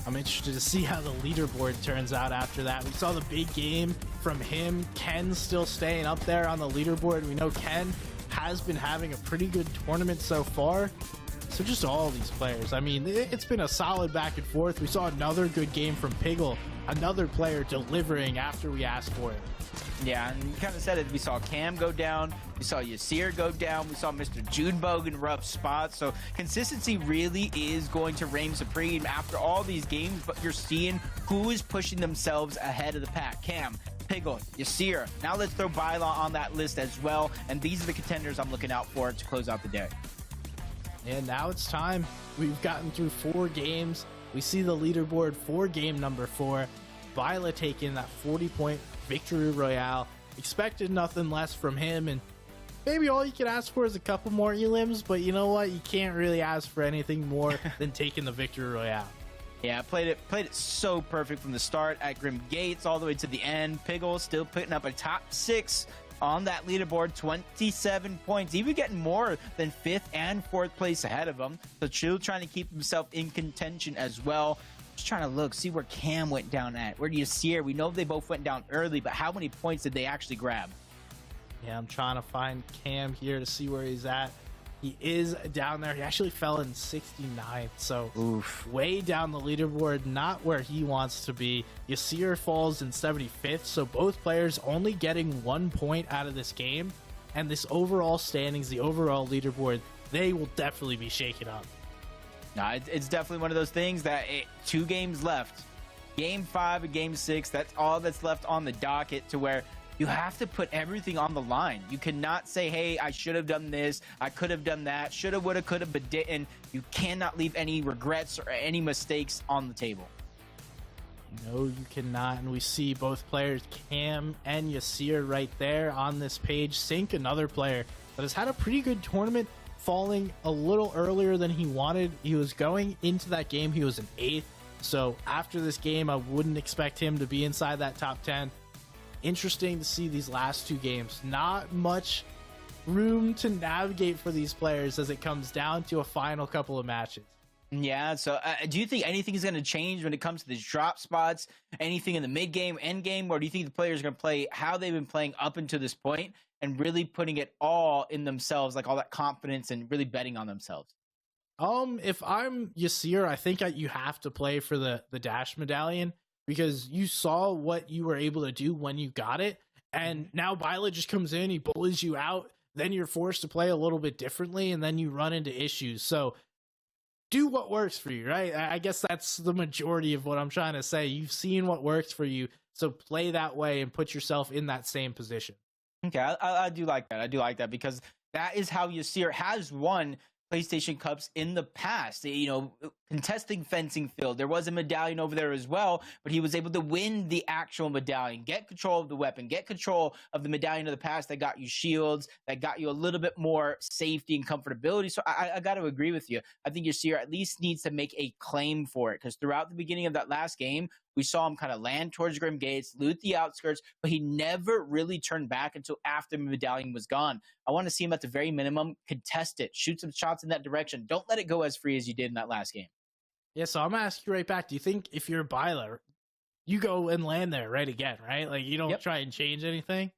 S1: I'm interested to see how the leaderboard turns out after that. We saw the big game from him. Ken still staying up there on the leaderboard. We know Ken has been having a pretty good tournament so far. So just all these players. I mean, it's been a solid back and forth. We saw another good game from Piggle, another player delivering after we asked for it.
S2: Yeah, and you kind of said it. We saw Cam go down. We saw Yasir go down. We saw Mr. Junebug in rough spots. So consistency really is going to reign supreme after all these games, but you're seeing who is pushing themselves ahead of the pack. Cam, Piggle, Yasir. Now let's throw Byla on that list as well. And these are the contenders I'm looking out for to close out the day.
S1: And now it's time. We've gotten through 4 games. We see the leaderboard for game number 4. Byla taking that 40-point victory royale. Expected nothing less from him, and maybe all you can ask for is a couple more elims, but you know what? You can't really ask for anything more than taking the victory royale.
S2: Yeah, played it so perfect from the start at Grim Gates all the way to the end. Piggle still putting up a top 6 on that leaderboard, 27 points, even getting more than 5th and 4th place ahead of him. So Chill trying to keep himself in contention as well. Just trying to look, see where Cam went down at. Where do you see her? We know they both went down early, but how many points did they actually grab?
S1: Yeah, I'm trying to find Cam here to see where he's at. He is down there. He actually fell in 69th, so way down the leaderboard, not where he wants to be. Yasir falls in 75th, so both players only getting 1 point out of this game. And this overall standings, the overall leaderboard, they will definitely be shaken up.
S2: No, it's definitely one of those things that 2 games left. Game 5 and Game 6, that's all that's left on the docket, to where you have to put everything on the line. You cannot say, hey, I should have done this, I could have done that, shoulda, woulda, coulda, but didn't. You cannot leave any regrets or any mistakes on the table.
S1: No, you cannot. And we see both players, Cam and Yasir, right there on this page. Sync, another player that has had a pretty good tournament, falling a little earlier than he wanted. He was going into that game, he was an 8th. So after this game, I wouldn't expect him to be inside that top 10. Interesting to see these last 2 games. Not much room to navigate for these players as it comes down to a final couple of matches.
S2: Yeah, so do you think anything is going to change when it comes to these drop spots? Anything in the mid game, end game? Or do you think the players are going to play how they've been playing up until this point and really putting it all in themselves, like all that confidence and really betting on themselves?
S1: If I'm Yasir, I think you have to play for the dash medallion, because you saw what you were able to do when you got it, and now Byla just comes in, he bullies you out, then you're forced to play a little bit differently, and then you run into issues. So do what works for you, right? I guess that's the majority of what I'm trying to say. You've seen what works for you, so play that way and put yourself in that same position.
S2: Okay, I do like that. I do like that, because that is how Yasir has won PlayStation Cups in the past. You know, contesting fencing field, there was a medallion over there as well, but he was able to win the actual medallion, get control of the weapon, get control of the medallion of the past that got you shields, that got you a little bit more safety and comfortability. So I got to agree with you. I think Yasir at least needs to make a claim for it, because throughout the beginning of that last game, we saw him kind of land towards Grim Gates, loot the outskirts, but he never really turned back until after the medallion was gone. I want to see him at the very minimum contest it, shoot some shots in that direction. Don't let it go as free as you did in that last game.
S1: Yeah, so I'm going to ask you right back. Do you think if you're Byla, you go and land there right again, right? Like, you don't try and change anything?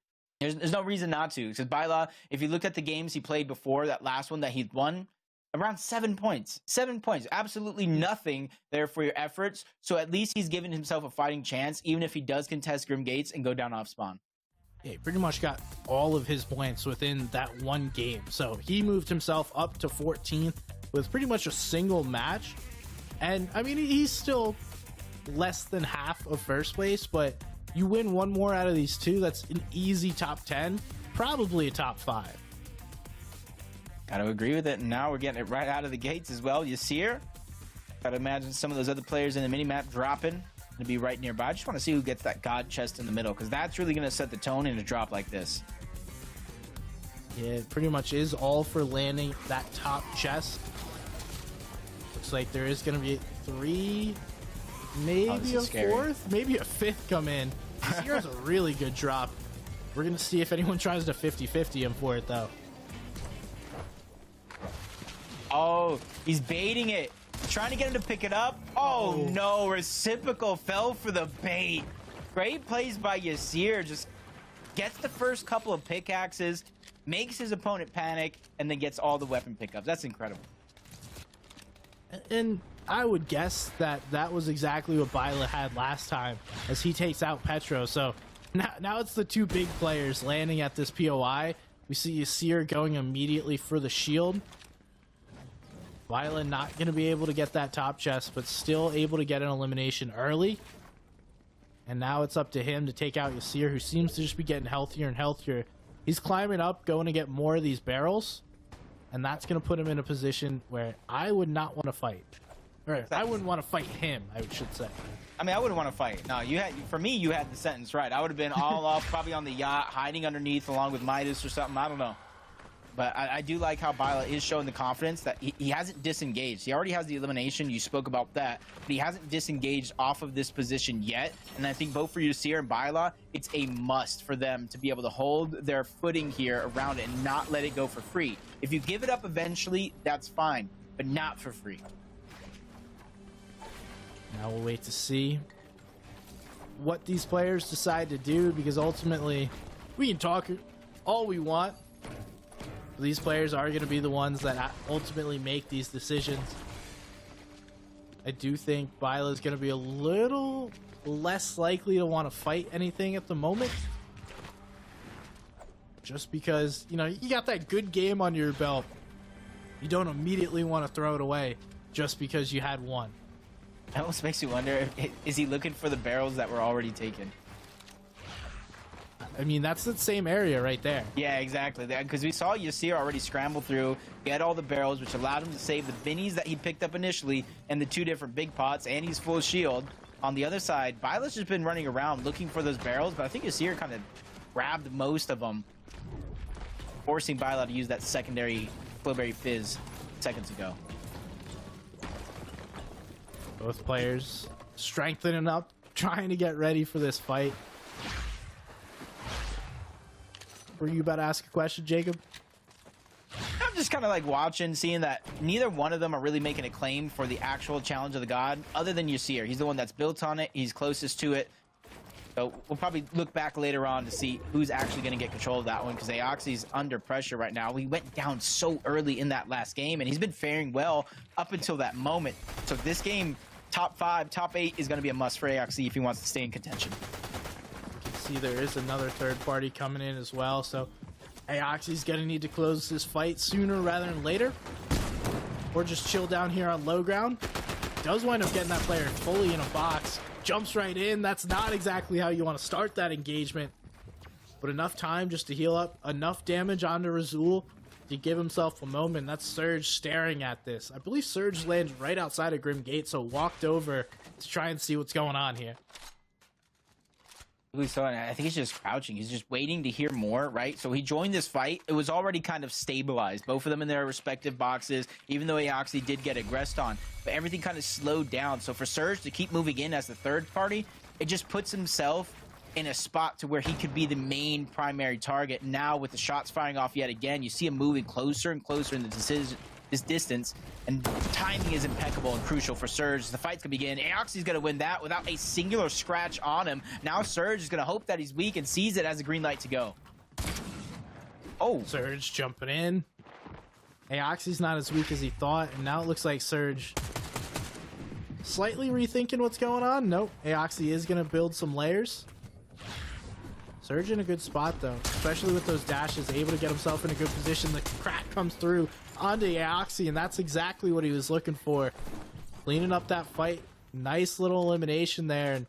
S2: There's no reason not to. Because Baila, if you look at the games he played before, that last one that he won, around 7 points. 7 points. Absolutely nothing there for your efforts. So at least he's given himself a fighting chance, even if he does contest Grim Gates and go down off spawn.
S1: Yeah, he pretty much got all of his points within that one game. So he moved himself up to 14th with pretty much a single match. And I mean, he's still less than half of first place, but you win one more out of these two, that's an easy top 10, probably a top 5.
S2: Gotta agree with it. And now we're getting it right out of the gates as well. Yasir, gotta imagine some of those other players in the minimap dropping to be right nearby. I just want to see who gets that god chest in the middle, because that's really going to set the tone in a drop like this.
S1: Yeah, it pretty much is all for landing that top chest. Looks like there is going to be 3, maybe a 4th, maybe a 5th come in. Here's a really good drop. We're going to see if anyone tries to 50-50 him for it, though.
S2: Oh, he's baiting it. Trying to get him to pick it up. Oh no, Reciprocal fell for the bait. Great plays by Yasir. Just gets the first couple of pickaxes, makes his opponent panic, and then gets all the weapon pickups. That's incredible.
S1: And I would guess that that was exactly what Baila had last time as he takes out Petro. So now it's the 2 big players landing at this POI. We see Yasir going immediately for the shield. Baila not going to be able to get that top chest, but still able to get an elimination early. And now it's up to him to take out Yasir, who seems to just be getting healthier and healthier. He's climbing up, going to get more of these barrels. And that's going to put him in a position where I would not want to fight. Or I wouldn't want to fight him, I should say.
S2: I mean, I wouldn't want to fight. No, for me, you had the sentence right. I would have been all off, probably on the yacht, hiding underneath along with Midas or something. I don't know. But I do like how Baila is showing the confidence that he hasn't disengaged. He already has the elimination. You spoke about that. But he hasn't disengaged off of this position yet. And I think both for Yasir and Baila, it's a must for them to be able to hold their footing here around it and not let it go for free. If you give it up eventually, that's fine. But not for free.
S1: Now we'll wait to see what these players decide to do, because ultimately we can talk all we want. These players are going to be the ones that ultimately make these decisions. I do think Baila is going to be a little less likely to want to fight anything at the moment. Just because, you know, you got that good game under your belt. You don't immediately want to throw it away just because you had one.
S2: That almost makes you wonder, is he looking for the barrels that were already taken?
S1: I mean, that's the same area right there.
S2: Yeah, exactly. Because we saw Yasir already scramble through, get all the barrels, which allowed him to save the minis that he picked up initially and the 2 different big pots, and he's full shield. On the other side, Baila's just been running around looking for those barrels, but I think Yasir kind of grabbed most of them, forcing Baila to use that secondary Flowberry Fizz seconds ago.
S1: Both players strengthening up, trying to get ready for this fight. Were you about to ask a question, Jacob?
S2: I'm just kind of like watching, seeing that neither one of them are really making a claim for the actual challenge of the god, other than Yasir. He's the one that's built on it. He's closest to it. So we'll probably look back later on to see who's actually going to get control of that one, because Aoxy's under pressure right now. We went down so early in that last game, and he's been faring well up until that moment. So this game, top 5, top 8 is going to be a must for Aoxy if he wants to stay in contention.
S1: See, there is another third party coming in as well, so Aoxy's gonna need to close this fight sooner rather than later, or just chill down here on low ground. Does wind up getting that player fully in a box, jumps right in. That's not exactly how you want to start that engagement, but enough time just to heal up, enough damage onto Razul to give himself a moment. That's Surge staring at this. I believe Surge landed right outside of Grim Gate, so walked over to try and see what's going on here.
S2: We saw it. I think he's just crouching. He's just waiting to hear more, right? So he joined this fight. It was already kind of stabilized. Both of them in their respective boxes, even though Aoxy did get aggressed on. But everything kind of slowed down. So for Surge to keep moving in as the third party, it just puts himself in a spot to where he could be the main primary target. Now with the shots firing off yet again, you see him moving closer and closer in this distance, and timing is impeccable and crucial for Surge. The fight's gonna begin. Aoxy's gonna win that without a singular scratch on him. Now Surge is gonna hope that he's weak and sees it as a green light to go. Oh,
S1: Surge jumping in. Aoxy's not as weak as he thought, and now it looks like Surge slightly rethinking what's going on. Nope, Aoxy is going to build some layers. Surge in a good spot, though, especially with those dashes, able to get himself in a good position. The crack comes through onto Aoxy, and that's exactly what he was looking for. Cleaning up that fight. Nice little elimination there. And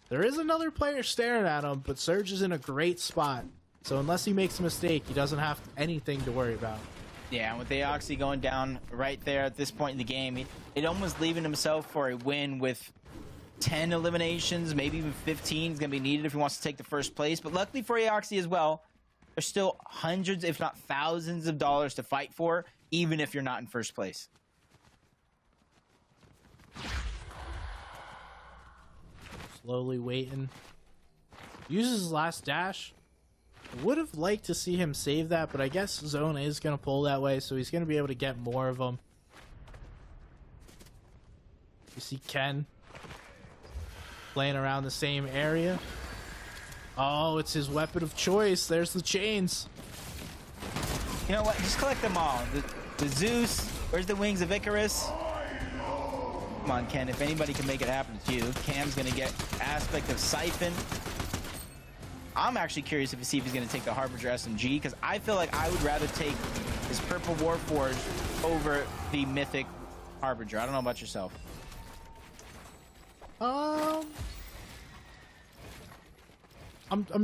S1: there is another player staring at him, but Surge is in a great spot. So unless he makes a mistake, he doesn't have anything to worry about.
S2: yeah, and with Aoxy going down right there at this point in the game, it almost leaving himself for a win with 10 eliminations, maybe even 15 is going to be needed if he wants to take the first place. But luckily for Aoxy as well, there's still hundreds, if not thousands of dollars to fight for, even if you're not in first place.
S1: Slowly waiting. Uses his last dash. Would have liked to see him save that, but I guess Zone is going to pull that way, so he's going to be able to get more of them. You see Ken playing around the same area. Oh, it's his weapon of choice. There's the chains.
S2: You know what? Just collect them all. The Zeus. Where's the wings of Icarus? Come on, Ken. If anybody can make it happen, it's you. Cam's going to get aspect of Siphon. I'm actually curious to see if he's going to take the Harbinger SMG, because I feel like I would rather take his Purple Warforged over the Mythic Harbinger. I don't know about yourself.
S1: I'm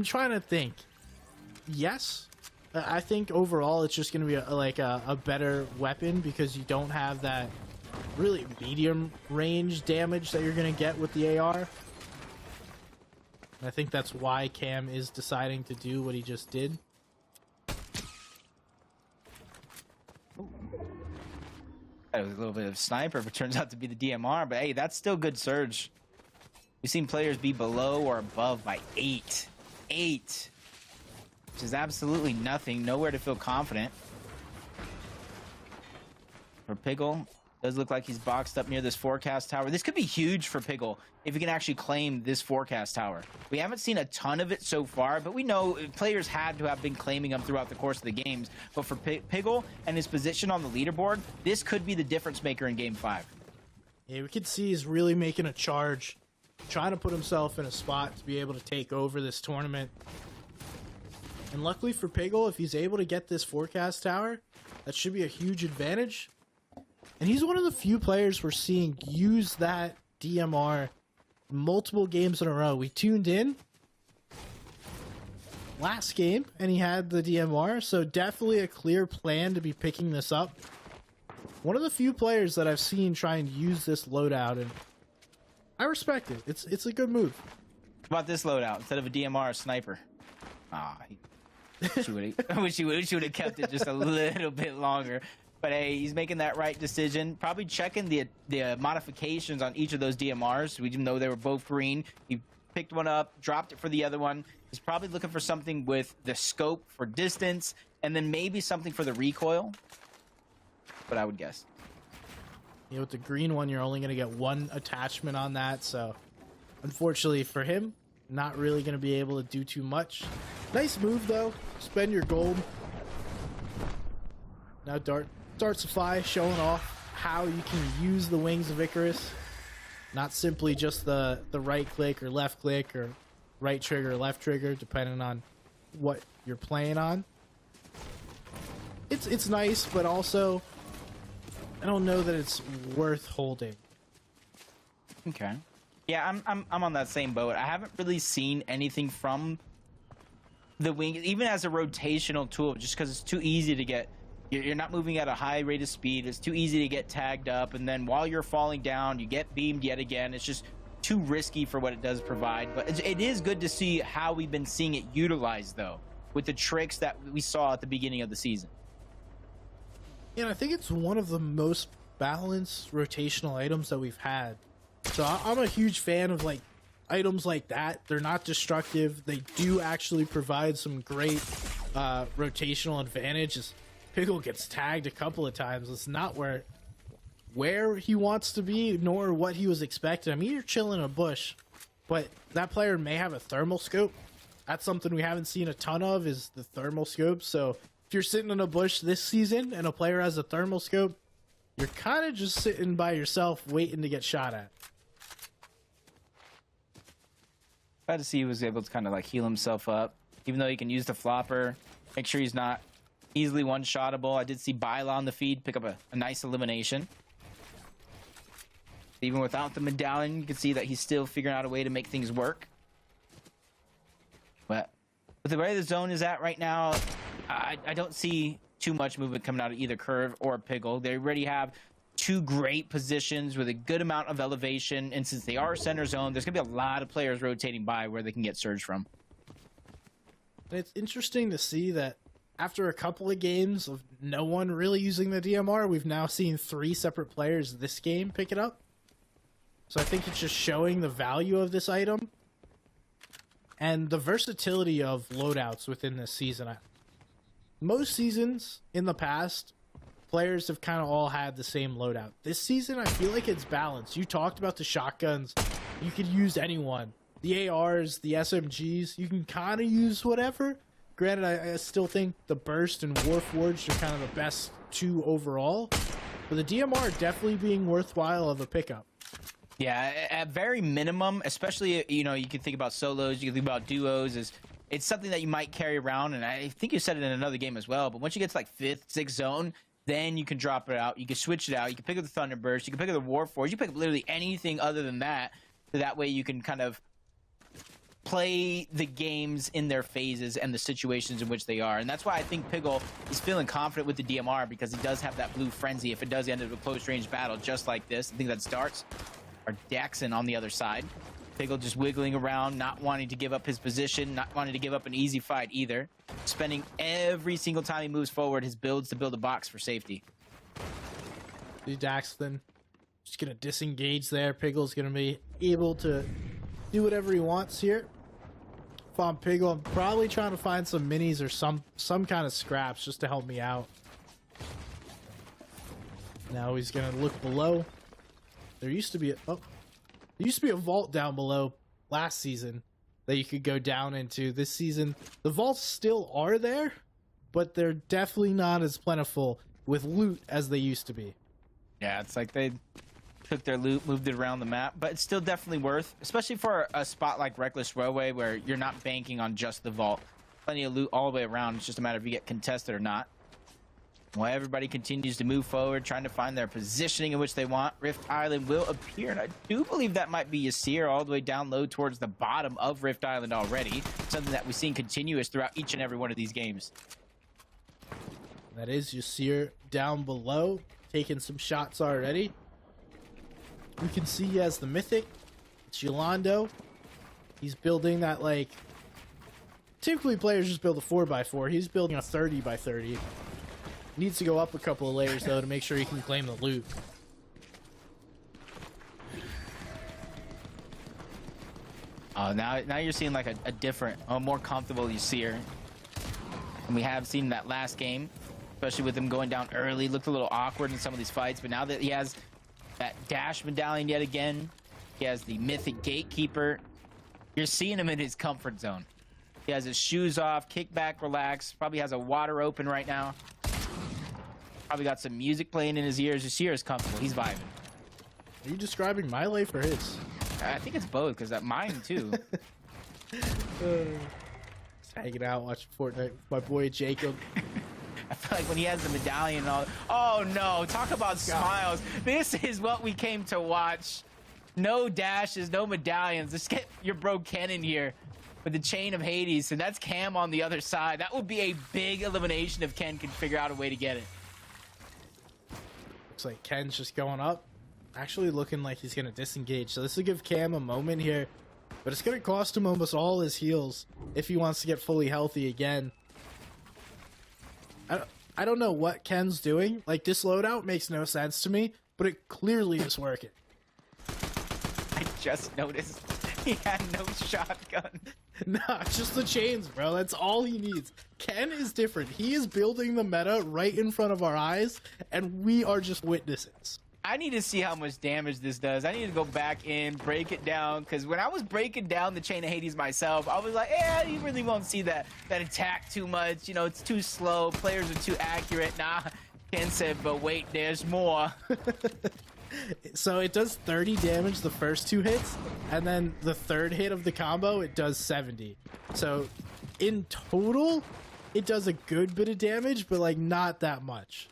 S1: trying to think. Yes, I think overall it's just going to be a better weapon, because you don't have that really medium range damage that you're going to get with the AR. And I think that's why Cam is deciding to do what he just did.
S2: That was a little bit of sniper, but turns out to be the DMR. But hey, that's still good surge. We've seen players be below or above by 8. 8. Which is absolutely nothing. Nowhere to feel confident. For Piggle, does look like he's boxed up near this forecast tower. This could be huge for Piggle if he can actually claim this forecast tower. We haven't seen a ton of it so far, but we know players had to have been claiming them throughout the course of the games. But for Piggle and his position on the leaderboard, this could be the difference maker in Game 5.
S1: Yeah, we could see he's really making a charge, trying to put himself in a spot to be able to take over this tournament. And luckily for Piggle, if he's able to get this forecast tower, that should be a huge advantage. And he's one of the few players we're seeing use that DMR multiple games in a row. We tuned in last game and he had the DMR, so definitely a clear plan to be picking this up. One of the few players that I've seen try and use this loadout, and I respect it. It's a good move.
S2: How about this loadout instead of a DMR, a sniper? Ah, I wish he would have kept it just a little bit longer. But hey, he's making that right decision. Probably checking the modifications on each of those DMRs. We didn't know they were both green. He picked one up, dropped it for the other one. He's probably looking for something with the scope for distance, and then maybe something for the recoil. But I would guess.
S1: You know, with the green one, you're only going to get one attachment on that. So, unfortunately for him, not really going to be able to do too much. Nice move, though. Spend your gold. Now Dartsify showing off how you can use the wings of Icarus. Not simply just the right click or left click or right trigger or left trigger, depending on what you're playing on. It's nice, but also I don't know that it's worth holding.
S2: Okay. Yeah, I'm on that same boat. I haven't really seen anything from the wing, even as a rotational tool, just because it's too easy to get. You're not moving at a high rate of speed. It's too easy to get tagged up, and then while you're falling down, you get beamed yet again. It's just too risky for what it does provide. But it is good to see how we've been seeing it utilized, though, with the tricks that we saw at the beginning of the season.
S1: Yeah, I think it's one of the most balanced rotational items that we've had. So I'm a huge fan of like items like that. They're not destructive. They do actually provide some great rotational advantages. Piggle gets tagged a couple of times. It's not where he wants to be, nor what he was expecting. I mean, you're chilling in a bush, but that player may have a thermal scope. That's something we haven't seen a ton of, is the thermal scope. So If you're sitting in a bush this season and a player has a thermal scope, you're kind of just sitting by yourself waiting to get shot at.
S2: Glad to see he was able to kind of like heal himself up, even though he can use the flopper. Make sure he's not easily one-shottable. I did see Byla on the feed pick up a nice elimination. Even without the medallion, you can see that he's still figuring out a way to make things work. But with the way the zone is at right now, I don't see too much movement coming out of either Curve or Piggle. They already have two great positions with a good amount of elevation, and since they are center zone, there's going to be a lot of players rotating by where they can get surge from.
S1: And it's interesting to see that after a couple of games of no one really using the DMR, we've now seen 3 separate players this game pick it up. So I think it's just showing the value of this item and the versatility of loadouts within this season. Most seasons in the past, players have kind of all had the same loadout. This season, I feel like it's balanced. You talked about the shotguns. You could use anyone. The ARs, the SMGs, you can kind of use whatever. Granted, I still think the Burst and Warforged are kind of the best 2 overall. But the DMR definitely being worthwhile of a pickup.
S2: Yeah, at very minimum, especially, you know, you can think about solos, you can think about duos, it's something that you might carry around, and I think you said it in another game as well, but once you get to like 5th, 6th zone, then you can drop it out, you can switch it out, you can pick up the Thunderburst, you can pick up the Warforged, you pick up literally anything other than that, so that way you can kind of play the games in their phases and the situations in which they are. And that's why I think Piggle is feeling confident with the DMR, because he does have that blue frenzy if it does end up a close range battle just like this. I think that starts our Daxon on the other side. Piggle just wiggling around, not wanting to give up his position, not wanting to give up an easy fight either. Spending every single time he moves forward his builds to build a box for safety.
S1: The Daxton just going to disengage there. Piggle's going to be able to do whatever he wants here. If I'm Piggle, I'm probably trying to find some minis or some kind of scraps just to help me out. Now he's going to look below. There used to be a vault down below last season that you could go down into. This season, the vaults still are there, but they're definitely not as plentiful with loot as they used to be.
S2: Yeah, it's like they took their loot, moved it around the map, but it's still definitely worth, especially for a spot like Reckless Railway where you're not banking on just the vault. Plenty of loot all the way around. It's just a matter of you get contested or not. While everybody continues to move forward, trying to find their positioning in which they want, Rift Island will appear, and I do believe that might be Yasir all the way down low towards the bottom of Rift Island already, something that we've seen continuous throughout each and every one of these games.
S1: That is Yasir down below, taking some shots already. We can see he has the Mythic. It's Yolando. He's building that, like, typically players just build a 4x4. He's building a 30x30. Needs to go up a couple of layers though to make sure he can claim the loot.
S2: Now you're seeing like a different, more comfortable Yasir. And we have seen that last game, especially with him going down early. Looked a little awkward in some of these fights, but now that he has that dash medallion yet again, he has the Mythic Gatekeeper, you're seeing him in his comfort zone. He has his shoes off, kick back, relax, probably has a water open right now. Probably got some music playing in his ears. Yasir is comfortable. He's vibing.
S1: Are you describing my life or his?
S2: I think it's both, because that mine too.
S1: Just hanging out, watching Fortnite with my boy Jacob.
S2: I feel like when he has the medallion and all. Oh no! Talk about smiles. This is what we came to watch. No dashes, no medallions. Just get your bro Ken in here with the chain of Hades, and that's Cam on the other side. That would be a big elimination if Ken could figure out a way to get it.
S1: Looks like Ken's just going up. Actually looking like he's going to disengage. So this will give Cam a moment here. But it's going to cost him almost all his heals if he wants to get fully healthy again. I don't know what Ken's doing. Like, this loadout makes no sense to me, but it clearly is working.
S2: I just noticed he had no shotgun.
S1: Nah, just the chains, bro. That's all he needs. Ken is different. He is building the meta right in front of our eyes, and we are just witnesses.
S2: I need to see how much damage this does. I need to go back in, break it down, because when I was breaking down the Chain of Hades myself, I was like, yeah, you really won't see that attack too much. You know, it's too slow. Players are too accurate. Nah, Ken said, but wait, there's more.
S1: So it does 30 damage the first 2 hits, and then the third hit of the combo, it does 70. So in total, it does a good bit of damage, but like not that much.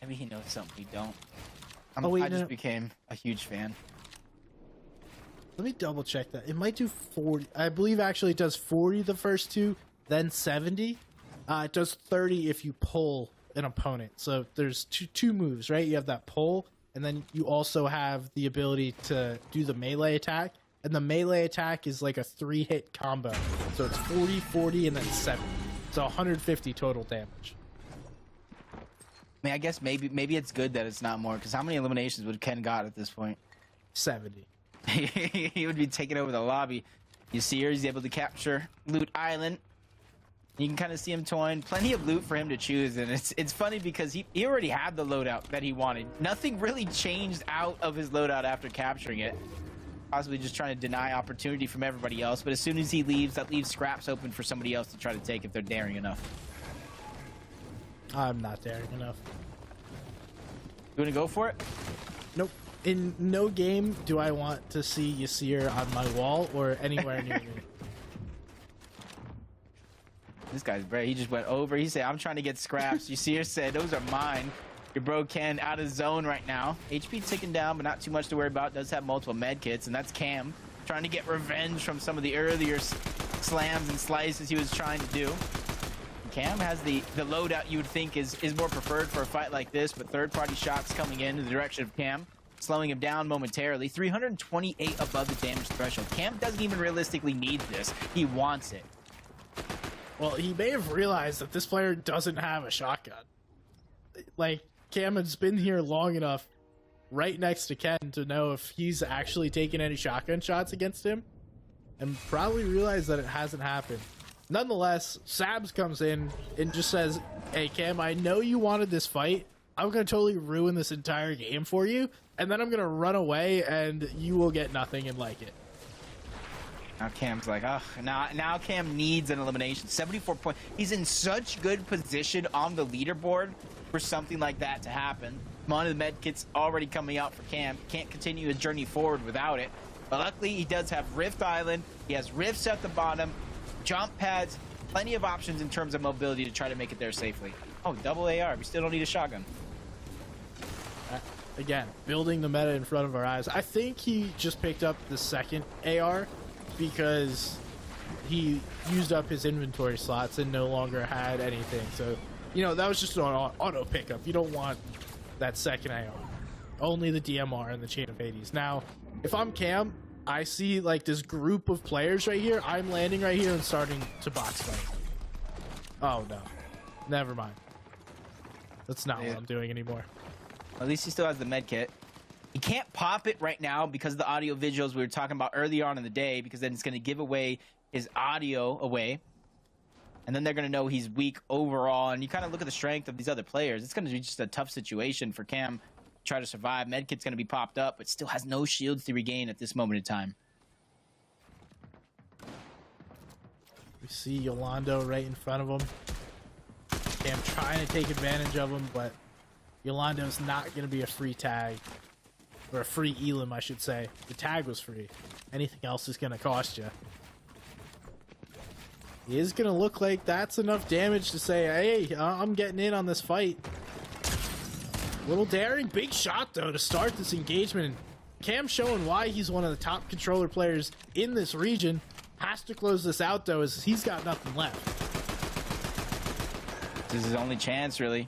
S2: Maybe he knows something we don't. I just became a huge fan.
S1: Let me double check that. It might do 40. I believe actually it does 40 the first 2, then 70. It does 30 if you pull an opponent. So there's two moves, right? You have that pull, and then you also have the ability to do the melee attack. And the melee attack is like a 3-hit combo. So it's 40, 40, and then 70. So 150 total damage.
S2: I mean, I guess maybe it's good that it's not more, because how many eliminations would Ken got at this point?
S1: 70.
S2: He would be taking over the lobby. You see here, he's able to capture Loot Island. You can kind of see him toying. Plenty of loot for him to choose, and it's funny because he already had the loadout that he wanted. Nothing really changed out of his loadout after capturing it. Possibly just trying to deny opportunity from everybody else, but as soon as he leaves, that leaves scraps open for somebody else to try to take if they're daring enough.
S1: I'm not daring enough.
S2: You want to go for it?
S1: Nope. In no game do I want to see Yasir on my wall or anywhere near me.
S2: This guy's brave. He just went over. He said, I'm trying to get scraps. Yasir said, those are mine. Your bro Ken out of zone right now. HP ticking down, but not too much to worry about. Does have multiple med kits, and that's Cam trying to get revenge from some of the earlier slams and slices he was trying to do. Cam has the loadout you would think is more preferred for a fight like this, but third-party shots coming in the direction of Cam, slowing him down momentarily. 328 above the damage threshold. Cam doesn't even realistically need this. He wants it.
S1: Well, he may have realized that this player doesn't have a shotgun. Like, Cam has been here long enough right next to Ken to know if he's actually taken any shotgun shots against him, and probably realized that it hasn't happened. Nonetheless, Sabs comes in and just says, hey, Cam, I know you wanted this fight. I'm going to totally ruin this entire game for you, and then I'm going to run away, and you will get nothing and like it.
S2: Now Cam's like, oh, now Cam needs an elimination. 74 points. He's in such good position on the leaderboard for something like that to happen. One of the med kits already coming out for Cam. Can't continue his journey forward without it. But luckily, he does have Rift Island. He has rifts at the bottom, jump pads, plenty of options in terms of mobility to try to make it there safely. Oh, double AR. We still don't need a shotgun.
S1: Again, building the meta in front of our eyes. I think he just picked up the second AR because he used up his inventory slots and no longer had anything. So, you know, that was just an auto pickup. You don't want that second AR. Only the DMR and the Chain of Hades. Now, if I'm Cam, I see like this group of players right here. I'm landing right here and starting to box fight. Oh no, never mind. That's not what I'm doing anymore.
S2: At least he still has the med kit. He can't pop it right now because of the audio visuals we were talking about earlier on in the day, because then it's going to give away his audio away. And then they're going to know he's weak overall. And you kind of look at the strength of these other players. It's going to be just a tough situation for Cam to try to survive. Medkit's going to be popped up, but still has no shields to regain at this moment in time.
S1: We see Yolando right in front of him. Cam trying to take advantage of him, but Yolando's not going to be a free tag. Or a free elim, I should say. The tag was free. Anything else is going to cost you. He is going to look like that's enough damage to say, hey, I'm getting in on this fight. Little daring. Big shot, though, to start this engagement. Cam showing why he's one of the top controller players in this region. Has to close this out, though, as he's got nothing left.
S2: This is his only chance, really.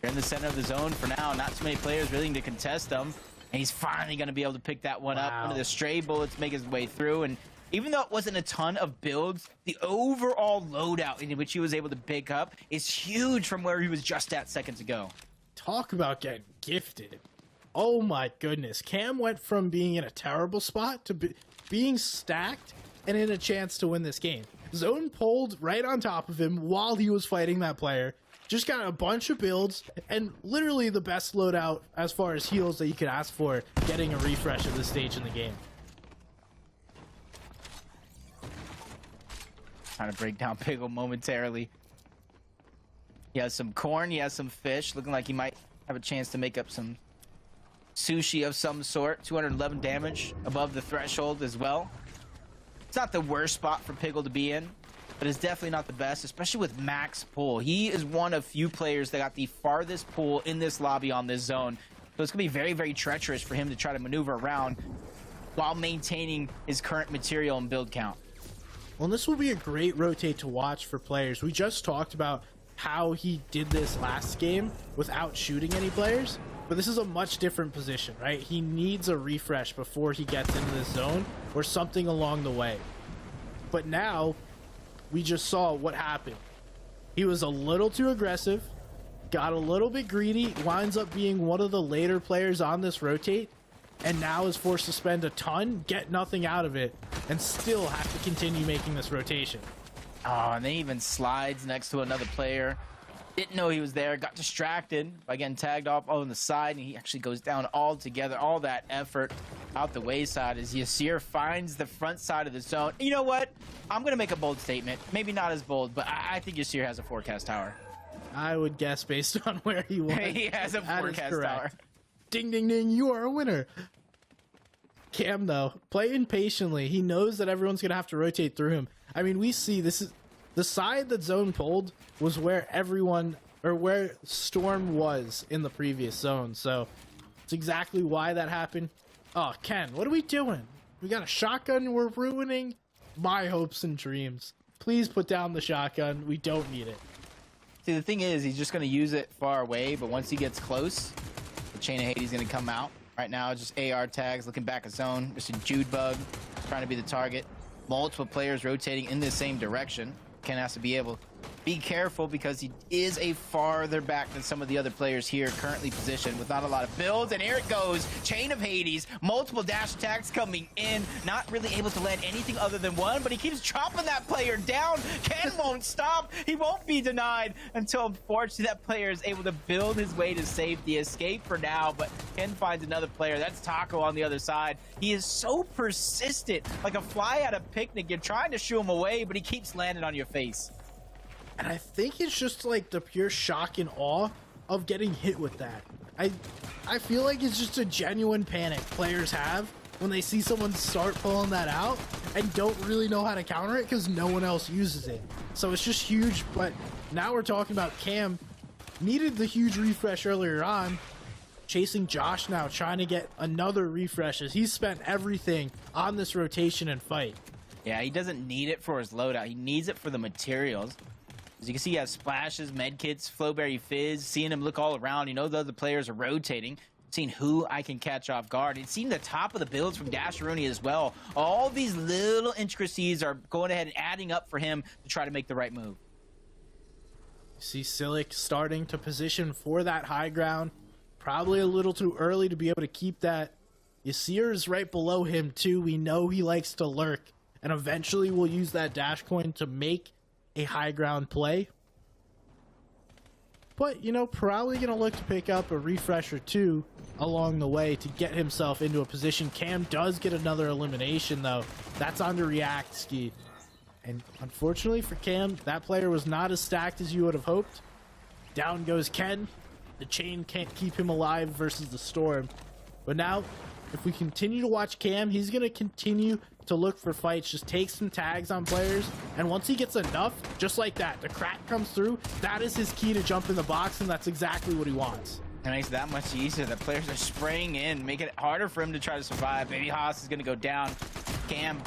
S2: They're in the center of the zone for now. Not too many players willing to contest them. And he's finally going to be able to pick that one up. One of the stray bullets make his way through. And even though it wasn't a ton of builds, the overall loadout in which he was able to pick up is huge from where he was just at seconds ago.
S1: Talk about getting gifted. Oh my goodness. Cam went from being in a terrible spot to being stacked and in a chance to win this game. Zone pulled right on top of him while he was fighting that player. Just got a bunch of builds and literally the best loadout as far as heals that you could ask for, getting a refresh at this stage in the game.
S2: Trying to break down Pickle momentarily. He has some corn, he has some fish, looking like he might have a chance to make up some sushi of some sort. 211 damage above the threshold as well. It's not the worst spot for Pickle to be in, but it's definitely not the best, especially with max pull. He is one of few players that got the farthest pull in this lobby on this zone. So it's going to be very, very treacherous for him to try to maneuver around while maintaining his current material and build count.
S1: Well, this will be a great rotate to watch for players. We just talked about how he did this last game without shooting any players, but this is a much different position, right? He needs a refresh before he gets into this zone or something along the way. But now we just saw what happened. He was a little too aggressive, got a little bit greedy, winds up being one of the later players on this rotate, and now is forced to spend a ton, get nothing out of it, and still have to continue making this rotation.
S2: Oh, and then he even slides next to another player. Didn't know he was there, got distracted by getting tagged off on the side, and he actually goes down altogether. All that effort out the wayside as Yasir finds the front side of the zone. You know what? I'm going to make a bold statement. Maybe not as bold, but I think Yasir has a forecast tower.
S1: I would guess based on where he was.
S2: He has a forecast tower.
S1: Ding, ding, ding, you are a winner. Cam, though, playing patiently. He knows that everyone's going to have to rotate through him. I mean, we see this is the side that Zone pulled was where everyone, or where Storm was in the previous zone. So it's exactly why that happened. Oh, Ken, what are we doing? We got a shotgun. We're ruining my hopes and dreams. Please put down the shotgun. We don't need it.
S2: See, the thing is, he's just going to use it far away, but once he gets close, the Chain of Hades is going to come out. Right now, just AR tags, looking back at zone. Just a Jude bug, trying to be the target. Multiple players rotating in the same direction. Ken has to be able to be careful because he is a farther back than some of the other players here currently positioned with not a lot of builds. And here it goes, Chain of Hades, multiple dash attacks coming in, not really able to land anything other than one, but he keeps chopping that player down. Ken won't stop. He won't be denied until, unfortunately, that player is able to build his way to safety. Escape for now, but Ken finds another player. That's Taco on the other side. He is so persistent, like a fly at a picnic. You're trying to shoo him away, but he keeps landing on your face.
S1: And I think it's just like the pure shock and awe of getting hit with that. I feel like it's just a genuine panic players have when they see someone start pulling that out and don't really know how to counter it because no one else uses it. So it's just huge. But now we're talking about Cam needed the huge refresh earlier on, chasing Josh now, trying to get another refresh as he's spent everything on this rotation and fight.
S2: Yeah, he doesn't need it for his loadout. He needs it for the materials. As you can see, he has splashes, medkits, Flowberry Fizz, seeing him look all around. You know the other players are rotating, seeing who I can catch off guard. And seeing the top of the builds from Dasharoni as well. All these little intricacies are going ahead and adding up for him to try to make the right move.
S1: You see Silic starting to position for that high ground. Probably a little too early to be able to keep that. Yasir is right below him too. We know he likes to lurk. And eventually we'll use that dash coin to make a high ground play. But, you know, probably going to look to pick up a refresh or two along the way to get himself into a position. Cam does get another elimination, though. That's on the react ski. And unfortunately for Cam, that player was not as stacked as you would have hoped. Down goes Ken. The chain can't keep him alive versus the storm. But now, if we continue to watch Cam, he's going to continue to look for fights, just take some tags on players, and once he gets enough, just like that, the crack comes through, that is his key to jump in the box, and that's exactly what he wants.
S2: It makes it that much easier. The players are spraying in, making it harder for him to try to survive. Baby Haas is going to go down. Cam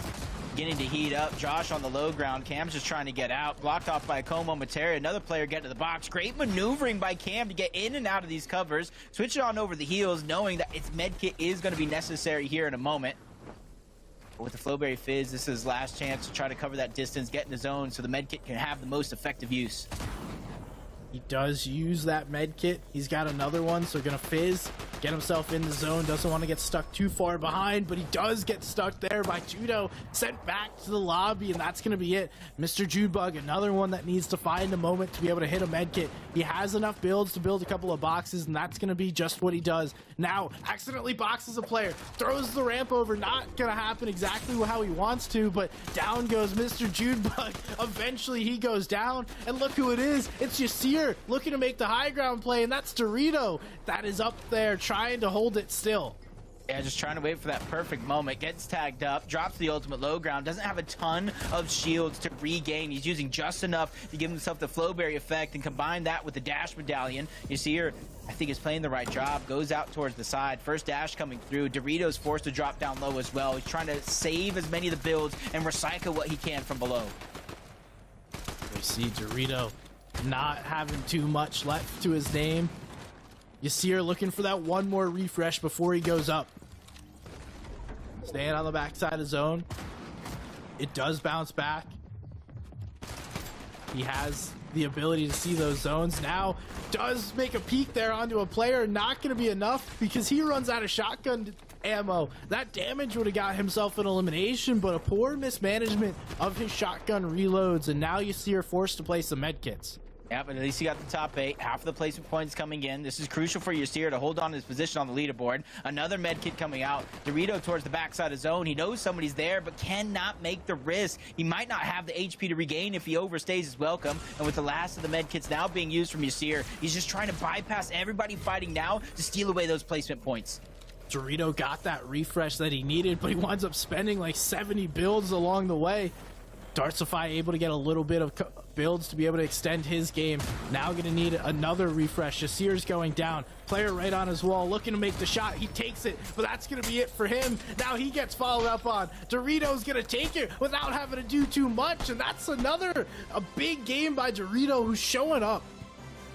S2: beginning to heat up. Josh on the low ground. Cam's just trying to get out. Blocked off by a Como Materi. Another player getting to the box. Great maneuvering by Cam to get in and out of these covers. Switch it on over the heels, knowing that its medkit is going to be necessary here in a moment. But with the Flowberry Fizz, this is his last chance to try to cover that distance, get in the zone so the medkit can have the most effective use.
S1: He does use that medkit. He's got another one, so gonna Fizz, get himself in the zone. Doesn't want to get stuck too far behind, but he does get stuck there by Judo. Sent back to the lobby, and that's going to be it. Mr. Judebug, another one that needs to find a moment to be able to hit a medkit. He has enough builds to build a couple of boxes, and that's going to be just what he does. Now, accidentally boxes a player, throws the ramp over. Not going to happen exactly how he wants to, but down goes Mr. Judebug. Eventually, he goes down, and look who it is. It's Yasir looking to make the high ground play, and that's Dorito that is up there trying to hold it still.
S2: Yeah, just trying to wait for that perfect moment. Gets tagged up, drops the ultimate low ground, doesn't have a ton of shields to regain. He's using just enough to give himself the flowberry effect and combine that with the dash medallion. You see here, I think is playing the right job, goes out towards the side. First dash coming through. Dorito's forced to drop down low as well. He's trying to save as many of the builds and recycle what he can from below.
S1: We see Dorito not having too much left to his name. Yasir looking for that one more refresh before he goes up. Staying on the backside of zone. It does bounce back. He has the ability to see those zones. Now does make a peek there onto a player. Not going to be enough because he runs out of shotgun ammo. That damage would have got himself an elimination, but a poor mismanagement of his shotgun reloads, and now Yasir forced to play some medkits.
S2: Yeah, but at least he got the top 8. Half of the placement points coming in. This is crucial for Yasir to hold on to his position on the leaderboard. Another med kit coming out. Dorito towards the backside of zone. He knows somebody's there, but cannot make the risk. He might not have the HP to regain if he overstays his welcome. And with the last of the med kits now being used from Yasir, he's just trying to bypass everybody fighting now to steal away those placement points.
S1: Dorito got that refresh that he needed, but he winds up spending like 70 builds along the way. Dartsify able to get a little bit of builds to be able to extend his game. Now going to need another refresh. Yasir's going down. Player right on his wall looking to make the shot. He takes it, but that's going to be it for him. Now he gets followed up on. Dorito's going to take it without having to do too much, and that's a big game by Dorito, who's showing up.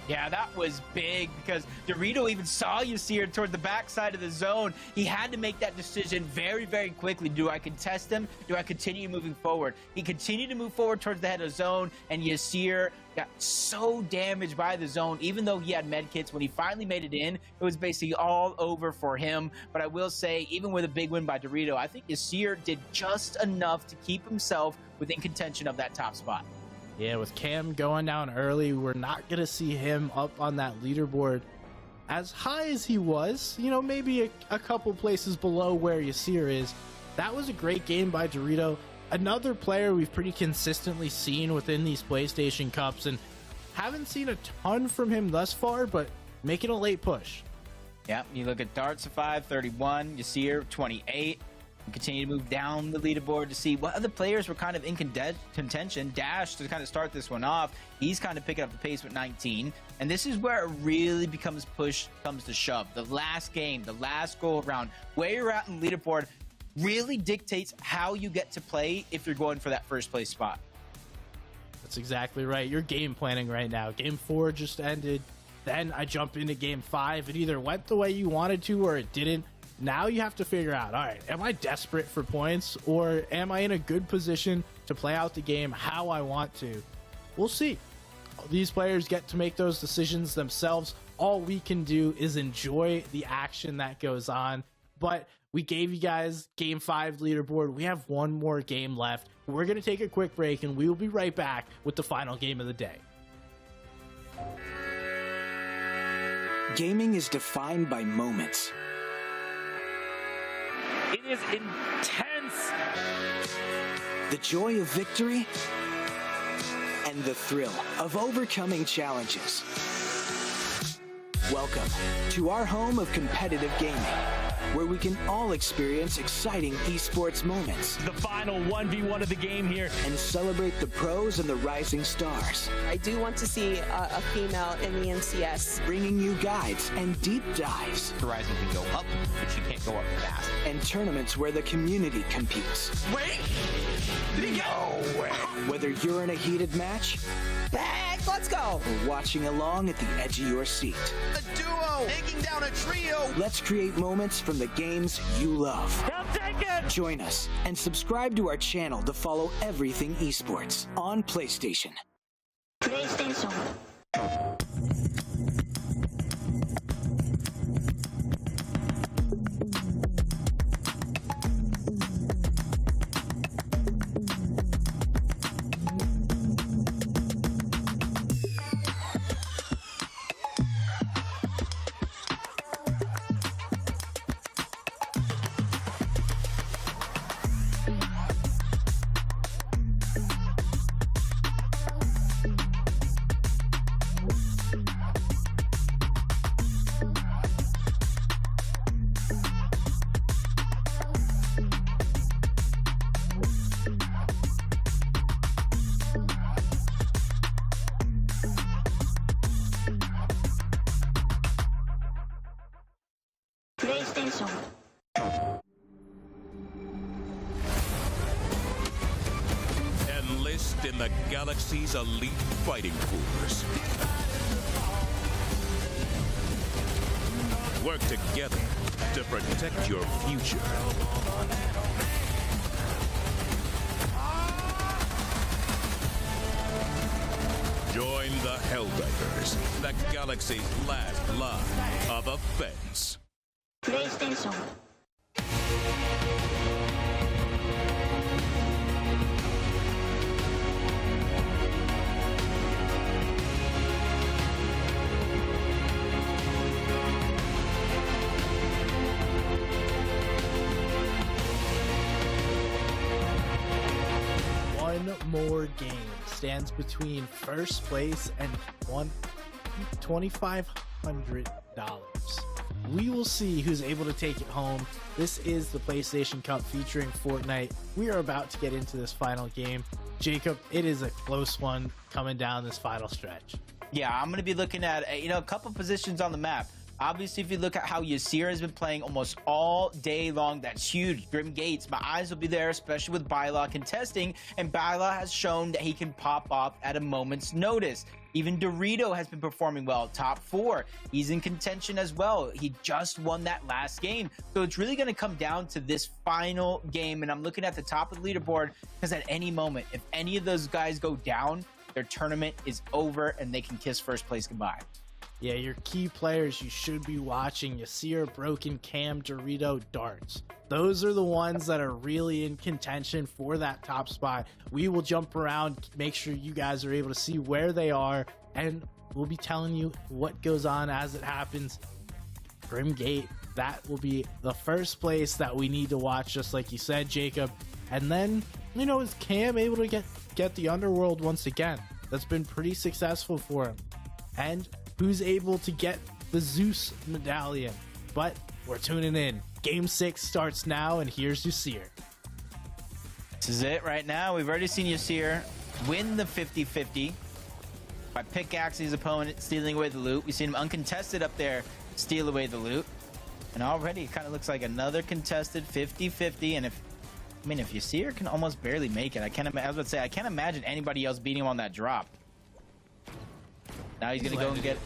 S2: Yeah, that was big because Dorito even saw Yasir towards the backside of the zone. He had to make that decision very, very quickly. Do I contest him? Do I continue moving forward? He continued to move forward towards the head of zone, and Yasir got so damaged by the zone. Even though he had medkits, when he finally made it in, it was basically all over for him. But I will say, even with a big win by Dorito, I think Yasir did just enough to keep himself within contention of that top spot.
S1: Yeah, with Cam going down early, we're not going to see him up on that leaderboard as high as he was. You know, maybe a couple places below where Yasir is. That was a great game by Dorito. Another player we've pretty consistently seen within these PlayStation Cups, and haven't seen a ton from him thus far, but making a late push.
S2: Yeah, you look at Dartsify, 31, Yasir, 28. Continue to move down the leaderboard to see what other players were kind of in contention. Dash, to kind of start this one off, he's kind of picking up the pace with 19. And this is where it really becomes push comes to shove. The last game, the last go around, where you're at in the leaderboard really dictates how you get to play if you're going for that first place spot.
S1: That's exactly right. You're game planning right now. Game 4 just ended. Then I jump into game 5. It either went the way you wanted to or it didn't. Now you have to figure out, all right, am I desperate for points, or am I in a good position to play out the game how I want to? We'll see. These players get to make those decisions themselves. All we can do is enjoy the action that goes on. But we gave you guys game 5 leaderboard. We have one more game left. We're going to take a quick break, and we will be right back with the final game of the day.
S3: Gaming is defined by moments.
S4: It is intense.
S3: The joy of victory and the thrill of overcoming challenges. Welcome to our home of competitive gaming, where we can all experience exciting esports moments.
S4: The final 1v1 of the game here.
S3: And celebrate the pros and the rising stars.
S5: I do want to see a female in the NCS.
S3: Bringing you guides and deep dives.
S2: Horizon can go up, but she can't go up fast.
S3: And tournaments where the community competes.
S6: Wait! Did he go?
S3: Whether you're in a heated match,
S5: Back, let's go.
S3: or watching along at the edge of your seat.
S6: A duo taking down a trio.
S3: Let's create moments from the games you love.
S4: He'll take it.
S3: Join us and subscribe to our channel to follow everything esports on PlayStation.
S7: PlayStation PlayStation.
S8: Enlist in the galaxy's elite fighting force. Work together to protect your future. Join the Helldivers, the galaxy's last line of offense.
S7: PlayStation.
S1: One more game stands between first place and $2,500. We will see who's able to take it home. This is the PlayStation Cup featuring Fortnite. We are about to get into this final game. Jacob, it is a close one coming down this final stretch.
S2: Yeah, I'm going to be looking at a couple positions on the map. Obviously, if you look at how Yasir has been playing almost all day long, that's huge. Grim Gates, my eyes will be there, especially with Byla contesting, and Byla has shown that he can pop off at a moment's notice. Even Dorito has been performing well, top 4. He's in contention as well. He just won that last game. So it's really going to come down to this final game, and I'm looking at the top of the leaderboard because at any moment, if any of those guys go down, their tournament is over and they can kiss first place goodbye.
S1: Yeah, your key players you should be watching: Yasir, Broken, Cam, Dorito, Darts. Those are the ones that are really in contention for that top spot. We will jump around, make sure you guys are able to see where they are, and we'll be telling you what goes on as it happens. Grim Gate, that will be the first place that we need to watch, just like you said, Jacob. And then, is Cam able to get the Underworld once again? That's been pretty successful for him. And who's able to get the Zeus medallion? But we're tuning in. Game 6 starts now, and here's Yasir.
S2: This is it right now. We've already seen Yasir win the 50-50 by pickaxing his opponent, stealing away the loot. We've seen him uncontested up there, steal away the loot. And already it kind of looks like another contested 50-50. And if Yasir can almost barely make it, I can't imagine anybody else beating him on that drop. Now he's gonna go and get,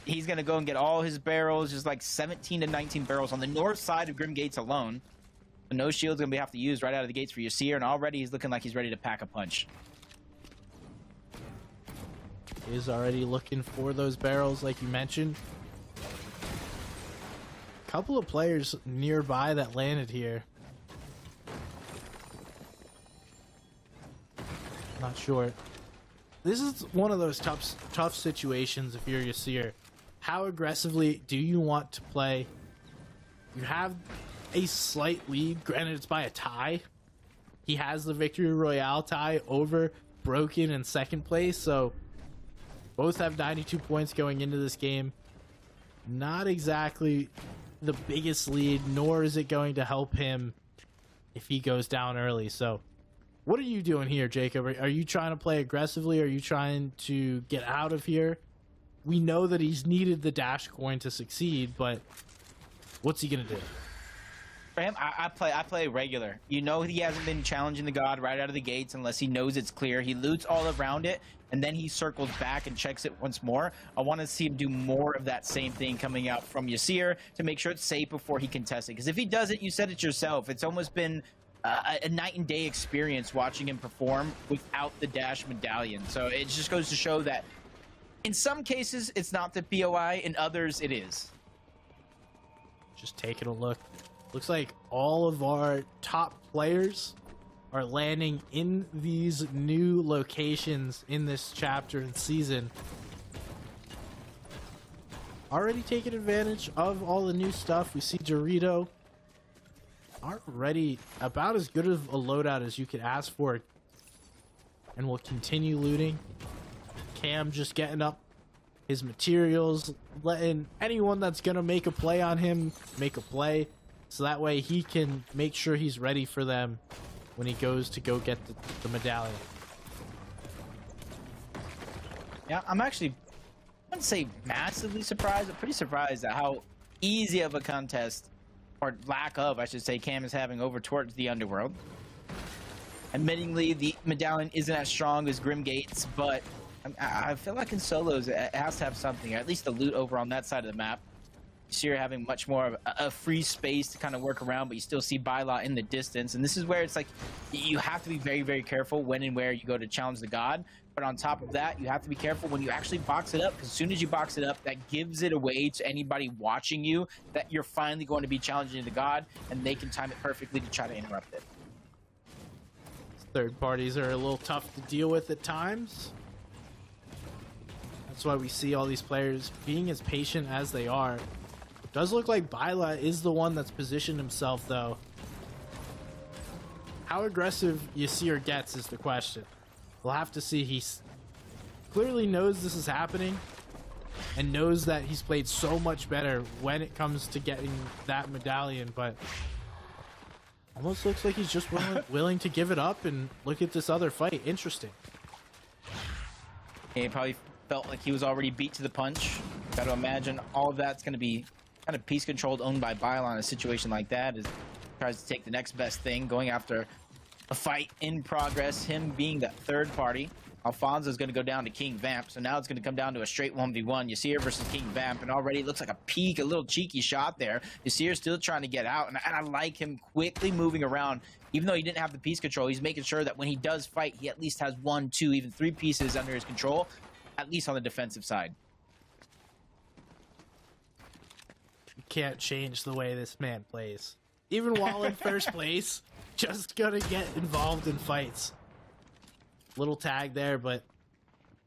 S2: he's gonna go and get all his barrels, just like 17 to 19 barrels on the north side of Grim Gates alone. So no shield's gonna have to use right out of the gates for Yasir, and already he's looking like he's ready to pack a punch.
S1: He's already looking for those barrels, like you mentioned. A couple of players nearby that landed here. Not sure. This is one of those tough situations if you're Yasir. How aggressively do you want to play? You have a slight lead. Granted, it's by a tie. He has the Victory Royale tie over Broken in second place, so both have 92 points going into this game. Not exactly the biggest lead, nor is it going to help him if he goes down early. So what are you doing here, Jacob? Are you trying to play aggressively? Are you trying to get out of here? We know that he's needed the dash coin to succeed, but what's he gonna do?
S2: For him, I play regular. He hasn't been challenging the god right out of the gates unless he knows it's clear. He loots all around it, and then he circles back and checks it once more. I want to see him do more of that same thing coming out from Yasir to make sure it's safe before he contests it. Because if he does it, you said it yourself, it's almost been a night and day experience watching him perform without the dash medallion. So it just goes to show that in some cases it's not the POI, in others it is.
S1: Just taking a look. Looks like all of our top players are landing in these new locations in this chapter and season. Already taking advantage of all the new stuff. We see Dorito already about as good of a loadout as you could ask for, and we'll continue looting. Cam just getting up his materials, letting anyone that's gonna make a play on him make a play, so that way he can make sure he's ready for them when he goes to go get the medallion.
S2: Yeah, I wouldn't say massively surprised, but pretty surprised at how easy of a contest or lack of, I should say, Cam is having over towards the Underworld. Admittingly, the medallion isn't as strong as Grim Gates, but I feel like in solos it has to have something, or at least the loot over on that side of the map. So you're having much more of a free space to kind of work around, but you still see Byla in the distance. And this is where it's like you have to be very, very careful when and where you go to challenge the god. But on top of that, you have to be careful when you actually box it up, because as soon as you box it up, that gives it away to anybody watching you that you're finally going to be challenging the god, and they can time it perfectly to try to interrupt it.
S1: Third parties are a little tough to deal with at times. That's why we see all these players being as patient as they are. It does look like Byla is the one that's positioned himself, though. How aggressive Yasir gets is the question. We'll have to see. He clearly knows this is happening and knows that he's played so much better when it comes to getting that medallion, but almost looks like he's just willing to give it up and look at this other fight. Interesting.
S2: He probably felt like he was already beat to the punch. Got to imagine all of that's going to be kind of piece controlled, owned by Byla in a situation like that. As tries to take the next best thing, going after a fight in progress, him being the third party. Alfonso is going to go down to King Vamp, so now it's going to come down to a straight 1v1. Yasir versus King Vamp, and already it looks like a peek, a little cheeky shot there. Yasir still trying to get out, and I like him quickly moving around. Even though he didn't have the piece control, he's making sure that when he does fight, he at least has 1, 2, even 3 pieces under his control, at least on the defensive side.
S1: You can't change the way this man plays. Even while in first place, just gonna get involved in fights. Little tag there, but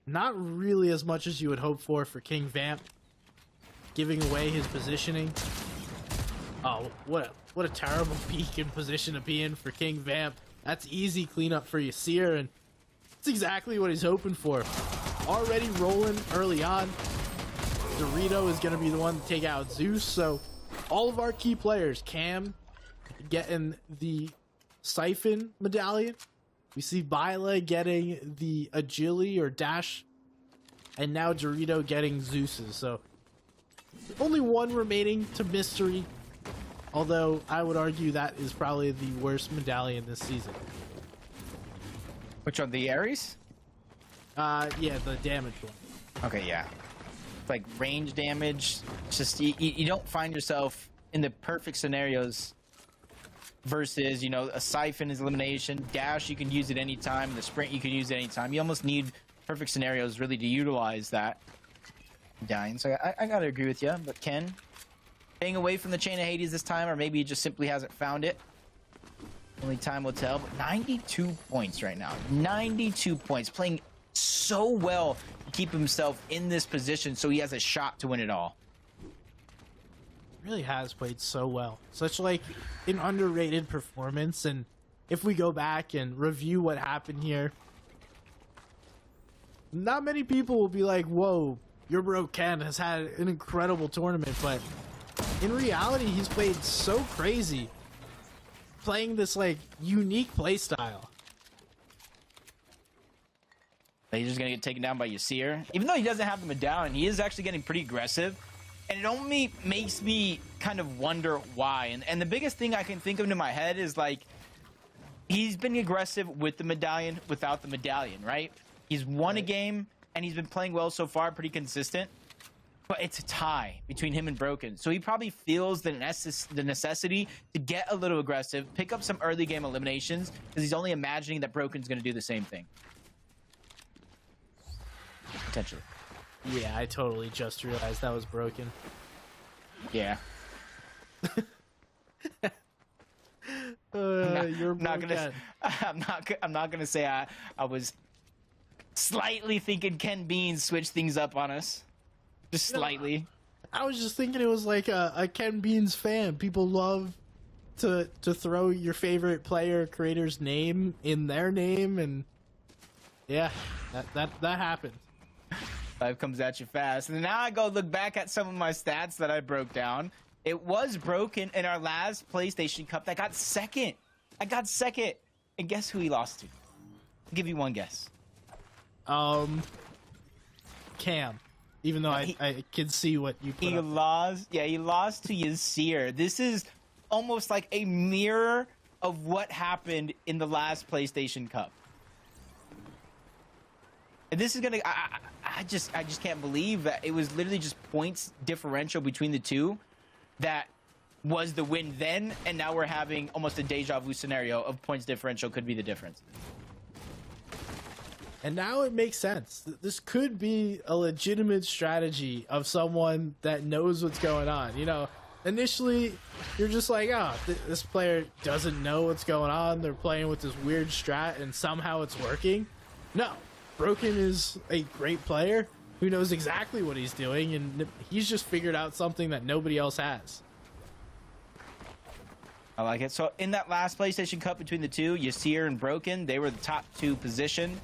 S1: not really as much as you would hope for King Vamp. Giving away his positioning. Oh, what a terrible peak in position to be in for King Vamp. That's easy cleanup for Yasir, and it's exactly what he's hoping for. Already rolling early on. Dorito is going to be the one to take out Zeus, so all of our key players, Cam getting the Siphon medallion. We see Byla getting the Agility or Dash, and now Dorito getting Zeus's. So only one remaining to Mystery, although I would argue that is probably the worst medallion this season.
S2: Which one, the Ares?
S1: Yeah, the damage one.
S2: Okay, yeah. Like range damage, it's just you don't find yourself in the perfect scenarios versus, you know, a Siphon is elimination, Dash you can use it anytime, the Sprint you can use it anytime. You almost need perfect scenarios really to utilize that. Dying, so I gotta agree with you, but Ken staying away from the Chain of Hades this time, or maybe he just simply hasn't found it. Only time will tell, but 92 points right now. 92 points, playing so well to keep himself in this position so he has a shot to win it all.
S1: Really has played so well. Such like an underrated performance, and if we go back and review what happened here, not many people will be like, whoa, your bro Ken has had an incredible tournament, but in reality he's played so crazy, playing this like unique play style.
S2: He's just gonna get taken down by Yasir. Even though he doesn't have the medallion, he is actually getting pretty aggressive. And it only makes me kind of wonder why. And the biggest thing I can think of in my head is like, he's been aggressive with the medallion, without the medallion, right? He's won a game, and he's been playing well so far, pretty consistent. But it's a tie between him and Broken. So he probably feels the necessity to get a little aggressive, pick up some early game eliminations, because he's only imagining that Broken's going to do the same thing. Potentially.
S1: Yeah, I totally just realized that was Broken.
S2: Yeah.
S1: You're broken.
S2: I'm not gonna say I was slightly thinking Ken Bean switched things up on us. Just slightly.
S1: I was just thinking it was like a Ken Beans fan. People love to throw your favorite player creator's name in their name, and yeah, that happened.
S2: Life comes at you fast. And now I go look back at some of my stats that I broke down. It was Broken in our last PlayStation Cup that got second. I got second. And guess who he lost to? I'll give you one guess.
S1: Cam. Even though I can see what you put
S2: He
S1: up.
S2: lost. Yeah, he lost to Yasir. This is almost like a mirror of what happened in the last PlayStation Cup. And this is gonna, I just can't believe that it was literally just points differential between the two that was the win then, and now we're having almost a deja vu scenario of points differential could be the difference.
S1: And now it makes sense. This could be a legitimate strategy of someone that knows what's going on. You know, initially you're just like, oh, this player doesn't know what's going on. They're playing with this weird strat and somehow it's working. No, Broken is a great player who knows exactly what he's doing, and he's just figured out something that nobody else has.
S2: I like it. So in that last PlayStation Cup between the two, Yasir and Broken, they were the top two position.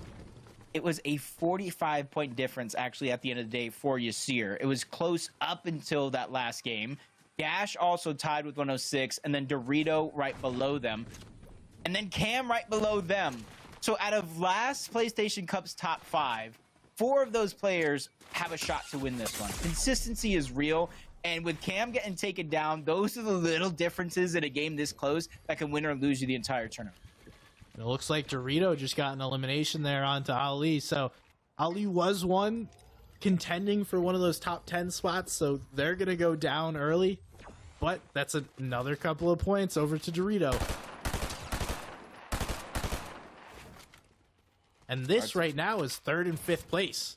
S2: It was a 45-point difference, actually, at the end of the day for Yasir. It was close up until that last game. Dash also tied with 106, and then Dorito right below them. And then Cam right below them. So out of last PlayStation Cup's top 5, 4 of those players have a shot to win this one. Consistency is real. And with Cam getting taken down, those are the little differences in a game this close that can win or lose you the entire tournament.
S1: It looks like Dorito just got an elimination there onto Ali. So Ali was one contending for one of those top 10 spots. So they're going to go down early. But that's another couple of points over to Dorito. And this right now is 3rd and 5th place.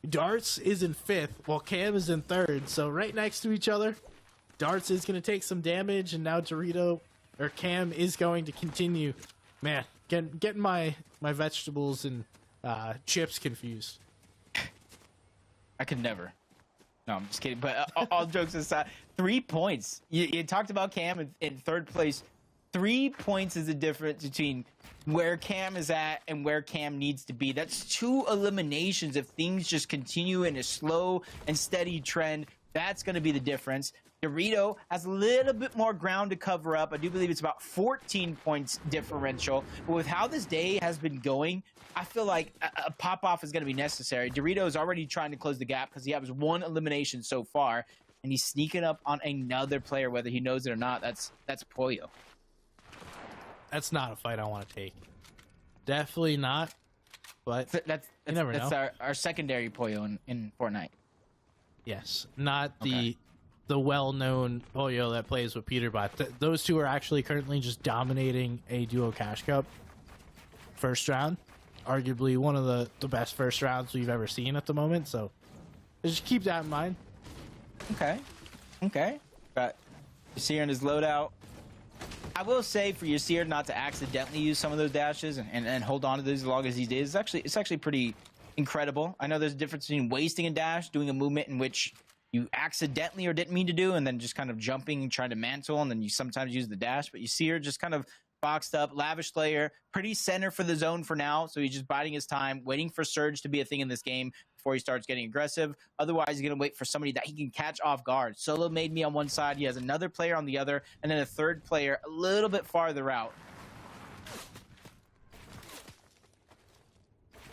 S1: Darts is in 5th while Cam is in 3rd. So right next to each other. Darts is going to take some damage, and now Cam is going to continue. Man, getting my vegetables and chips confused.
S2: I could never. No, I'm just kidding. But all jokes aside, 3 points. You talked about Cam in 3rd place. 3 points is the difference between where Cam is at and where Cam needs to be. That's 2 eliminations. If things just continue in a slow and steady trend, that's going to be the difference. Dorito has a little bit more ground to cover up. I do believe it's about 14 points differential. But with how this day has been going, I feel like a pop-off is going to be necessary. Dorito is already trying to close the gap because he has 1 elimination so far, and he's sneaking up on another player, whether he knows it or not. That's Pollo.
S1: That's not a fight I want to take. Definitely not. But
S2: that's
S1: you never know.
S2: Our secondary Pollo in Fortnite.
S1: Yes, not the well-known Pollo that plays with Peterbot. Those two are actually currently just dominating a duo cash cup first round. Arguably one of the best first rounds we've ever seen at the moment. So just keep that in mind.
S2: Okay. Got Yasir in his loadout. I will say for Yasir not to accidentally use some of those dashes and hold on to those as long as he did, it's actually pretty incredible. I know there's a difference between wasting a dash, doing a movement in which you accidentally or didn't mean to do, and then just kind of jumping and trying to mantle, and then you sometimes use the dash. But Yasir just kind of boxed up, lavish player, pretty center for the zone for now. So he's just biding his time, waiting for Surge to be a thing in this game before he starts getting aggressive. Otherwise, he's going to wait for somebody that he can catch off guard. Solo made me on one side. He has another player on the other, and then a third player a little bit farther out.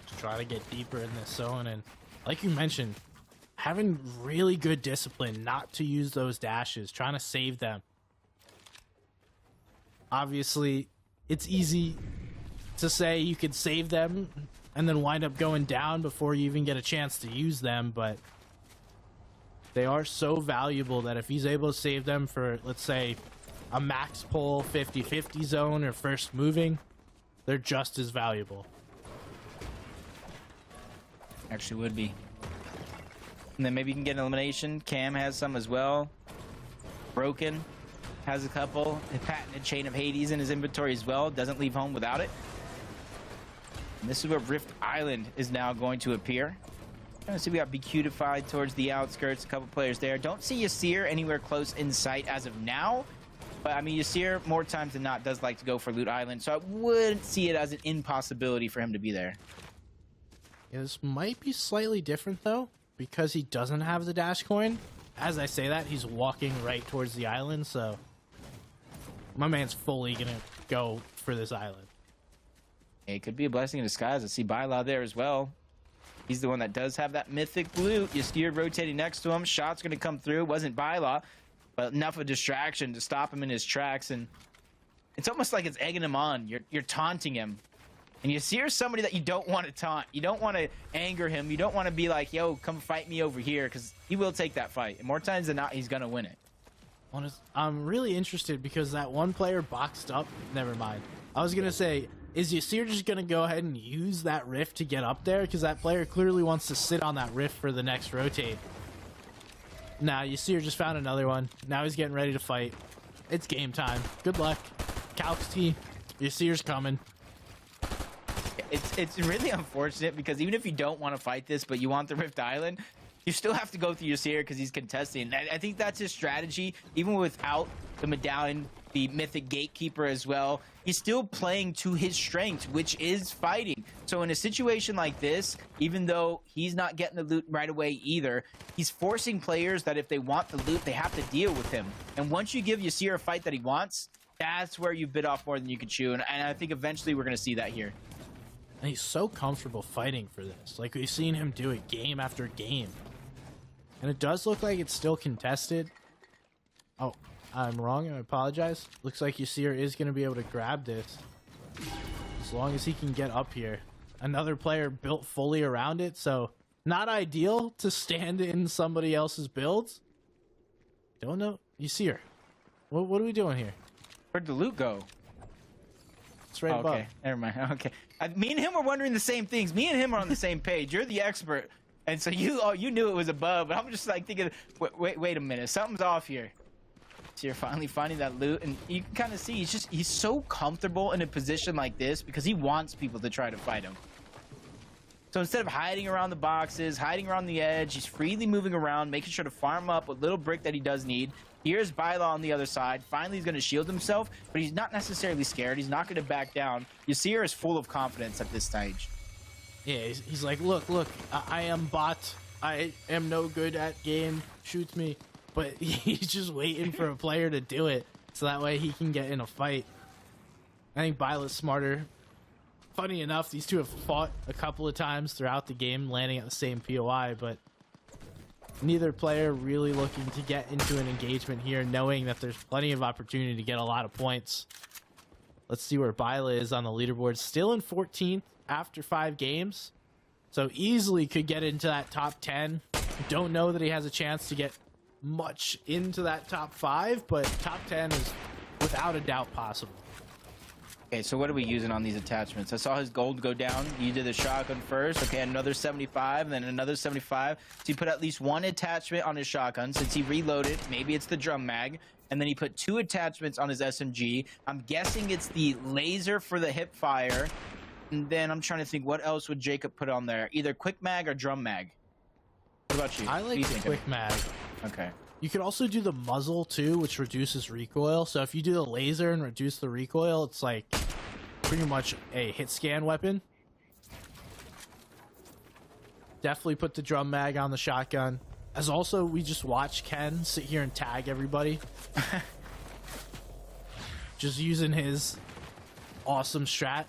S1: Just try to get deeper in this zone. And like you mentioned, having really good discipline not to use those dashes, trying to save them. Obviously, it's easy to say you could save them and then wind up going down before you even get a chance to use them, but they are so valuable that if he's able to save them for, let's say, a max pull 50-50 zone or first moving, they're just as valuable.
S2: Actually would be. And then maybe you can get an elimination. Cam has some as well. Broken has a couple. A patented Chain of Hades in his inventory as well. Doesn't leave home without it. And this is where Rift Island is now going to appear. See, we got BQtified towards the outskirts. A couple players there. Don't see Yasir anywhere close in sight as of now. But, I mean, Yasir, more times than not, does like to go for Loot Island. So I wouldn't see it as an impossibility for him to be there.
S1: Yeah, this might be slightly different, though, because he doesn't have the dash coin. As I say that, he's walking right towards the island, so my man's fully gonna go for this island.
S2: It could be a blessing in disguise. I see Byla there as well. He's the one that does have that mythic loot. Yasir rotating next to him. Shot's gonna come through. Wasn't Byla. but enough of a distraction to stop him in his tracks. And it's almost like it's egging him on. You're taunting him. And you see, here's somebody that you don't want to taunt. You don't want to anger him. You don't want to be like, yo, come fight me over here, because he will take that fight. And more times than not, he's going to win it.
S1: I'm really interested because that one player boxed up. Never mind. I was going to say, is Yasir just going to go ahead and use that rift to get up there? Because that player clearly wants to sit on that rift for the next rotate. Nah, Yasir just found another one. Now he's getting ready to fight. It's game time. Good luck. Calx T. Yasir's coming.
S2: It's really unfortunate because even if you don't want to fight this, but you want the Rift Island, you still have to go through Yasir because he's contesting. I think that's his strategy, even without the medallion, the mythic gatekeeper as well. He's still playing to his strength, which is fighting. So in a situation like this, even though he's not getting the loot right away either, he's forcing players that if they want the loot, they have to deal with him. And once you give Yasir a fight that he wants, that's where you bit off more than you can chew. And I think eventually we're going to see that here.
S1: And he's so comfortable fighting for this. Like, we've seen him do it game after game. And it does look like it's still contested. Oh, I'm wrong. I apologize. Looks like Yasir is going to be able to grab this. As long as he can get up here. Another player built fully around it, so not ideal to stand in somebody else's builds. Don't know. Yasir, what are we doing here?
S2: Where'd the loot go?
S1: It's right above.
S2: Okay, never mind. Okay, me and him are wondering the same things. Me and him are on the same page. You're the expert, and so you knew it was above. But I'm just like thinking, wait a minute, something's off here. So you're finally finding that loot, and you can kind of see he's so comfortable in a position like this because he wants people to try to fight him. So instead of hiding around the boxes, hiding around the edge, he's freely moving around, making sure to farm up a little brick that he does need. Here's Byla on the other side. Finally, he's going to shield himself, but he's not necessarily scared. He's not going to back down. Yasir is full of confidence at this stage.
S1: Yeah, he's like, look, I am bot. I am no good at game. Shoots me. But he's just waiting for a player to do it, so that way he can get in a fight. I think Byla's smarter. Funny enough, these two have fought a couple of times throughout the game, landing at the same POI, but neither player really looking to get into an engagement here, knowing that there's plenty of opportunity to get a lot of points. Let's see where Byla is on the leaderboard. Still in 14th after 5 games, so easily could get into that top 10. Don't know that he has a chance to get much into that top 5, but top 10 is without a doubt possible.
S2: Okay, so what are we using on these attachments? I saw his gold go down. You did the shotgun first. Okay, another 75, and then another 75. So he put at least one attachment on his shotgun. Since he reloaded, maybe it's the drum mag. And then he put 2 attachments on his SMG. I'm guessing it's the laser for the hip fire. And then I'm trying to think, what else would Jacob put on there? Either quick mag or drum mag. What about you?
S1: I like the quick mag.
S2: Okay.
S1: You could also do the muzzle too, which reduces recoil. So if you do the laser and reduce the recoil, it's like pretty much a hit scan weapon. Definitely put the drum mag on the shotgun. As also, we just watch Ken sit here and tag everybody. Just using his awesome strat.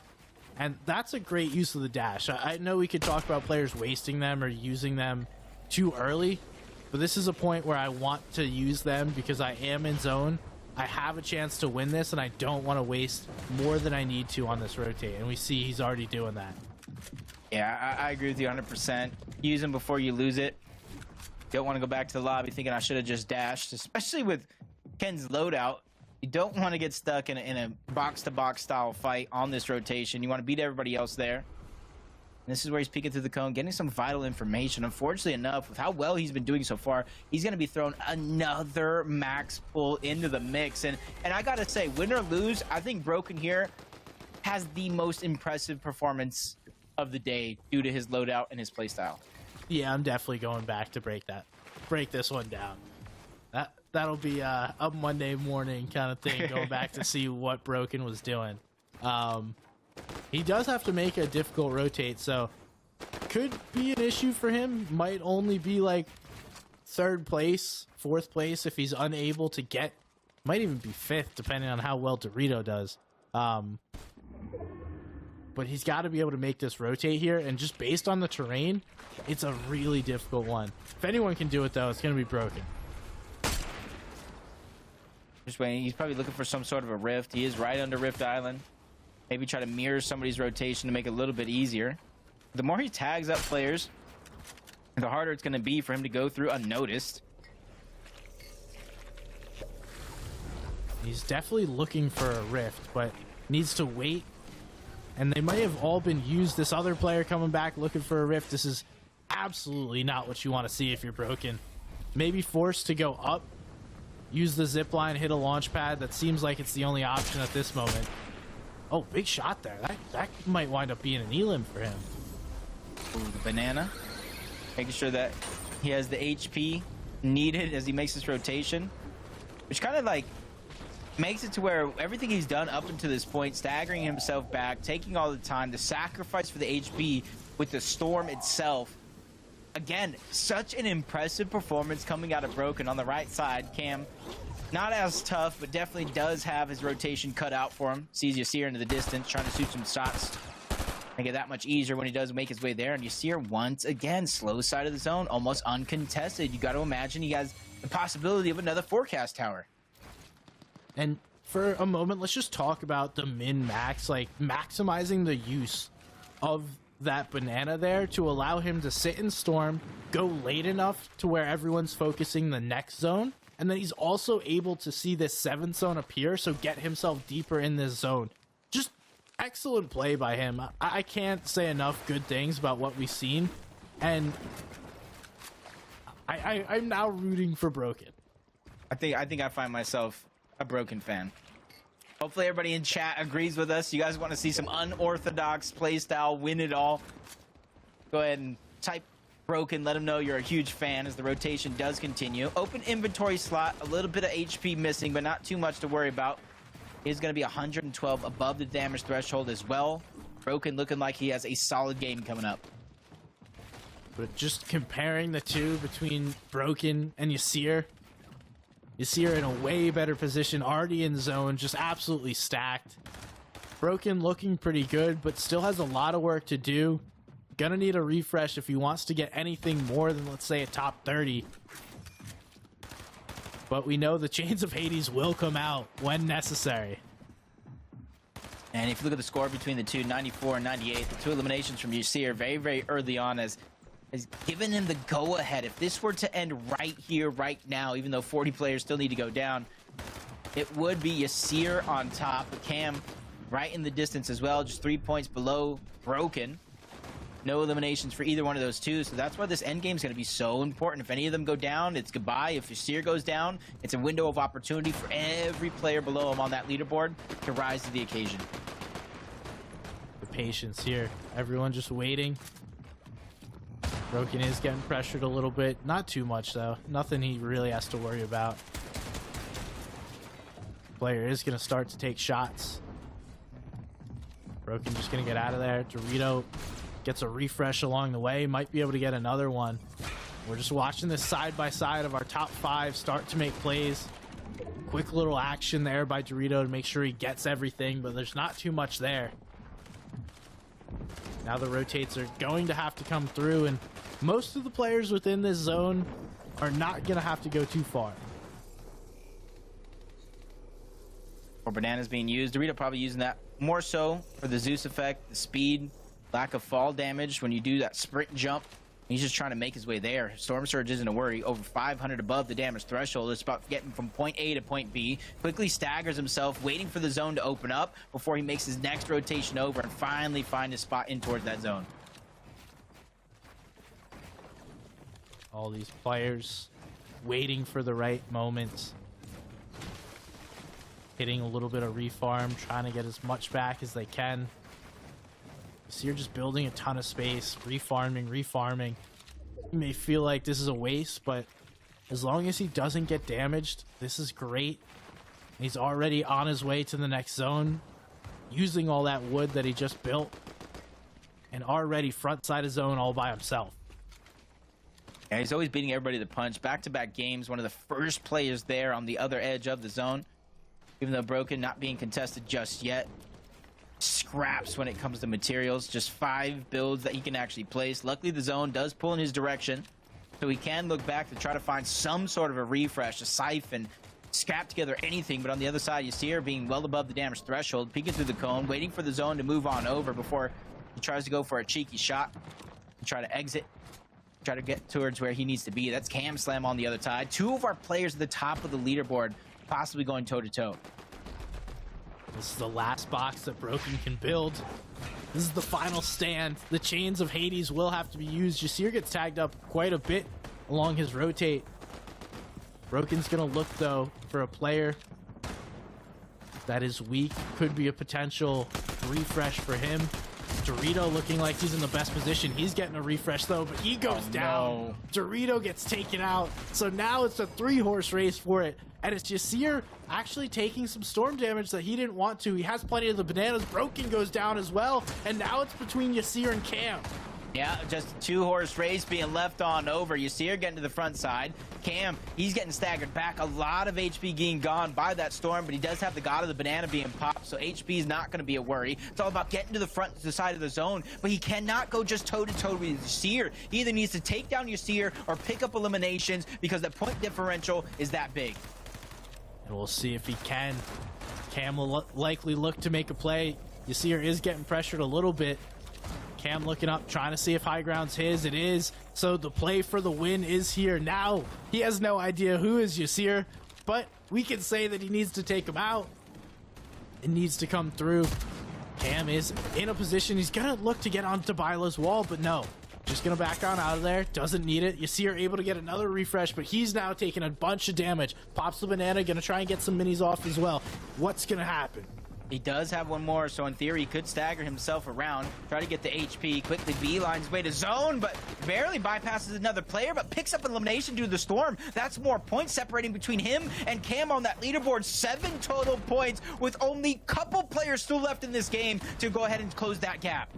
S1: And that's a great use of the dash. I know we could talk about players wasting them or using them too early, but this is a point where I want to use them because I am in zone. I have a chance to win this, and I don't want to waste more than I need to on this rotate. And we see he's already doing that.
S2: Yeah, I agree with you 100%. Use them before you lose it. Don't want to go back to the lobby thinking I should have just dashed, especially with Ken's loadout. You don't want to get stuck in a box-to-box style fight on this rotation. You want to beat everybody else there. And this is where he's peeking through the cone, getting some vital information. Unfortunately enough, with how well he's been doing so far, he's going to be throwing another max pull into the mix. And I got to say, win or lose, I think Broken here has the most impressive performance of the day due to his loadout and his playstyle.
S1: Yeah, I'm definitely going back to break this one down. That'll be a Monday morning kind of thing, going back to see what Broken was doing. He does have to make a difficult rotate, so could be an issue for him. Might only be like 3rd place, 4th place if he's unable to get. Might even be 5th, depending on how well Dorito does. But he's got to be able to make this rotate here, and just based on the terrain, it's a really difficult one. If anyone can do it, though, it's going to be Broken.
S2: Just waiting. He's probably looking for some sort of a rift. He is right under Rift Island. Maybe try to mirror somebody's rotation to make it a little bit easier. The more he tags up players, the harder it's going to be for him to go through unnoticed.
S1: He's definitely looking for a rift, but needs to wait. And they might have all been used. This other player coming back looking for a rift. This is absolutely not what you want to see if you're broken. Maybe forced to go up, use the zip line, hit a launch pad. That seems like it's the only option at this moment. Oh, big shot there. That might wind up being an elim for him.
S2: Ooh, the banana. Making sure that he has the HP needed as he makes this rotation. Which kind of like makes it to where everything he's done up until this point, staggering himself back, taking all the time, the sacrifice for the HP with the storm itself. Again, such an impressive performance coming out of Broken on the right side. Cam, not as tough, but definitely does have his rotation cut out for him. Sees Yasir into the distance, trying to shoot some shots. Make it that much easier when he does make his way there. And Yasir, once again, slow side of the zone, almost uncontested. You got to imagine he has the possibility of another forecast tower.
S1: And for a moment, let's just talk about the min-max, like maximizing the use of that banana there to allow him to sit in storm, go late enough to where everyone's focusing the next zone, and then he's also able to see this 7th zone appear, so get himself deeper in this zone. Just excellent play by him. I can't say enough good things about what we've seen, and I'm now rooting for Broken.
S2: I think I find myself a Broken fan. Hopefully everybody in chat agrees with us. You guys want to see some unorthodox playstyle, win it all. Go ahead and type Broken. Let them know you're a huge fan as the rotation does continue. Open inventory slot. A little bit of HP missing, but not too much to worry about. He's going to be 112 above the damage threshold as well. Broken looking like he has a solid game coming up.
S1: But just comparing the two between Broken and Yasir, Yasir in a way better position, already in zone, just absolutely stacked. Broken looking pretty good, but still has a lot of work to do. Gonna need a refresh if he wants to get anything more than, let's say, a top 30. But we know the Chains of Hades will come out when necessary.
S2: And if you look at the score between the two, 94 and 98, the two eliminations from Yasir very, very early on has given him the go-ahead. If this were to end right here, right now, even though 40 players still need to go down, it would be Yasir on top. But Cam right in the distance as well, just 3 points below Broken. No eliminations for either one of those two, so that's why this end game is going to be so important. If any of them go down, it's goodbye. If Yasir goes down, it's a window of opportunity for every player below him on that leaderboard to rise to the occasion.
S1: The patience here. Everyone just waiting. Broken is getting pressured a little bit. Not too much, though. Nothing he really has to worry about. Player is going to start to take shots. Broken just going to get out of there. Dorito gets a refresh along the way. Might be able to get another one. We're just watching this side by side of our top 5 start to make plays. Quick little action there by Dorito to make sure he gets everything, but there's not too much there. Now the rotates are going to have to come through, and most of the players within this zone are not going to have to go too far.
S2: Or bananas being used. Dorito probably using that more so for the Zeus effect, the speed, lack of fall damage when you do that sprint jump. He's just trying to make his way there. Storm Surge isn't a worry. Over 500 above the damage threshold. It's about getting from point A to point B. Quickly staggers himself, waiting for the zone to open up before he makes his next rotation over and finally find his spot in towards that zone.
S1: All these players waiting for the right moment. Hitting a little bit of refarm, trying to get as much back as they can. So you're just building a ton of space, refarming. You may feel like this is a waste, but as long as he doesn't get damaged, this is great. He's already on his way to the next zone, using all that wood that he just built, and already front side of zone all by himself.
S2: Yeah, he's always beating everybody to the punch. Back-to-back games, one of the first players there on the other edge of the zone. Even though Broken not being contested just yet. Scraps when it comes to materials. Just 5 builds that he can actually place. Luckily, the zone does pull in his direction, so he can look back to try to find some sort of a refresh, a siphon, scrap together anything, but on the other side, Yasir being well above the damage threshold, peeking through the cone, waiting for the zone to move on over before he tries to go for a cheeky shot and try to exit, try to get towards where he needs to be. That's Cam Slam on the other side. Two of our players at the top of the leaderboard, possibly going toe-to-toe.
S1: This is the last box that Broken can build. This is the final stand. The chains of Hades will have to be used. Yasir gets tagged up quite a bit along his rotate. Broken's gonna look though for a player that is weak. Could be a potential refresh for him. Dorito looking like he's in the best position. He's getting a refresh though, but he goes down.
S2: No.
S1: Dorito gets taken out. So now it's a 3-horse race for it. And it's Yasir actually taking some storm damage that he didn't want to. He has plenty of the bananas. Broken goes down as well. And now it's between Yasir and Cam.
S2: Yeah, just a 2-horse race being left on over. Yasir getting to the front side. Cam, he's getting staggered back. A lot of HP being gone by that storm, but he does have the God of the Banana being popped, so HP is not going to be a worry. It's all about getting to the front, the side of the zone, but he cannot go just toe-to-toe with Yasir. He either needs to take down Yasir or pick up eliminations because the point differential is that big.
S1: And we'll see if he can. Cam will likely look to make a play. Yasir is getting pressured a little bit. Cam looking up, trying to see if high ground's his. It is. So the play for the win is here. Now, he has no idea who is Yasir, but we can say that he needs to take him out. It needs to come through. Cam is in a position. He's going to look to get onto Byla's wall, but no. Just going to back on out of there. Doesn't need it. Yasir able to get another refresh, but he's now taking a bunch of damage. Pops the banana. Going to try and get some minis off as well. What's going to happen?
S2: He does have one more, so in theory, he could stagger himself around, try to get the HP, quickly beeline his way to zone, but barely bypasses another player, but picks up an elimination due to the storm. That's more points separating between him and Cam on that leaderboard. 7 total points with only a couple players still left in this game to go ahead and close that gap.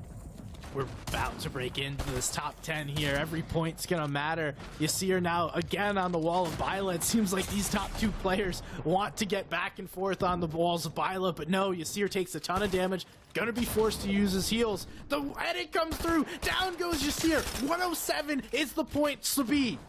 S1: We're about to break into this top 10 here. Every point's gonna matter. Yasir now again on the wall of Byla. It seems like these top 2 players want to get back and forth on the walls of Byla, but no, Yasir takes a ton of damage. Gonna be forced to use his heals. The edit comes through. Down goes Yasir. 107 is the points to be.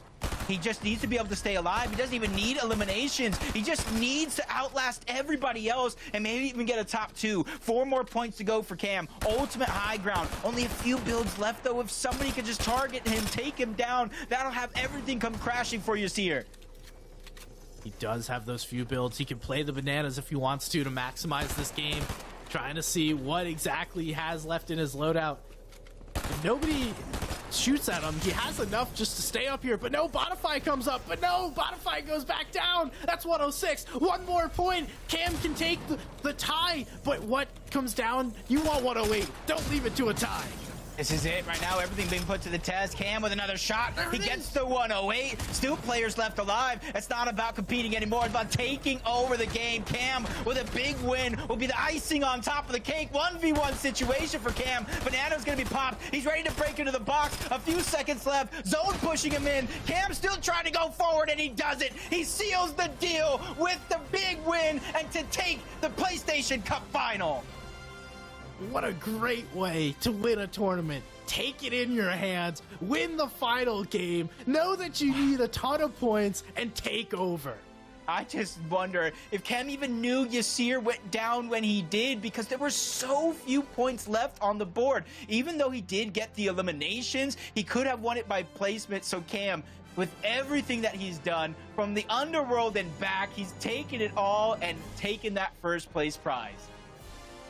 S2: He just needs to be able to stay alive. He doesn't even need eliminations. He just needs to outlast everybody else and maybe even get a top 2. 4 more points to go for Cam. Ultimate high ground. Only a few builds left, though. If somebody could just target him, take him down, that'll have everything come crashing for Yasir.
S1: He does have those few builds. He can play the bananas if he wants to maximize this game. Trying to see what exactly he has left in his loadout. If nobody shoots at him, he has enough just to stay up here, but no, Bonify comes up, but no, Bonify goes back down. That's 106. 1 more point. Cam can take the tie, but what comes down? You want 108. Don't leave it to a tie.
S2: This is it right now. Everything being put to the test. Cam with another shot. He gets the 108. Still players left alive. It's not about competing anymore. It's about taking over the game. Cam with a big win will be the icing on top of the cake. 1v1 situation for Cam. Banana's going to be popped. He's ready to break into the box. A few seconds left. Zone pushing him in. Cam still trying to go forward, and he does it. He seals the deal with the big win and to take the PlayStation Cup final.
S1: What a great way to win a tournament. Take it in your hands, win the final game, know that you need a ton of points, and take over.
S2: I just wonder if Cam even knew Yasir went down when he did, because there were so few points left on the board. Even though he did get the eliminations, he could have won it by placement. So Cam, with everything that he's done from the underworld and back, he's taken it all and taken that first place prize.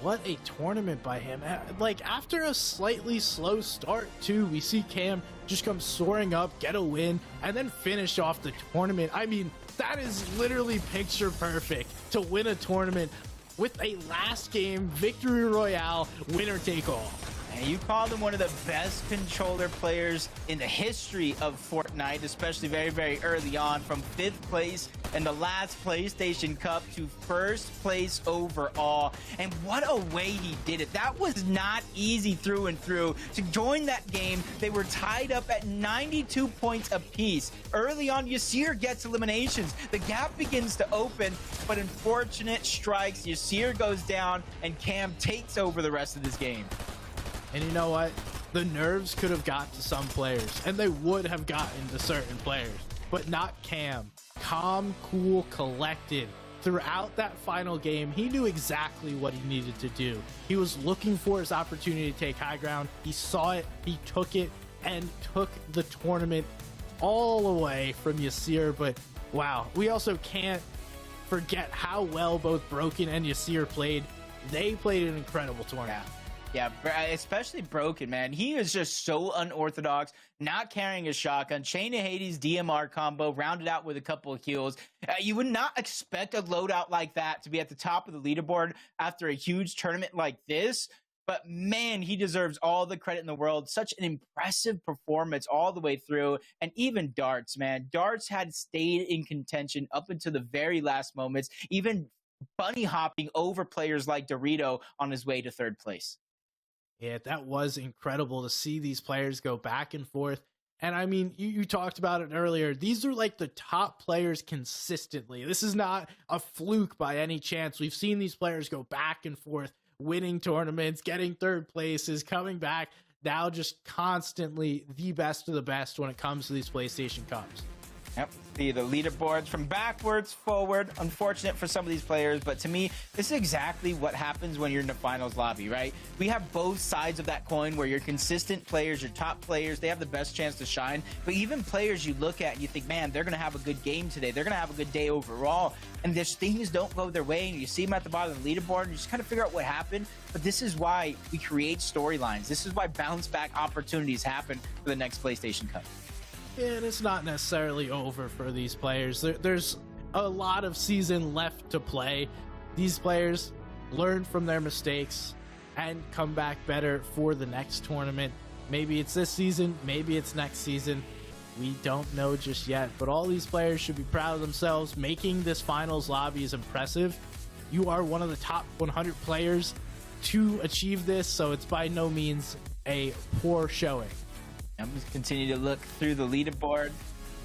S1: What a tournament by him. Like, after a slightly slow start, too, we see Cam just come soaring up, get a win, and then finish off the tournament. I mean, that is literally picture perfect to win a tournament with a last game victory royale, winner take all.
S2: And you called him one of the best controller players in the history of Fortnite, especially very, very early on, from 5th place in the last PlayStation Cup to 1st place overall. And what a way he did it. That was not easy through and through. To join that game, they were tied up at 92 points apiece. Early on, Yasir gets eliminations. The gap begins to open, but unfortunate strikes. Yasir goes down, and Cam takes over the rest of this game.
S1: And you know what? The nerves could have got to some players, and they would have gotten to certain players, but not Cam. calm, cool, collected. Throughout that final game, he knew exactly what he needed to do. He was looking for his opportunity to take high ground. He saw it, he took it, and took the tournament all away from Yasir. But wow, we also can't forget how well both Broken and Yasir played. They played an incredible tournament.
S2: Yeah, especially Broken, man. He is just so unorthodox, not carrying a shotgun. Chain of Hades DMR combo, rounded out with a couple of kills. You would not expect a loadout like that to be at the top of the leaderboard after a huge tournament like this. But man, he deserves all the credit in the world. Such an impressive performance all the way through. And even Darts, man. Darts had stayed in contention up until the very last moments, even bunny hopping over players like Dorito on his way to third place.
S1: Yeah, that was incredible to see these players go back and forth. And I mean, you talked about it earlier. These are like the top players consistently. This is not a fluke by any chance. We've seen these players go back and forth, winning tournaments, getting third places, coming back. Now just constantly the best of the best when it comes to these PlayStation Cups.
S2: Yep, the leaderboards from backwards forward. Unfortunate for some of these players, but to me, this is exactly what happens when you're in the finals lobby, right? We have both sides of that coin where your consistent players, your top players, they have the best chance to shine. But even players you look at and you think, man, they're going to have a good game today. They're going to have a good day overall. And there's things don't go their way, and you see them at the bottom of the leaderboard, and you just kind of figure out what happened. But this is why we create storylines. This is why bounce back opportunities happen for the next PlayStation Cup.
S1: And it's not necessarily over for these players. There's a lot of season left to play. These players learn from their mistakes and come back better for the next tournament. Maybe it's this season, maybe it's next season. We don't know just yet, but all these players should be proud of themselves. Making this finals lobby is impressive. You are one of the top 100 players to achieve this, so it's by no means a poor showing.
S2: I'm just continue to look through the leaderboard.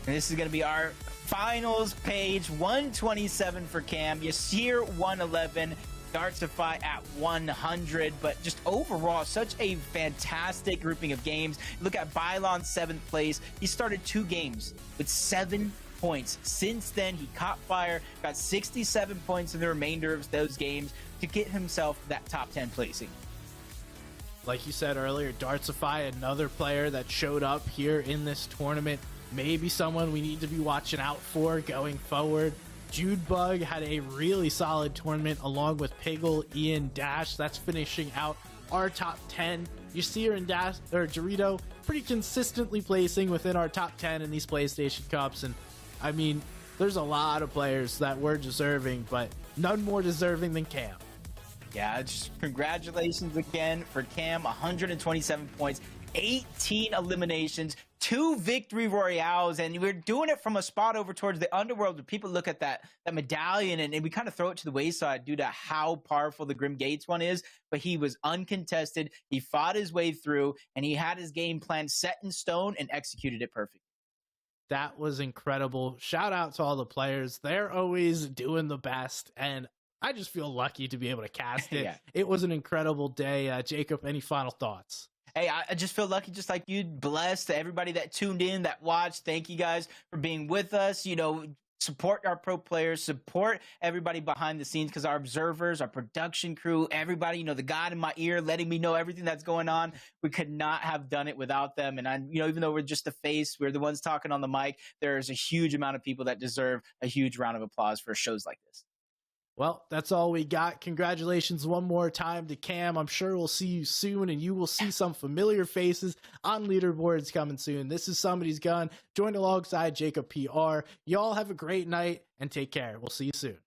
S2: And this is going to be our finals page. 127 for Cam. Yasir 111. Dartsify at 100. But just overall, such a fantastic grouping of games. Look at Bylon 7th place. He started 2 games with 7 points. Since then, he caught fire, got 67 points in the remainder of those games to get himself that top 10 placing.
S1: Like you said earlier, Dartsify, another player that showed up here in this tournament. Maybe someone we need to be watching out for going forward. Judebug had a really solid tournament along with Piggle, Ian, Dash. That's finishing out our top 10. Yasir and Dash, or Dorito, pretty consistently placing within our top 10 in these PlayStation Cups. And I mean, there's a lot of players that were deserving, but none more deserving than Cam.
S2: Yeah, just congratulations again for Cam. 127 points, 18 eliminations, 2 victory royales, and we're doing it from a spot over towards the underworld where people look at that medallion and we kind of throw it to the wayside due to how powerful the Grim Gates one is. But he was uncontested. He fought his way through, and he had his game plan set in stone and executed it perfectly.
S1: That was incredible. Shout out to all the players. They're always doing the best, and I just feel lucky to be able to cast it.
S2: Yeah.
S1: It was an incredible day. Jacob, any final thoughts?
S2: Hey, I just feel lucky, just like you. Blessed to everybody that tuned in, that watched. Thank you guys for being with us. You know, support our pro players, support everybody behind the scenes, because our observers, our production crew, everybody, you know, the God in my ear letting me know everything that's going on. We could not have done it without them. And I, you know, even though we're just the face, we're the ones talking on the mic, there's a huge amount of people that deserve a huge round of applause for shows like this.
S1: Well, that's all we got. Congratulations one more time to Cam. I'm sure we'll see you soon, and you will see some familiar faces on leaderboards coming soon. This is Somebody's Gun, joined alongside Jacob PR. Y'all have a great night, and take care. We'll see you soon.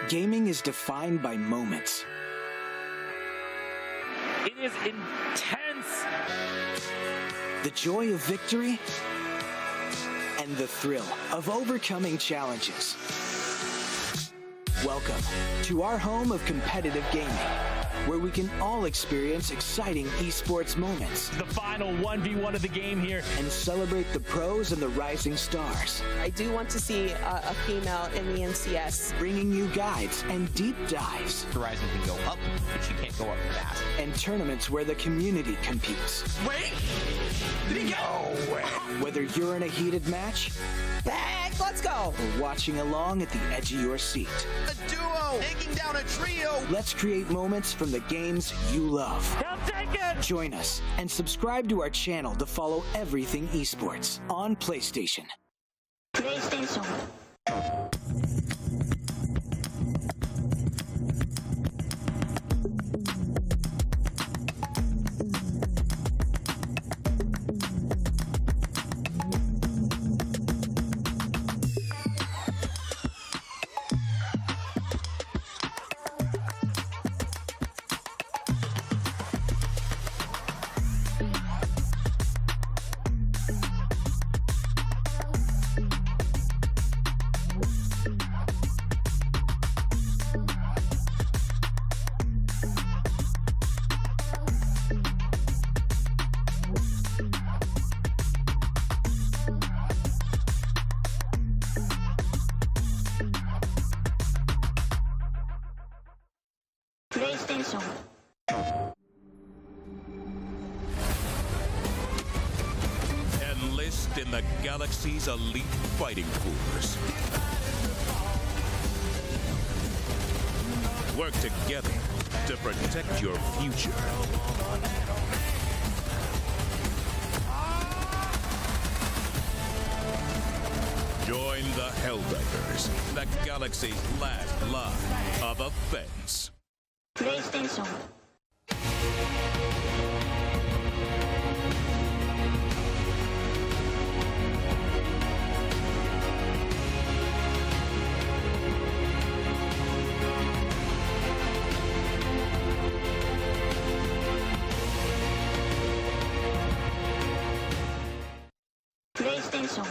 S3: Gaming is defined by moments.
S4: It is intense.
S3: The joy of victory and the thrill of overcoming challenges. Welcome to our home of competitive gaming, where we can all experience exciting esports moments
S4: The final 1v1 of the game here.
S3: and celebrate the pros and the rising stars,
S5: I do want to see a female in the NCS.
S3: bringing you guides and deep dives
S2: Horizon can go up, but she can't go up fast.
S3: and tournaments where the community competes.
S6: Wait! Did he go?
S3: Whether you're in a heated match
S5: Back, let's go.
S3: or watching along at the edge of your seat,
S6: A duo taking down a trio.
S3: let's create moments from the games you love.
S4: Come take it.
S3: Join us and subscribe to our channel to follow everything esports on PlayStation.
S7: PlayStation. PlayStation.
S8: Enlist in the galaxy's elite fighting force. Work together to protect your future. Join the Helldivers, the galaxy's last line of offense.
S7: PlayStation. PlayStation.